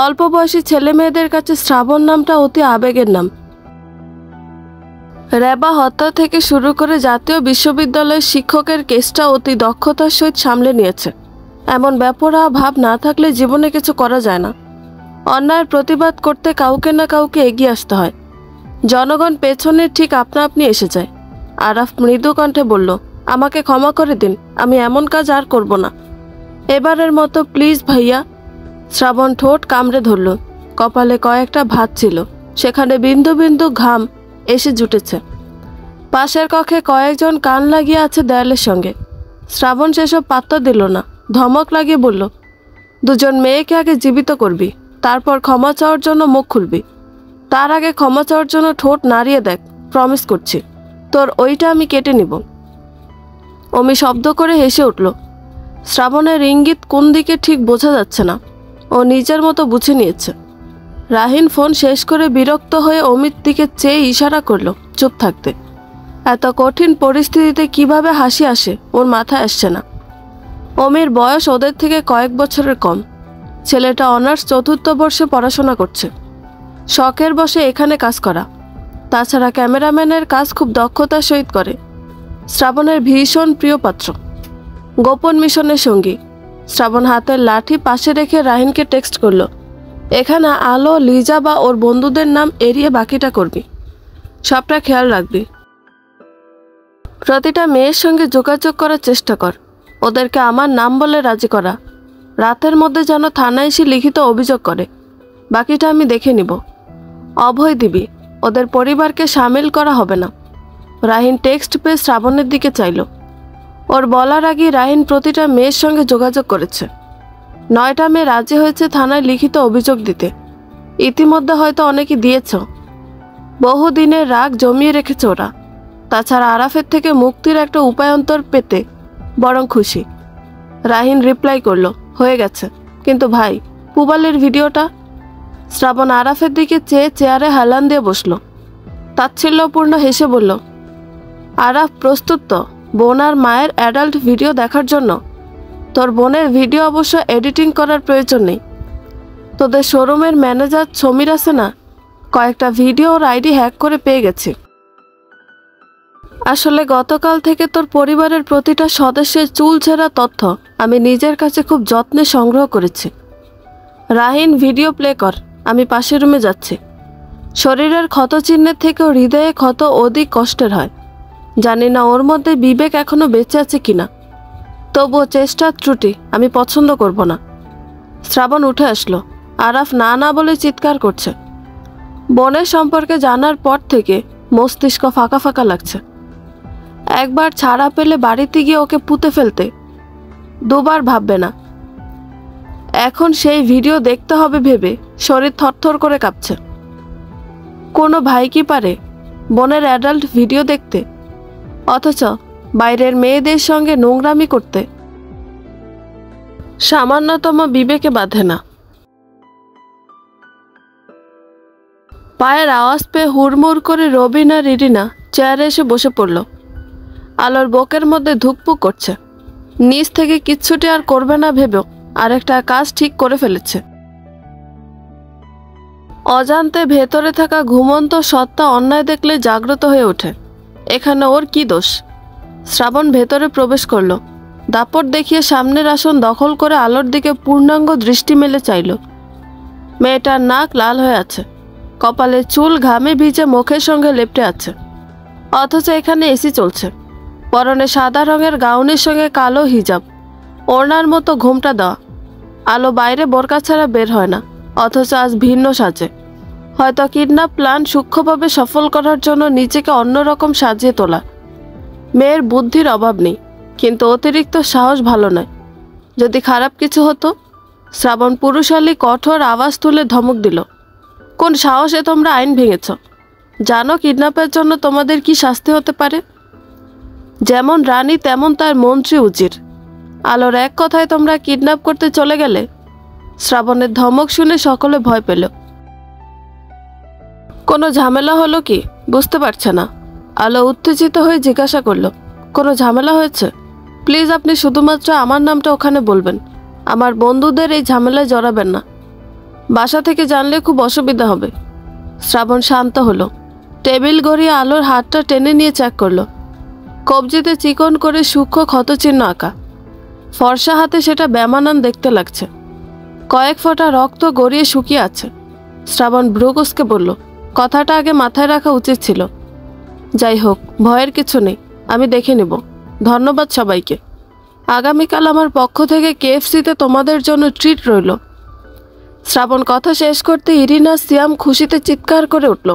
অল্প বয়সী ছেলে মেয়েদের কাছে শ্রাবণ নামটা অতি আবেগের নাম। রেবা হত্যা থেকে শুরু করে জাতীয় বিশ্ববিদ্যালয়ের শিক্ষকের কেসটা অতি দক্ষতার সহিত সামলে নিয়েছে। এমন বেপরোয়া ভাব না থাকলে জীবনে কিছু করা যায় না। অন্যায়ের প্রতিবাদ করতে কাউকে না কাউকে এগিয়ে আসতে হয়। জনগণ পেছনে ঠিক আপনা আপনি এসে যায়। আরাফ মৃদু কণ্ঠে বলল, আমাকে ক্ষমা করে দিন, আমি এমন কাজ আর করব না। এবারের মতো প্লিজ ভাইয়া। শ্রাবণ ঠোঁট কামড়ে ধরল। কপালে কয়েকটা ভাঁজ ছিল, সেখানে বিন্দু বিন্দু ঘাম এসে জুটেছে। পাশের কক্ষে কয়েকজন কান লাগিয়ে আছে দেয়ালের সঙ্গে। শ্রাবণ সেসব পাত্তা দিল না, ধমক লাগিয়ে বলল, 2জন মেয়েকে আগে জীবিত করবি, তারপর ক্ষমা চাওয়ার জন্য মুখ খুলবি। তার আগে ক্ষমা চাওয়ার জন্য ঠোঁট নাড়িয়ে দেখ, প্রমিস করছি, তোর ওইটা আমি কেটে নিব। অমি শব্দ করে হেসে উঠল। শ্রাবণের ইঙ্গিত কোন দিকে ঠিক বোঝা যাচ্ছে না। ও নিজের মতো বুঝে নিয়েছে। রাহিন ফোন শেষ করে বিরক্ত হয়ে অমির দিকে চেয়ে ইশারা করলো চুপ থাকতে। এত কঠিন পরিস্থিতিতে কিভাবে হাসি আসে ওর মাথায় আসছে না। অমির বয়স ওদের থেকে কয়েক বছরের কম। ছেলেটা অনার্স 4র্থ বর্ষে পড়াশোনা করছে। শখের বসে এখানে কাজ করা। তাছাড়া ক্যামেরাম্যানের কাজ খুব দক্ষতার সহিত করে। শ্রাবণের ভীষণ প্রিয় পাত্র, গোপন মিশনের সঙ্গী। শ্রাবণ হাতের লাঠি পাশে রেখে রাহিনকে টেক্সট করলো, এখানে আলো, লিজা বা ওর বন্ধুদের নাম এড়িয়ে বাকিটা করবি। সবটা খেয়াল রাখবি। প্রতিটা মেয়ের সঙ্গে যোগাযোগ করার চেষ্টা কর, ওদেরকে আমার নাম বলে রাজি করা। রাতের মধ্যে যেন থানায় এসে লিখিত অভিযোগ করে। বাকিটা আমি দেখে নিব। অভয় দিবি, ওদের পরিবারকে সামিল করা হবে না। রাহিন টেক্সট পেয়ে শ্রাবণের দিকে চাইল। ওর বলার আগেই রাহিন প্রতিটা মেয়ের সঙ্গে যোগাযোগ করেছে। 9টা মেয়ে রাজি হয়েছে থানায় লিখিত অভিযোগ দিতে। ইতিমধ্যে হয়তো অনেকে দিয়েছ। বহুদিনের রাগ জমিয়ে রেখেছে ওরা। তাছাড়া আরাফের থেকে মুক্তির একটা উপায়ন্তর পেতে বরং খুশি। রাহিন রিপ্লাই করলো, হয়ে গেছে, কিন্তু ভাই পুবালের ভিডিওটা? শ্রাবণ আরাফের দিকে চেয়ে চেয়ারে হেলান দিয়ে বসলো। তাচ্ছিল্যপূর্ণ হেসে বলল, আরাফ প্রস্তুত তো বোন আর মায়ের অ্যাডাল্ট ভিডিও দেখার জন্য? তোর বোনের ভিডিও অবশ্য এডিটিং করার প্রয়োজন নেই। তোদের শোরুমের ম্যানেজার সমীর আছে না, কয়েকটা ভিডিও ওর আইডি হ্যাক করে পেয়ে গেছে। আসলে গতকাল থেকে তোর পরিবারের প্রতিটা সদস্যের চুল ছেঁড়া তথ্য আমি নিজের কাছে খুব যত্নে সংগ্রহ করেছি। রাহিন ভিডিও প্লে কর, আমি পাশের রুমে যাচ্ছি। শরীরের ক্ষত চিহ্নের থেকেও হৃদয়ে ক্ষত অধিক কষ্টের হয়। জানি না ওর মধ্যে বিবেক এখনো বেঁচে আছে কিনা, তবুও চেষ্টার ত্রুটি আমি পছন্দ করব না। শ্রাবণ উঠে আসলো। আরাফ না না বলে চিৎকার করছে। বোনের সম্পর্কে জানার পর থেকে মস্তিষ্ক ফাঁকা ফাঁকা লাগছে। একবার ছাড়া পেলে বাড়িতে গিয়ে ওকে পুঁতে ফেলতে 2বার ভাববে না। এখন সেই ভিডিও দেখতে হবে ভেবে শরীর থরথর করে কাঁপছে। কোনো ভাই কি পারে বোনের অ্যাডাল্ট ভিডিও দেখতে, অথচ বাইরের মেয়েদের সঙ্গে নোংরামি করতে? সামান্যতম বিবেকে বাঁধে না। পায়ের আওয়াজ পেয়ে হুড়মুড় করে রবিনা রিরিনা চেয়ারে এসে বসে পড়ল। আলোর বুকের মধ্যে ধুকপুক করছে। নিজ থেকে কিচ্ছুটি আর করবে না ভেবেও আরেকটা কাজ ঠিক করে ফেলেছে। অজান্তে ভেতরে থাকা ঘুমন্ত সত্তা অন্যায় দেখলে জাগ্রত হয়ে ওঠে। এখানে ওর কি দোষ? শ্রাবণ ভেতরে প্রবেশ করল। দাপট দেখিয়ে সামনের আসন দখল করে আলোর দিকে পূর্ণাঙ্গ দৃষ্টি মেলে চাইল। মেয়েটার নাক লাল হয়ে আছে, কপালে চুল ঘামে ভিজে মুখের সঙ্গে লেপ্টে আছে। অথচ এখানে এসি চলছে। পরনে সাদা রঙের গাউনের সঙ্গে কালো হিজাব, ওড়নার মতো ঘোমটা দেওয়া। আলো বাইরে বোরকা ছাড়া বের হয় না, অথচ আজ ভিন্ন সাজে। হয়তো কিডন্যাপ প্ল্যান সূক্ষ্মভাবে সফল করার জন্য নিজেকে অন্যরকম সাজিয়ে তোলা। মেয়ের বুদ্ধির অভাব নেই, কিন্তু অতিরিক্ত সাহস ভালো নয়। যদি খারাপ কিছু হতো? শ্রাবণ পুরুষালী কঠোর আওয়াজ তুলে ধমক দিল। কোন সাহসে তোমরা আইন ভেঙেছ? জানো কিডন্যাপের জন্য তোমাদের কি শাস্তি হতে পারে? যেমন রানী তেমন তার মন্ত্রী উজির। আলোর এক কথায় তোমরা কিডন্যাপ করতে চলে গেলে। শ্রাবণের ধমক শুনে সকলে ভয় পেল। কোনো ঝামেলা হলো কি বুঝতে পারছে না। আলো উত্তেজিত হয়ে জিজ্ঞাসা করলো, কোনো ঝামেলা হয়েছে? প্লিজ আপনি শুধুমাত্র আমার নামটা ওখানে বলবেন। আমার বন্ধুদের এই ঝামেলায় জড়াবেন না। বাসা থেকে জানলে খুব অসুবিধা হবে। শ্রাবণ শান্ত হলো। টেবিল গড়িয়ে আলোর হাতটা টেনে নিয়ে চেক করলো। কবজিতে চিকন করে সূক্ষ্ম ক্ষতচিহ্ন আঁকা। ফর্সা হাতে সেটা বেমানান দেখতে লাগছে। কয়েক ফোঁটা রক্ত গড়িয়ে শুকিয়ে আছে। শ্রাবণ ভ্রুকুচকে বলল, কথাটা আগে মাথায় রাখা উচিত ছিল। যাই হোক, ভয়ের কিছু নেই, আমি দেখে নেব। ধন্যবাদ সবাইকে। আগামীকাল আমার পক্ষ থেকে কেএফসিতে তোমাদের জন্য ট্রিট রইল। শ্রাবণ কথা শেষ করতে ইরিনা সিয়াম খুশিতে চিৎকার করে উঠল।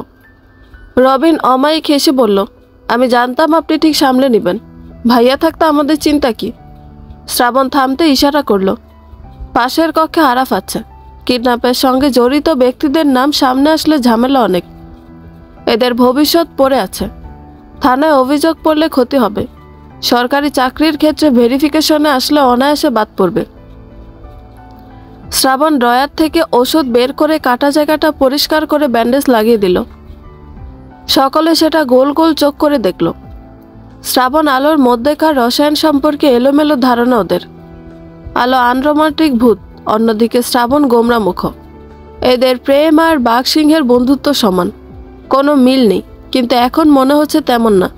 রবিন অমায়িক হেসে বলল, আমি জানতাম আপনি ঠিক সামলে নেবেন। ভাইয়া থাকতে আমাদের চিন্তা কি? শ্রাবণ থামতে ইশারা করল। পাশের কক্ষে আরাফ আছে। কিডন্যাপের সঙ্গে জড়িত ব্যক্তিদের নাম সামনে আসলে ঝামেলা অনেক। এদের ভবিষ্যৎ পড়ে আছে। থানায় অভিযোগ পড়লে ক্ষতি হবে। সরকারি চাকরির ক্ষেত্রে ভেরিফিকেশনে আসলে অনায়াসে বাদ পড়বে। শ্রাবণ ড্রয়ার থেকে ওষুধ বের করে কাটা জায়গাটা পরিষ্কার করে ব্যান্ডেজ লাগিয়ে দিল। সকলে সেটা গোল গোল চোখ করে দেখল। শ্রাবণ আলোর মধ্যেকার রসায়ন সম্পর্কে এলোমেলো ধারণা ওদের। আলো আনরোমান্টিক ভূত, অন্যদিকে শ্রাবণ গোমরামুখ। এদের প্রেম আর বাঘসিংহের বন্ধুত্ব সমান। কোনো মিল নেই, কিন্তু এখন মনে হচ্ছে তেমন না।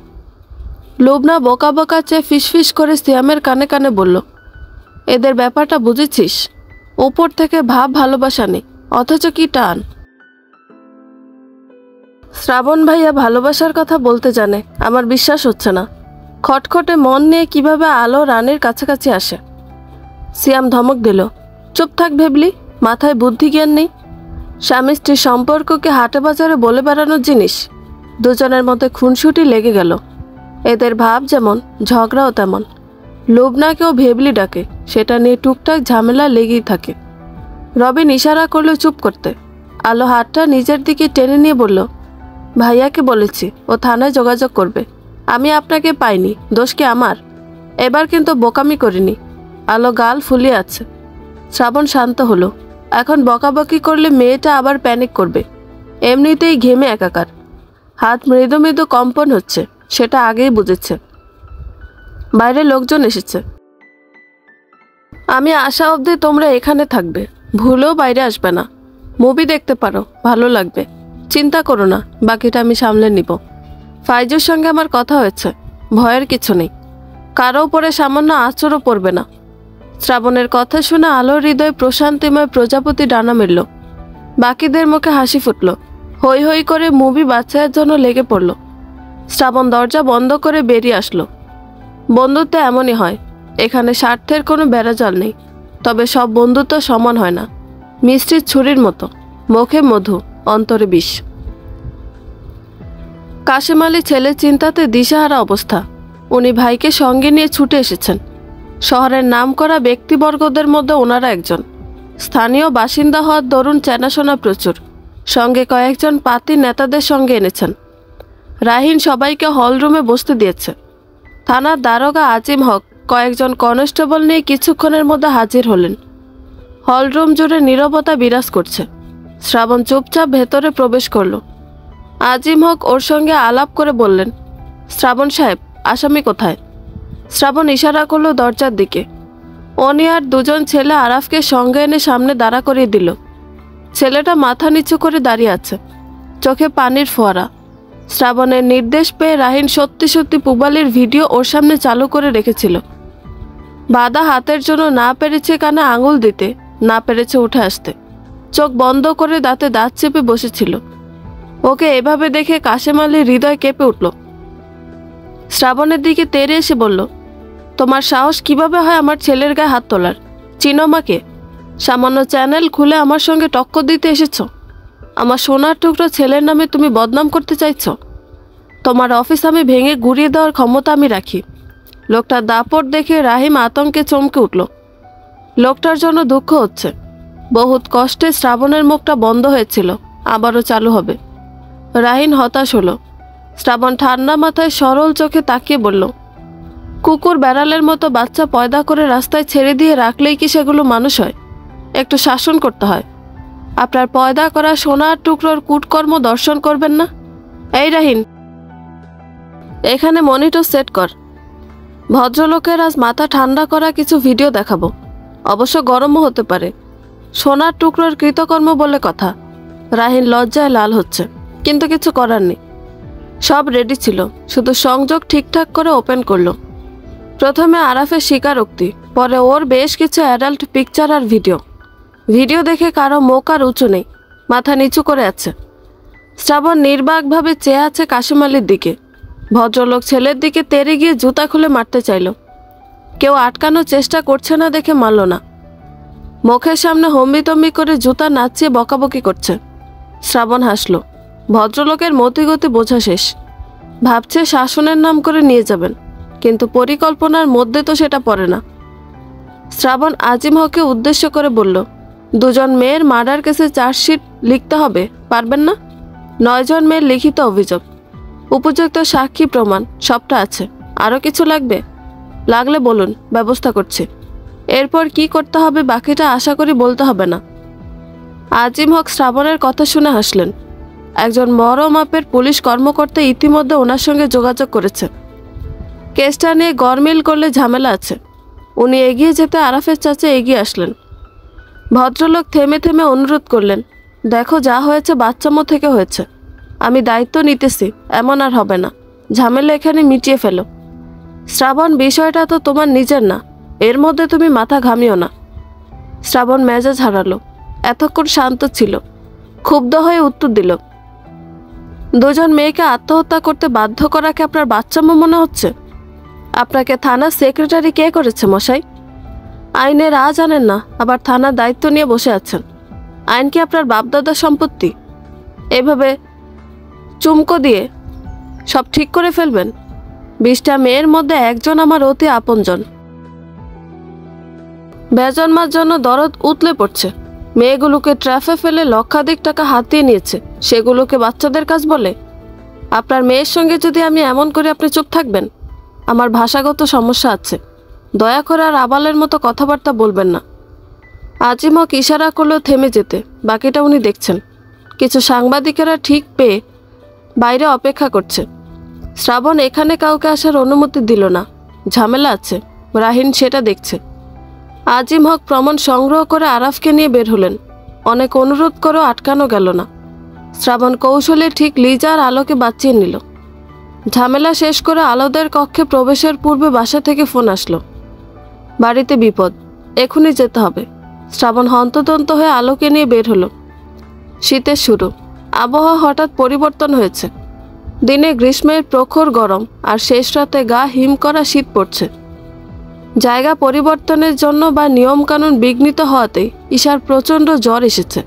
লুবনা বোকা বোকা চেয়ে ফিসফিস করে সিয়ামের কানে কানে বলল, এদের ব্যাপারটা বুঝেছিস? উপর থেকে ভাব ভালোবাসা নেই, অথচ কি টান। শ্রাবণ ভাইয়া ভালোবাসার কথা বলতে জানে, আমার বিশ্বাস হচ্ছে না। খটখটে মন নিয়ে কিভাবে আলো রানীর কাছাকাছি আসে? সিয়াম ধমক দিল, চুপ থাক ভেবলি, মাথায় বুদ্ধি জ্ঞান নেই। স্বামী স্ত্রীর সম্পর্ককে হাটে বাজারে বলে বেড়ানোর জিনিস। দুজনের মধ্যে খুনসুটি লেগে গেল। এদের ভাব যেমন, ঝগড়াও তেমন। লুবনাকেও ভেবলি ডাকে, সেটা নিয়ে টুকটাক ঝামেলা লেগেই থাকে। রবিন ইশারা করলো চুপ করতে। আলো হাতটা নিজের দিকে টেনে নিয়ে বলল, ভাইয়াকে বলেছি ও থানায় যোগাযোগ করবে। আমি আপনাকে পাইনি, দোষ কি আমার? এবার কিন্তু বোকামি করিনি। আলো গাল ফুলিয়ে আছে। শ্রাবণ শান্ত হলো। এখন বকাবকি করলে মেয়েটা আবার প্যানিক করবে। এমনিতেই ঘেমে একাকার। হাত মৃদু মৃদু কম্পন হচ্ছে, সেটা আগেই বুঝেছে। বাইরে লোকজন এসেছে। আমি আসা অবধি তোমরা এখানে থাকবে, ভুলেও বাইরে আসবে না। মুভি দেখতে পারো, ভালো লাগবে। চিন্তা করো না, বাকিটা আমি সামলে নিব। ফাইজুর সঙ্গে আমার কথা হয়েছে, ভয়ের কিছু নেই। কারো উপরে সামান্য আঁচড়ও পড়বে না। শ্রাবণের কথা শুনে আলোর হৃদয় প্রশান্তিময় প্রজাপতি ডানা মেলল। বাকিদের মুখে হাসি ফুটল। হই হই করে মুভি বাচ্চাদের জন্য লেগে পড়ল। শ্রাবণ দরজা বন্ধ করে বেরিয়ে আসলো। বন্ধুত্ব এমনই হয়, এখানে স্বার্থের কোনো বেড়াজাল নেই। তবে সব বন্ধুত্ব সমান হয় না। মিষ্টির ছুরির মতো, মুখে মধু, অন্তরে বিষ। কাশেম আলী ছেলের চিন্তাতে দিশাহারা অবস্থা। উনি ভাইকে সঙ্গে নিয়ে ছুটে এসেছেন। শহরের নামকরা ব্যক্তিবর্গদের মধ্যে ওনারা একজন। স্থানীয় বাসিন্দা হওয়ার দরুন চেনাশোনা প্রচুর। সঙ্গে কয়েকজন পাতি নেতাদের সঙ্গে এনেছেন। রাহিন সবাইকে হলরুমে বসতে দিয়েছে। থানার দারোগা আজিম হক কয়েকজন কনস্টেবল নিয়ে কিছুক্ষণের মধ্যে হাজির হলেন। হলরুম জুড়ে নীরবতা বিরাজ করছে। শ্রাবণ চুপচাপ ভেতরে প্রবেশ করল। আজিম হক ওর সঙ্গে আলাপ করে বললেন, শ্রাবণ সাহেব, আসামি কোথায়? শ্রাবণ ইশারা করলো দরজার দিকে। উনি আর দুজন ছেলে আরাফকে সঙ্গে এনে সামনে দাঁড়া করিয়ে দিল। ছেলেটা মাথা নিচু করে দাঁড়িয়ে আছে, চোখে পানির ফোয়ারা। শ্রাবণের নির্দেশ পেয়ে রাহিন সত্যি সত্যি পুবালির ভিডিও ওর সামনে চালু করে রেখেছিল। বাধা হাতের জন্য না পেরেছে কানে আঙুল দিতে, না পেরেছে উঠে আসতে। চোখ বন্ধ করে দাঁতে দাঁত চেপে বসেছিল। ওকে এভাবে দেখে কাশেম আলীর হৃদয় কেঁপে উঠল। শ্রাবণের দিকে তেড়ে এসে বলল, তোমার সাহস কিভাবে হয় আমার ছেলের গায়ে হাত তোলার? চিনো আমাকে? সামান্য চ্যানেল খুলে আমার সঙ্গে টক্কর দিতে এসেছ? আমার সোনার টুকরো ছেলের নামে তুমি বদনাম করতে চাইছ? তোমার অফিস আমি ভেঙে গুড়িয়ে দেওয়ার ক্ষমতা আমি রাখি। লোকটা দাপট দেখে রাহিম আতঙ্কে চমকে উঠল। লোকটার জন্য দুঃখ হচ্ছে। বহুত কষ্টে শ্রাবণের মুখটা বন্ধ হয়েছিল, আবারও চালু হবে। রাহিন হতাশ হলো। শ্রাবণ ঠান্ডা মাথায় সরল চোখে তাকিয়ে বলল, কুকুর বেড়ালের মতো বাচ্চা পয়দা করে রাস্তায় ছেড়ে দিয়ে রাখলেই কি সেগুলো মানুষ হয়? একটু শাসন করতে হয়। আপনার পয়দা করা সোনার টুকরোর কুটকর্ম দর্শন করবেন না? এই রাহিন, এখানে মনিটর সেট কর। ভদ্রলোকের আজ মাথা ঠান্ডা করা কিছু ভিডিও দেখাবো, অবশ্য গরমও হতে পারে। সোনার টুকরোর কৃতকর্ম বলে কথা। রাহিন লজ্জায় লাল হচ্ছে, কিন্তু কিছু করার নেই। সব রেডি ছিল, শুধু সংযোগ ঠিকঠাক করে ওপেন করলো। প্রথমে আরাফের স্বীকারোক্তি, পরে ওর বেশ কিছু অ্যাডাল্ট পিকচার আর ভিডিও দেখে কারো মুখ আর উঁচু নেই, মাথা নিচু করে আছে। শ্রাবণ নির্বাকভাবে চেয়ে আছে কাশিম আলীর দিকে। ভদ্রলোক ছেলের দিকে তেড়ে গিয়ে জুতা খুলে মারতে চাইল। কেউ আটকানোর চেষ্টা করছে না দেখে মারল না। মুখের সামনে হম্বিতম্বি করে জুতা নাচিয়ে বকাবকি করছে। শ্রাবণ হাসল। ভদ্রলোকের মতিগতি বোঝা শেষ। ভাবছে শাসনের নাম করে নিয়ে যাবেন, কিন্তু পরিকল্পনার মধ্যে তো সেটা পড়ে না। শ্রাবণ আজিম হককে উদ্দেশ্য করে বলল, 2 জন মেয়ের মার্ডার কেসে চার্জশিট লিখতে হবে, পারবেন না? 9 জন মেয়ের লিখিত অভিযোগ, উপযুক্ত সাক্ষী প্রমাণ সবটা আছে। আরও কিছু লাগবে? লাগলে বলুন, ব্যবস্থা করছি। এরপর কি করতে হবে বাকিটা আশা করি বলতে হবে না। আজিম হক শ্রাবণের কথা শুনে হাসলেন। একজন বড় মাপের পুলিশ কর্মকর্তা ইতিমধ্যে ওনার সঙ্গে যোগাযোগ করেছে। কেসটা নিয়ে গরমিল করলে ঝামেলা আছে। উনি এগিয়ে যেতে আরাফের চাচা এগিয়ে আসলেন। ভদ্রলোক থেমে থেমে অনুরোধ করলেন, দেখো, যা হয়েছে বাচ্চামো থেকে হয়েছে। আমি দায়িত্ব নিতেছি, এমন আর হবে না। ঝামেলা এখানে মিটিয়ে ফেলো। শ্রাবণ, বিষয়টা তো তোমার নিজের না, এর মধ্যে তুমি মাথা ঘামিও না। শ্রাবণ মেজাজ হারালো। এতক্ষণ শান্ত ছিল, ক্ষুব্ধ হয়ে উত্তর দিল, 2 জন মেয়েকে আত্মহত্যা করতে বাধ্য করাকে আপনার বাচ্চামো মনে হচ্ছে? আপনাকে থানার সেক্রেটারি কে করেছে মশাই? আইনের জানেন না, আবার থানার দায়িত্ব নিয়ে বসে আছেন। আইন কি আপনার বাপদাদার সম্পত্তি? এভাবে চুমকো দিয়ে সব ঠিক করে ফেলবেন? 20টা মেয়ের মধ্যে একজন আমার অতি আপনজন। বেজন্মার জন্য দরদ উতলে পড়ছে। মেয়েগুলোকে ট্রাফে ফেলে লক্ষাধিক টাকা হাতিয়ে নিয়েছে, সেগুলোকে বাচ্চাদের কাজ বলে? আপনার মেয়ের সঙ্গে যদি আমি এমন করে আপনি চুপ থাকবেন? আমার ভাষাগত সমস্যা আছে, দয়া করে আর আবালের মতো কথাবার্তা বলবেন না। আজিম হক ইশারা করলেও থেমে যেতে, বাকিটা উনি দেখছেন। কিছু সাংবাদিকেরা ঠিক পেয়ে বাইরে অপেক্ষা করছে। শ্রাবণ এখানে কাউকে আসার অনুমতি দিল না, ঝামেলা আছে। রাহিন সেটা দেখছে। আজিম হক প্রমাণ সংগ্রহ করে আরাফকে নিয়ে বের হলেন। অনেক অনুরোধ করেও আটকানো গেল না। শ্রাবণ কৌশলে ঠিক লিজার আলোকে বাঁচিয়ে নিল। ঝামেলা শেষ করে আলোদের কক্ষে প্রবেশের পূর্বে বাসা থেকে ফোন আসলো, বাড়িতে বিপদ, এখনই যেতে হবে। শ্রাবণ হন্তদন্ত হয়ে আলোকে নিয়ে বের হলো। শীতের শুরু, আবহাওয়া হঠাৎ পরিবর্তন হয়েছে। দিনে গ্রীষ্মের প্রখর গরম, আর শেষ রাতে গা হিম করা শীত পড়ছে। জায়গা পরিবর্তনের জন্য বা নিয়মকানুন বিঘ্নিত হওয়াতেই ঈশার প্রচণ্ড জ্বর এসেছে।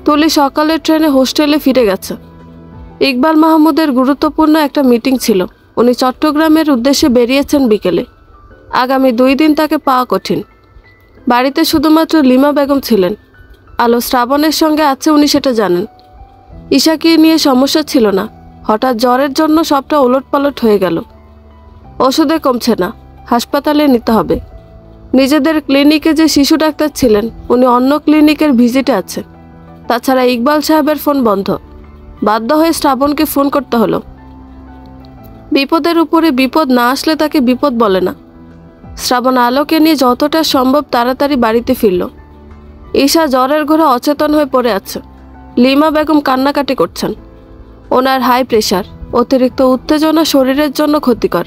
তুলি সকালের ট্রেনে হোস্টেলে ফিরে গেছে। ইকবাল মাহমুদের গুরুত্বপূর্ণ একটা মিটিং ছিল। উনি চট্টগ্রামের উদ্দেশ্যে বেরিয়েছেন বিকেলে। আগামী 2 দিন তাকে পাওয়া কঠিন। বাড়িতে শুধুমাত্র লিমা বেগম ছিলেন। আলো শ্রাবণের সঙ্গে আছে, উনি সেটা জানেন। ঈশাকে নিয়ে সমস্যা ছিল না, হঠাৎ জ্বরের জন্য সবটা ওলটপালট হয়ে গেল। ওষুধে কমছে না, হাসপাতালে নিতে হবে। নিজেদের ক্লিনিকে যে শিশু ডাক্তার ছিলেন, উনি অন্য ক্লিনিকের ভিজিটে আছে। তাছাড়া ইকবাল সাহেবের ফোন বন্ধ। বাধ্য হয়ে শ্রাবণকে ফোন করতে হলো। বিপদের উপরে বিপদ না আসলে তাকে বিপদ বলে না। শ্রাবণ আলোকে নিয়ে যতটা সম্ভব তাড়াতাড়ি বাড়িতে ফিরল। ঈশা জ্বরের ঘোরে অচেতন হয়ে পড়ে আছে। লিমা বেগম কান্নাকাটি করছেন। ওনার হাই প্রেশার, অতিরিক্ত উত্তেজনা শরীরের জন্য ক্ষতিকর।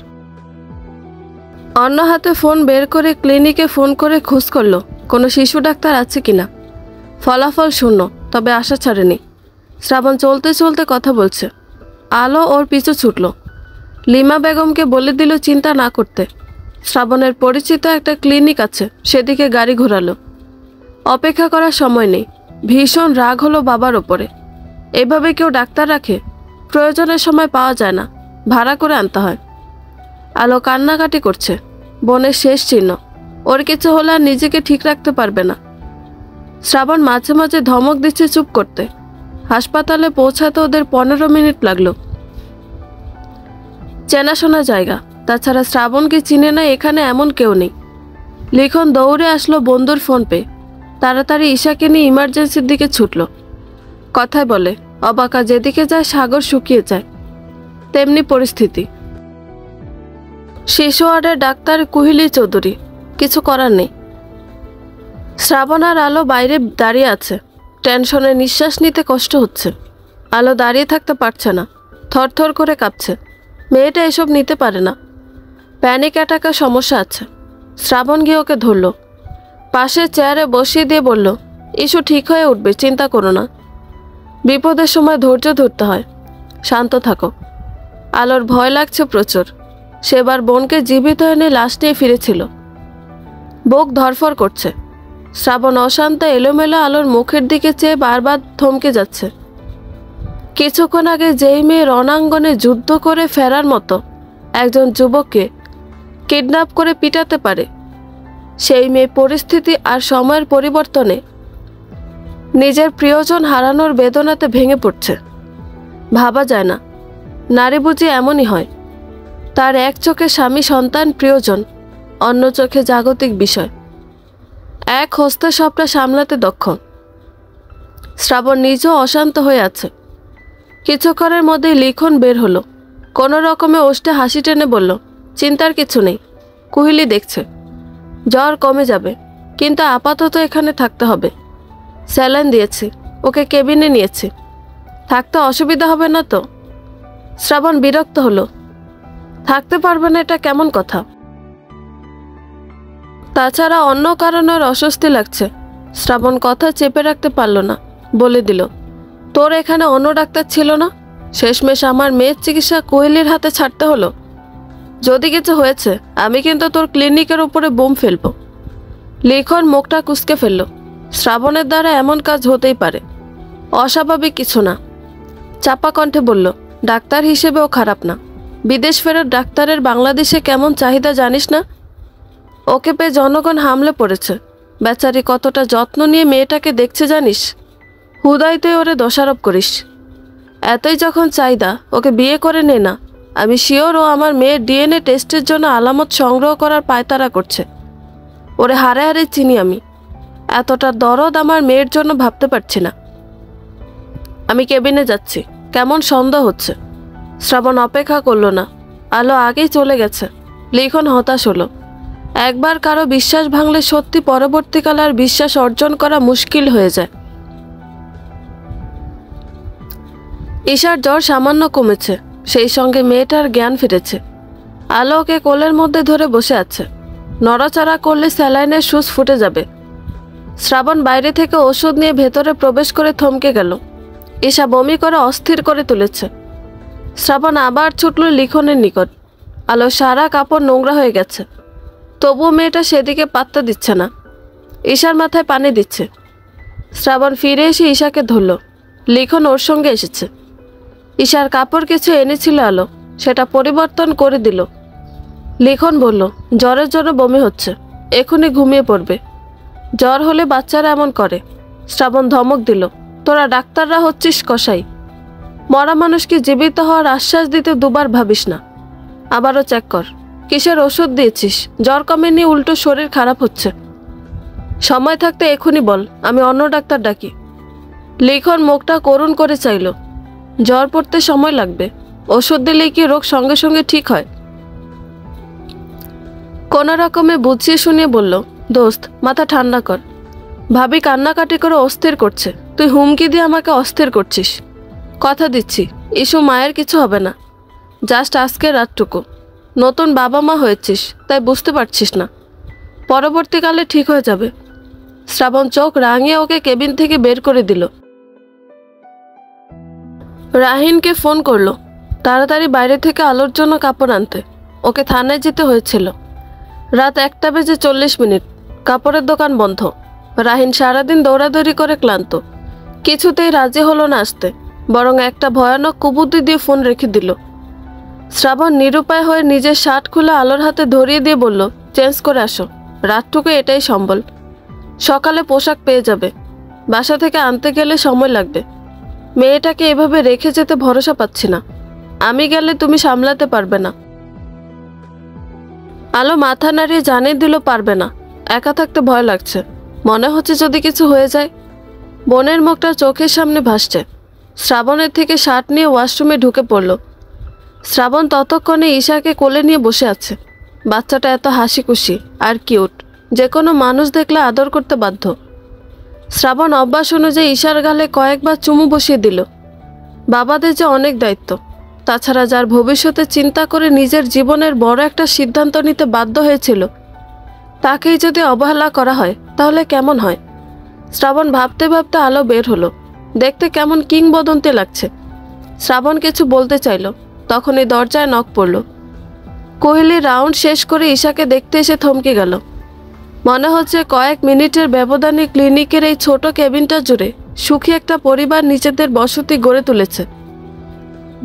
অন্য হাতে ফোন বের করে ক্লিনিকে ফোন করে খোঁজ করলো কোনো শিশু ডাক্তার আছে কিনা। ফলাফল শূন্য, তবে আশা ছাড়েনি। শ্রাবণ চলতে চলতে কথা বলছে। আলো ওর পিছু ছুটল। লিমা বেগমকে বলে দিল চিন্তা না করতে। শ্রাবণের পরিচিত একটা ক্লিনিক আছে, সেদিকে গাড়ি ঘোরালো। অপেক্ষা করার সময় নেই। ভীষণ রাগ হলো বাবার ওপরে। এভাবে কেউ ডাক্তার রাখে? প্রয়োজনের সময় পাওয়া যায় না, ভাড়া করে আনতে হয়। আলো কান্নাকাটি করছে। বোনের শেষ চিহ্ন। ওর কিছু হলে আর নিজেকে ঠিক রাখতে পারবে না। শ্রাবণ মাঝে মাঝে ধমক দিচ্ছে চুপ করতে। হাসপাতালে পৌঁছাতে ওদের 15 মিনিট লাগলো। চেনাশোনা জায়গা, তাছাড়া শ্রাবণকে চিনে না এখানে এমন কেউ নেই। লিখন দৌড়ে আসলো বন্ধুর ফোন পেয়ে। তাড়াতাড়ি ঈশাকে নিয়ে ইমার্জেন্সির দিকে ছুটল। কথায় বলে অবাকা যেদিকে যায় সাগর শুকিয়ে যায়, তেমনি পরিস্থিতি। শিশু ওয়ার্ডের ডাক্তার কুহিলি চৌধুরী, কিছু করার নেই। শ্রাবণ আর আলো বাইরে দাঁড়িয়ে আছে। টেনশনে নিঃশ্বাস নিতে কষ্ট হচ্ছে। আলো দাঁড়িয়ে থাকতে পারছে না, থরথর করে কাঁপছে। মেয়েটা এসব নিতে পারে না, প্যানিক অ্যাটাকের সমস্যা আছে। শ্রাবণ গিয়ে ওকে ধরল, পাশে চেয়ারে বসিয়ে দিয়ে বলল, ইস্যু ঠিক হয়ে উঠবে, চিন্তা করো না। বিপদের সময় ধৈর্য ধরতে হয়, শান্ত থাকো। আলোর ভয় লাগছে প্রচুর। সেবার বোনকে জীবিত এনে লাশ নিয়ে ফিরেছিল। বুক ধরফর করছে। শ্রাবণ অশান্ত এলোমেলো আলোর মুখের দিকে চেয়ে বারবার থমকে যাচ্ছে। কিছুক্ষণ আগে যেই মেয়ে রণাঙ্গনে যুদ্ধ করে ফেরার মতো একজন যুবককে কিডন্যাপ করে পিটাতে পারে, সেই মেয়ে পরিস্থিতি আর সময়ের পরিবর্তনে নিজের প্রিয়জন হারানোর বেদনাতে ভেঙে পড়ছে। ভাবা যায় না, নারী বুঝি এমনই হয়। তার এক চোখে স্বামী, সন্তান, প্রিয়জন, অন্য চোখে জাগতিক বিষয়। এক হস্তে সবটা সামলাতে দক্ষ। শ্রাবণ নিজেও অশান্ত হয়ে আছে। কিছুক্ষণের মধ্যেই লিখন বের হলো। কোনো রকমে ওষ্ঠে হাসি টেনে বলল, চিন্তার কিছু নেই, কুহিলি দেখছে, জ্বর কমে যাবে, কিন্তু আপাতত এখানে থাকতে হবে। স্যালাইন দিয়েছি, ওকে কেবিনে নিয়েছি, থাকতে অসুবিধা হবে না তো? শ্রাবণ বিরক্ত হলো। থাকতে পারবে না এটা কেমন কথা? তাছাড়া অন্য কারণে অস্বস্তি লাগছে। শ্রাবণ কথা চেপে রাখতে পারল না, বলে দিল, তোর এখানে অন্য ডাক্তার ছিল না? শেষমেশ আমার মেয়ের চিকিৎসা কোহলির হাতে ছাড়তে হলো। যদি কিছু হয়েছে আমি কিন্তু তোর ক্লিনিকের উপরে বোম ফেলব। লিখন মুখটা কুঁচকে ফেলল। শ্রাবণের দ্বারা এমন কাজ হতেই পারে, অস্বাভাবিক কিছু না। চাপা কণ্ঠে বলল, ডাক্তার হিসেবেও খারাপ না। বিদেশ ফেরত ডাক্তারের বাংলাদেশে কেমন চাহিদা জানিস না? ওকে পেয়ে জনগণ হামলে পড়েছে। বেচারি কতটা যত্ন নিয়ে মেয়েটাকে দেখছে জানিস? হুদাই তুই ওরে দোষারোপ করিস। এতই যখন চাহিদা, ওকে বিয়ে করে নে না। আমি শিওর ও আমার মেয়ের ডিএনএ টেস্টের জন্য আলামত সংগ্রহ করার পায়তারা করছে। ওরে হারে হারে চিনি আমি। এতটা দরদ আমার মেয়ের জন্য ভাবতে পারছি না। আমি কেবিনে যাচ্ছি, কেমন সন্দেহ হচ্ছে। শ্রাবণ অপেক্ষা করল না, আলো আগেই চলে গেছে। লিখন হতাশ হলো। একবার কারো বিশ্বাস ভাঙলে সত্যি পরবর্তীকালে আর বিশ্বাস অর্জন করা মুশকিল হয়ে যায়। ঈশার জ্বর সামান্য কমেছে, সেই সঙ্গে মেয়েটার জ্ঞান ফিরেছে। আলো ওকে কোলের মধ্যে ধরে বসে আছে। নড়াচড়া করলে স্যালাইনের সুচ ফুটে যাবে। শ্রাবণ বাইরে থেকে ওষুধ নিয়ে ভেতরে প্রবেশ করে থমকে গেল। ঈশা বমি করে অস্থির করে তুলেছে। শ্রাবণ আবার ছুটল লিখনের নিকট। আলো সারা কাপড় নোংরা হয়ে গেছে, তবুও মেয়েটা সেদিকে পাত্তা দিচ্ছে না। ঈশার মাথায় পানি দিচ্ছে। শ্রাবণ ফিরে এসে ঈশাকে ধরল। লিখন ওর সঙ্গে এসেছে। ঈশার কাপড় কিছু এনেছিল আলো, সেটা পরিবর্তন করে দিল। লিখন বলল, জ্বরের জন্য বমি হচ্ছে, এখনই ঘুমিয়ে পড়বে। জ্বর হলে বাচ্চারা এমন করে। শ্রাবণ ধমক দিল, তোরা ডাক্তাররা হচ্ছিস কসাই। মরা মানুষকে জীবিত হওয়ার আশ্বাস দিতে দুবার ভাবিস না। আবারও চেক কর, কিসের ওষুধ দিয়েছিস? জ্বর কমেনি, উল্টো শরীর খারাপ হচ্ছে। সময় থাকতে এখনই বল, আমি অন্য ডাক্তার ডাকি। লিখন মুখটা করুণ করে চাইল। জ্বর পড়তে সময় লাগবে, ওষুধ দিলেই কি রোগ সঙ্গে সঙ্গে ঠিক হয়? কোনো রকমে বুঝিয়ে শুনিয়ে বলল, দোস্ত মাথা ঠান্ডা কর। ভাবি কান্নাকাটি করে অস্থির করছে, তুই হুমকি দিয়ে আমাকে অস্থির করছিস। কথা দিচ্ছি ইস্যু মায়ের কিছু হবে না, জাস্ট আজকে রাতটুকু। নতুন বাবা মা হয়েছিস, তাই বুঝতে পারছিস না, পরবর্তীকালে ঠিক হয়ে যাবে। শ্রাবণ চোখ রাঙিয়ে ওকে কেবিন থেকে বের করে দিল। রাহিনকে ফোন করলো তাড়াতাড়ি বাইরে থেকে আলোর জন্য কাপড় আনতে। ওকে থানায় যেতে হয়েছিল। রাত 1:40। কাপড়ের দোকান বন্ধ। রাহিন সারাদিন দৌড়াদৌড়ি করে ক্লান্ত, কিছুতেই রাজি হলো না আসতে, বরং একটা ভয়ানক কুবুদ্ধি দিয়ে ফোন রেখে দিল। শ্রাবণ নিরুপায় হয়ে নিজের শার্ট খুলে আলোর হাতে ধরিয়ে দিয়ে বলল, চেঞ্জ করে আসো। রাতটুকু এটাই সম্বল। সকালে পোশাক পেয়ে যাবে। বাসা থেকে আনতে গেলে সময় লাগবে। মেয়েটাকে এভাবে রেখে যেতে ভরসা পাচ্ছি না। আমি গেলে তুমি সামলাতে পারবে না। আলো মাথা নাড়িয়ে জানিয়ে দিল পারবে না। একা থাকতে ভয় লাগছে। মনে হচ্ছে যদি কিছু হয়ে যায়। বোনের মুখটা চোখের সামনে ভাসছে। শ্রাবণের থেকে শার্ট নিয়ে ওয়াশরুমে ঢুকে পড়ল। শ্রাবণ ততক্ষণে ঈশাকে কোলে নিয়ে বসে আছে। বাচ্চাটা এত হাসি খুশি আর কিউট, যে কোনো মানুষ দেখলে আদর করতে বাধ্য। শ্রাবণ অভ্যাস অনুযায়ী ঈশার গালে কয়েকবার চুমু বসিয়ে দিল। বাবাদের যে অনেক দায়িত্ব, তাছাড়া যার ভবিষ্যতে চিন্তা করে নিজের জীবনের বড় একটা সিদ্ধান্ত নিতে বাধ্য হয়েছিল, তাকেই যদি অবহেলা করা হয় তাহলে কেমন হয়? শ্রাবণ ভাবতে ভাবতে আলো বের হলো। দেখতে কেমন কিংবদন্তি লাগছে। শ্রাবণ কিছু বলতে চাইল, তখনই দরজায় নক পড়ল। কোহলি রাউন্ড শেষ করে ঈশাকে দেখতে এসে থমকে গেল। মনে হচ্ছে কয়েক মিনিটের ব্যবধানে ক্লিনিকের এই ছোট কেবিনটা জুড়ে সুখী একটা পরিবার নিজেদের বসতি গড়ে তুলেছে।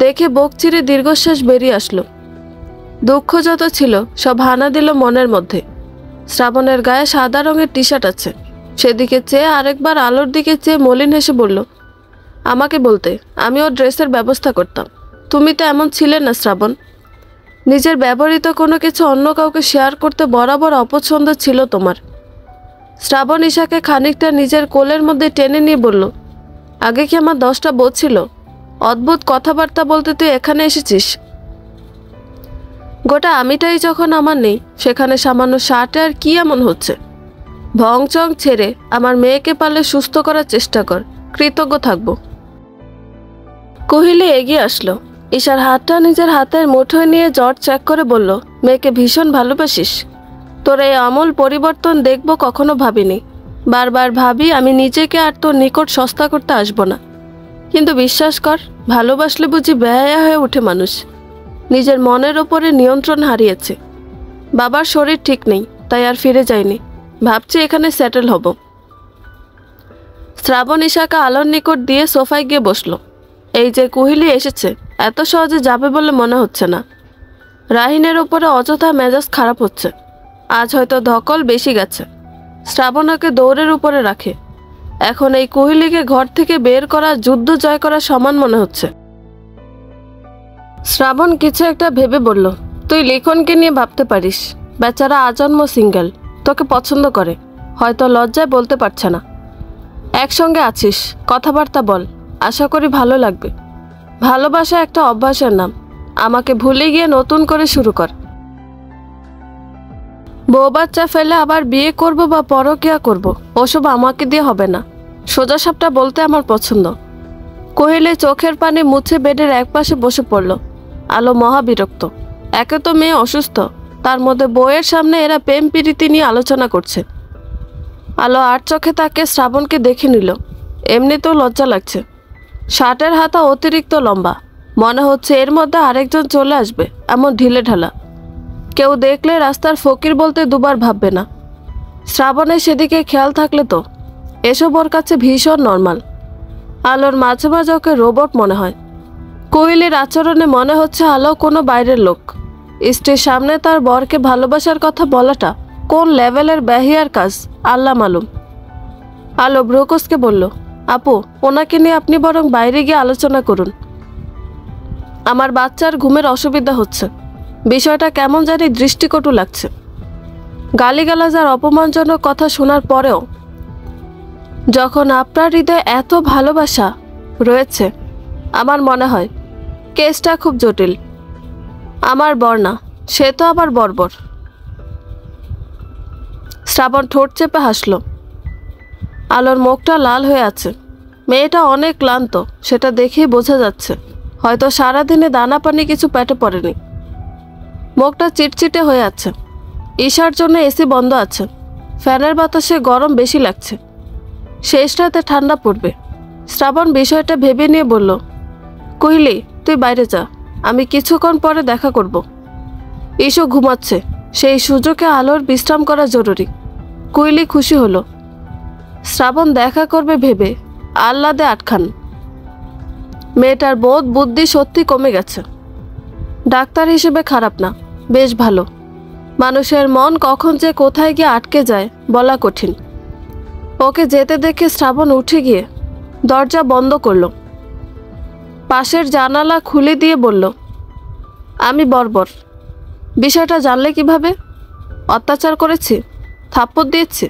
দেখে বুক চিরে দীর্ঘশ্বাস বেরিয়ে আসলো। দুঃখ যত ছিল সব হানা দিল মনের মধ্যে। শ্রাবণের গায়ে সাদা রঙের টি শার্ট আছে। সেদিকে চেয়ে আরেকবার আলোর দিকে চেয়ে মলিন হেসে বলল, আমাকে বলতে আমি ওর ড্রেসের ব্যবস্থা করতাম। তুমি তো এমন ছিলে না শ্রাবণ। নিজের ব্যবহৃত কোনো কিছু অন্য কাউকে শেয়ার করতে বরাবর অপছন্দ ছিল তোমার। শ্রাবণ ঈশাকে খানিকটা নিজের কোলের মধ্যে টেনে নিয়ে বলল, আগে কি আমার 10টা বউ ছিল? অদ্ভুত কথাবার্তা বলতে তুই এখানে এসেছিস। গোটা আমিটাই যখন আমার নেই, সেখানে সামান্য শার্টে আর কি এমন হচ্ছে? ভংচং ছেড়ে আমার মেয়েকে পারলে সুস্থ করার চেষ্টা কর, কৃতজ্ঞ থাকবো। কোহলি এগিয়ে আসলো। ঈশার হাতটা নিজের হাতের মুঠোয় নিয়ে জ্বর চেক করে বলল, মেয়েকে ভীষণ ভালোবাসিস? তোর এই আমূল পরিবর্তন দেখব কখনো ভাবিনি। বারবার ভাবি আমি নিজেকে আর তোর নিকট সস্তা করতে আসবো না, কিন্তু বিশ্বাস কর, ভালোবাসলে বুঝি বেহায়া হয়ে ওঠে মানুষ। নিজের মনের ওপরে নিয়ন্ত্রণ হারিয়েছে। বাবার শরীর ঠিক নেই, তাই আর ফিরে যায়নি। ভাবছি এখানে সেটেল হব। শ্রাবণ ঈশাকে আলোর নিকট দিয়ে সোফায় গিয়ে বসলো। এই যে কোহলি এসেছে, এত সহজে যাবে বলে মনে হচ্ছে না। রাহিনের ওপরে অযথা মেজাজ খারাপ হচ্ছে। আজ হয়তো ধকল বেশি গেছে। শ্রাবণ ওকে দৌড়ের উপরে রাখে। এখন এই কোহলিকে ঘর থেকে বের করা যুদ্ধ জয় করা সমান মনে হচ্ছে। শ্রাবণ কিছু একটা ভেবে বলল, তুই লিখনকে নিয়ে ভাবতে পারিস। বেচারা আজন্ম সিঙ্গেল, তোকে পছন্দ করে, হয়তো লজ্জায় বলতে পারছে না। একসঙ্গে আছিস, কথাবার্তা বল, আশা করি ভালো লাগবে। ভালোবাসা একটা অভ্যাসের নাম। আমাকে ভুলে গিয়ে নতুন করে শুরু কর। বউ বাচ্চা ফেলে আবার বিয়ে করব বা পরকিয়া করব, ওসব আমাকে দিয়ে হবে না। সোজা সাপটা বলতে আমার পছন্দ। কোহলি চোখের পানি মুছে বেডের একপাশে বসে পড়ল। আলো মহাবিরক্ত। একে তো মেয়ে অসুস্থ, তার মধ্যে বউয়ের সামনে এরা প্রেম প্রীতি নিয়ে আলোচনা করছে। আলো আর চোখে তাকে শ্রাবণকে দেখে নিল। এমনিতেও লজ্জা লাগছে। শার্টের হাতা অতিরিক্ত লম্বা, মনে হচ্ছে এর মধ্যে আরেকজন চলে আসবে, এমন ঢিলে ঢালা। কেউ দেখলে রাস্তার ফকির বলতে দুবার ভাববে না। শ্রাবণের সেদিকে খেয়াল থাকলে তো এসব ওর কাছে ভীষণ নর্মাল। আলোর মাঝে মাঝে ওকে রোবট মনে হয়। কোহলির আচরণে মনে হচ্ছে আলো কোনো বাইরের লোক। স্ত্রীর সামনে তার বরকে ভালোবাসার কথা বলাটা কোন লেভেলের বেহিয়ার কাজ আল্লাহ মালুম। আলো ব্রোকসকে বলল, আপু, ওনাকে নিয়ে আপনি বরং বাইরে গিয়ে আলোচনা করুন। আমার বাচ্চার ঘুমের অসুবিধা হচ্ছে। বিষয়টা কেমন জানি দৃষ্টিকটু লাগছে। গালিগালাজ আর অপমানজনক কথা শোনার পরেও যখন আপনার হৃদয়ে এত ভালোবাসা রয়েছে, আমার মনে হয় কেসটা খুব জটিল। আমার বর না, সে তো আবার বর্বর। শ্রাবণ ঠোঁট চেপে হাসল। আলোর মুখটা লাল হয়ে আছে। মেয়েটা অনেক ক্লান্ত, সেটা দেখেই বোঝা যাচ্ছে। হয়তো সারাদিনে দানা পানি কিছু পেটে পড়েনি। মুখটা চিটচিটে হয়ে আছে। ঈশার জন্য এসি বন্ধ আছে। ফ্যানের বাতাসে গরম বেশি লাগছে। শেষ রাতে ঠান্ডা পড়বে। শ্রাবণ বিষয়টা ভেবে নিয়ে বলল, কোহলি, তুই বাইরে যা, আমি কিছুক্ষণ পরে দেখা করব। ঈশু ঘুমাচ্ছে, সেই সুযোগে আলোর বিশ্রাম করা জরুরি। কোহলি খুশি হলো। শ্রাবণ দেখা করবে ভেবে আহ্লাদে আটখান। মেয়েটার বোধ বুদ্ধি সত্যি কমে গেছে। ডাক্তার হিসেবে খারাপ না, বেশ ভালো। মানুষের মন কখন যে কোথায় গিয়ে আটকে যায় বলা কঠিন। ওকে যেতে দেখে শ্রাবণ উঠে গিয়ে দরজা বন্ধ করলো। পাশের জানালা খুলে দিয়ে বলল, আমি বর্বর। বিষয়টা জানলে কিভাবে? অত্যাচার করেছি, থাপ্পড় দিয়েছি,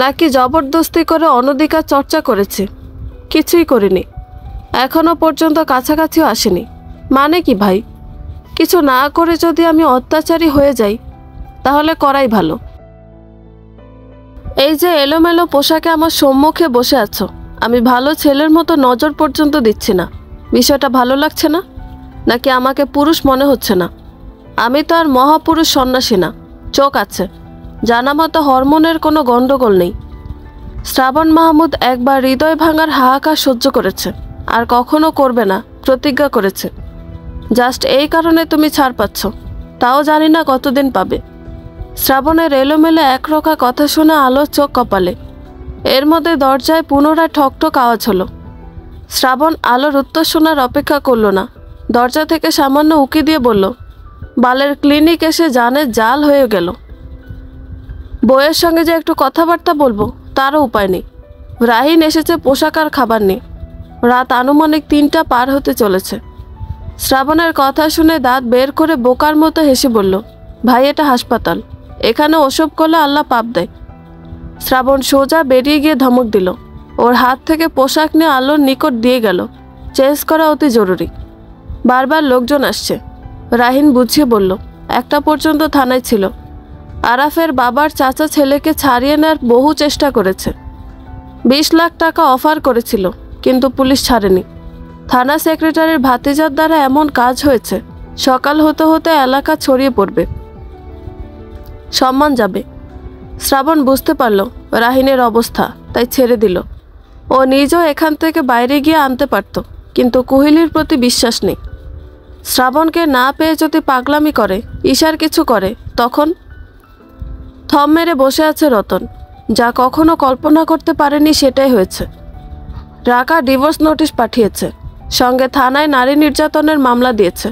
নাকি জবরদস্তি করে অনধিকার চর্চা করেছি? কিছুই করিনি। এখনো পর্যন্ত কাছাকাছিও আসেনি। মানে কি ভাই? কিছু না করে যদি আমি অত্যাচারী হয়ে যাই তাহলে করাই ভালো। এই যে এলোমেলো পোশাকে আমার সম্মুখে বসে আছো, আমি ভালো ছেলের মতো নজর পর্যন্ত দিচ্ছি না। বিষয়টা ভালো লাগছে না? নাকি আমাকে পুরুষ মনে হচ্ছে না? আমি তো আর মহাপুরুষ সন্ন্যাসী না। চোখ আছে, জানা মতো হরমোনের কোনো গণ্ডগোল নেই। শ্রাবণ মাহমুদ একবার হৃদয় ভাঙার হাহাকার সহ্য করেছে, আর কখনো করবে না প্রতিজ্ঞা করেছে। জাস্ট এই কারণে তুমি ছাড় পাচ্ছ, তাও জানি না কতদিন পাবে। শ্রাবণের এলোমেলো একরোখা কথা শুনে আলো চোখ কপালে। এর মধ্যে দরজায় পুনরায় ঠকঠক আওয়াজ হলো। শ্রাবণ আলোর উত্তর শোনার অপেক্ষা করলো না, দরজা থেকে সামান্য উকি দিয়ে বলল, বালের ক্লিনিক এসে জানে জাল হয়ে গেল। বইয়ের সঙ্গে যে একটু কথাবার্তা বলবো তারও উপায় নেই। রাহিন এসেছে পোশাক আর খাবার নেই। রাত আনুমানিক 3টা পার হতে চলেছে। শ্রাবণের কথা শুনে দাঁত বের করে বোকার মতো হেসে বলল, ভাই এটা হাসপাতাল, এখানে ওসব করলে আল্লাহ পাপ দেয়। শ্রাবণ সোজা বেরিয়ে গিয়ে ধমক দিল। ওর হাত থেকে পোশাক নিয়ে আলোর নিকট দিয়ে গেল। চেঞ্জ করা অতি জরুরি, বারবার লোকজন আসছে। রাহিন বুঝিয়ে বলল, 1টা পর্যন্ত থানায় ছিল। আরাফের বাবার চাচা ছেলেকে ছাড়িয়ে নেওয়ার বহু চেষ্টা করেছে। 20 লাখ টাকা অফার করেছিল, কিন্তু পুলিশ ছাড়েনি। থানা সেক্রেটারির ভাতিজার দ্বারা এমন কাজ হয়েছে, সকাল হতে হতে এলাকা ছড়িয়ে পড়বে, সম্মান যাবে। শ্রাবণ বুঝতে পারল রাহিনের অবস্থা, তাই ছেড়ে দিল। ও নিজেও এখান থেকে বাইরে গিয়ে আনতে পারত, কিন্তু কোহলির প্রতি বিশ্বাস নেই। শ্রাবণকে না পেয়ে যদি পাগলামি করে, ঈশার কিছু করে, তখন? থম মেরে বসে আছে রতন। যা কখনো কল্পনা করতে পারেনি সেটাই হয়েছে। রাকা ডিভোর্স নোটিশ পাঠিয়েছে, সঙ্গে থানায় নারী নির্যাতনের মামলা দিয়েছে।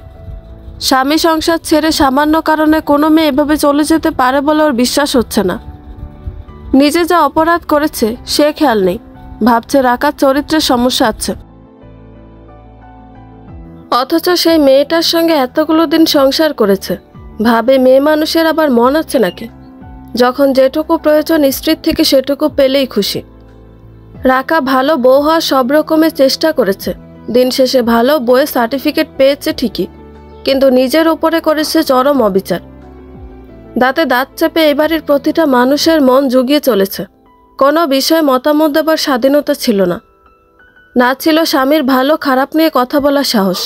স্বামী সংসার ছেড়ে সামান্য কারণে কোনো মেয়ে এভাবে চলে যেতে পারে বলে ওর বিশ্বাস হচ্ছে না। নিজে যা অপরাধ করেছে সে খেয়াল নেই, ভাবছে রাকার চরিত্রের সমস্যা আছে। অথচ সেই মেয়েটার সঙ্গে এতগুলো দিন সংসার করেছে। ভাবে মেয়ে মানুষের আবার মন আছে নাকি? যখন যেটুকু প্রয়োজন স্ত্রীর থেকে সেটুকু পেলেই খুশি। রাকা ভালো বউ হওয়ার সব রকমের চেষ্টা করেছে। দিন শেষে ভালো বইয়ের সার্টিফিকেট পেয়েছে ঠিকই, কিন্তু নিজের উপরে করেছে চরম অবিচার। দাঁতে দাঁত চেপে এবারের প্রতিটা মানুষের মন জুগিয়ে চলেছে। কোনো বিষয়ে মতামত দেবার স্বাধীনতা ছিল না। না ছিল স্বামীর ভালো খারাপ নিয়ে কথা বলার সাহস।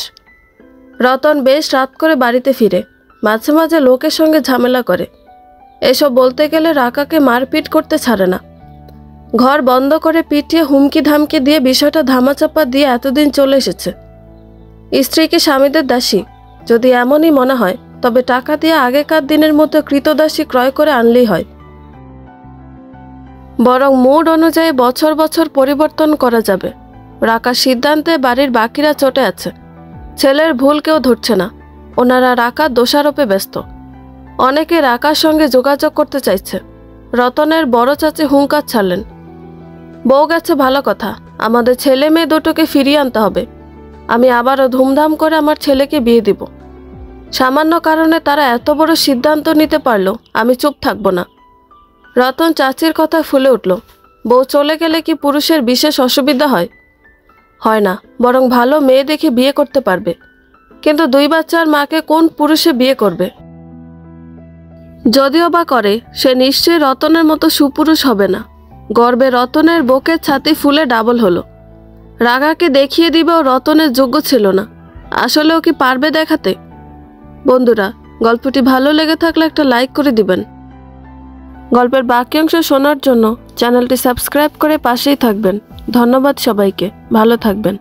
রতন বেশ রাত করে বাড়িতে ফিরে, মাঝে মাঝে লোকের সঙ্গে ঝামেলা করে। এসব বলতে গেলে রাকাকে মারপিট করতে ছাড়ে না। ঘর বন্ধ করে পিটিয়ে হুমকি ধামকি দিয়ে বিষয়টা ধামাচাপা দিয়ে এতদিন চলে এসেছে। স্ত্রীকে স্বামীদের দাসী যদি এমনই মনে হয়, তবে টাকা দিয়ে আগেকার দিনের মতো কৃতদাসী ক্রয় করে আনলেই হয়। বরং মুড অনুযায়ী বছর বছর পরিবর্তন করা যাবে। রাকার সিদ্ধান্তে বাড়ির বাকিরা চটে আছে। ছেলের ভুল কেউ ধরছে না, ওনারা রাকার দোষারোপে ব্যস্ত। অনেকে রাকার সঙ্গে যোগাযোগ করতে চাইছে। রতনের বড় চাচি হুঙ্কার ছাড়লেন, বউ গেছে ভালো কথা, আমাদের ছেলে মেয়ে দুটোকে ফিরিয়ে আনতে হবে। আমি আবারও ধুমধাম করে আমার ছেলেকে বিয়ে দিব। সামান্য কারণে তারা এত বড় সিদ্ধান্ত নিতে পারলো, আমি চুপ থাকবো না। রতন চাচির কথা ফুলে উঠল। বউ চলে গেলে কি পুরুষের বিশেষ অসুবিধা হয়? হয় না, বরং ভালো মেয়ে দেখে বিয়ে করতে পারবে। কিন্তু 2 বাচ্চার মাকে কোন পুরুষে বিয়ে করবে? যদিও বা করে, সে নিশ্চয়ই রতনের মতো সুপুরুষ হবে না। গর্বে রতনের বুকের ছাতি ফুলে ডাবল হলো। রাগাকে দেখিয়ে দিবেও রতনের যোগ্য ছিল না। আসলেও কি পারবে দেখাতে? বন্ধুরা, গল্পটি ভালো লেগে থাকলে একটা লাইক করে দিবেন। গল্পের বাকি অংশ শোনার জন্য চ্যানেলটি সাবস্ক্রাইব করে পাশেই থাকবেন। ধন্যবাদ সবাইকে, ভালো থাকবেন।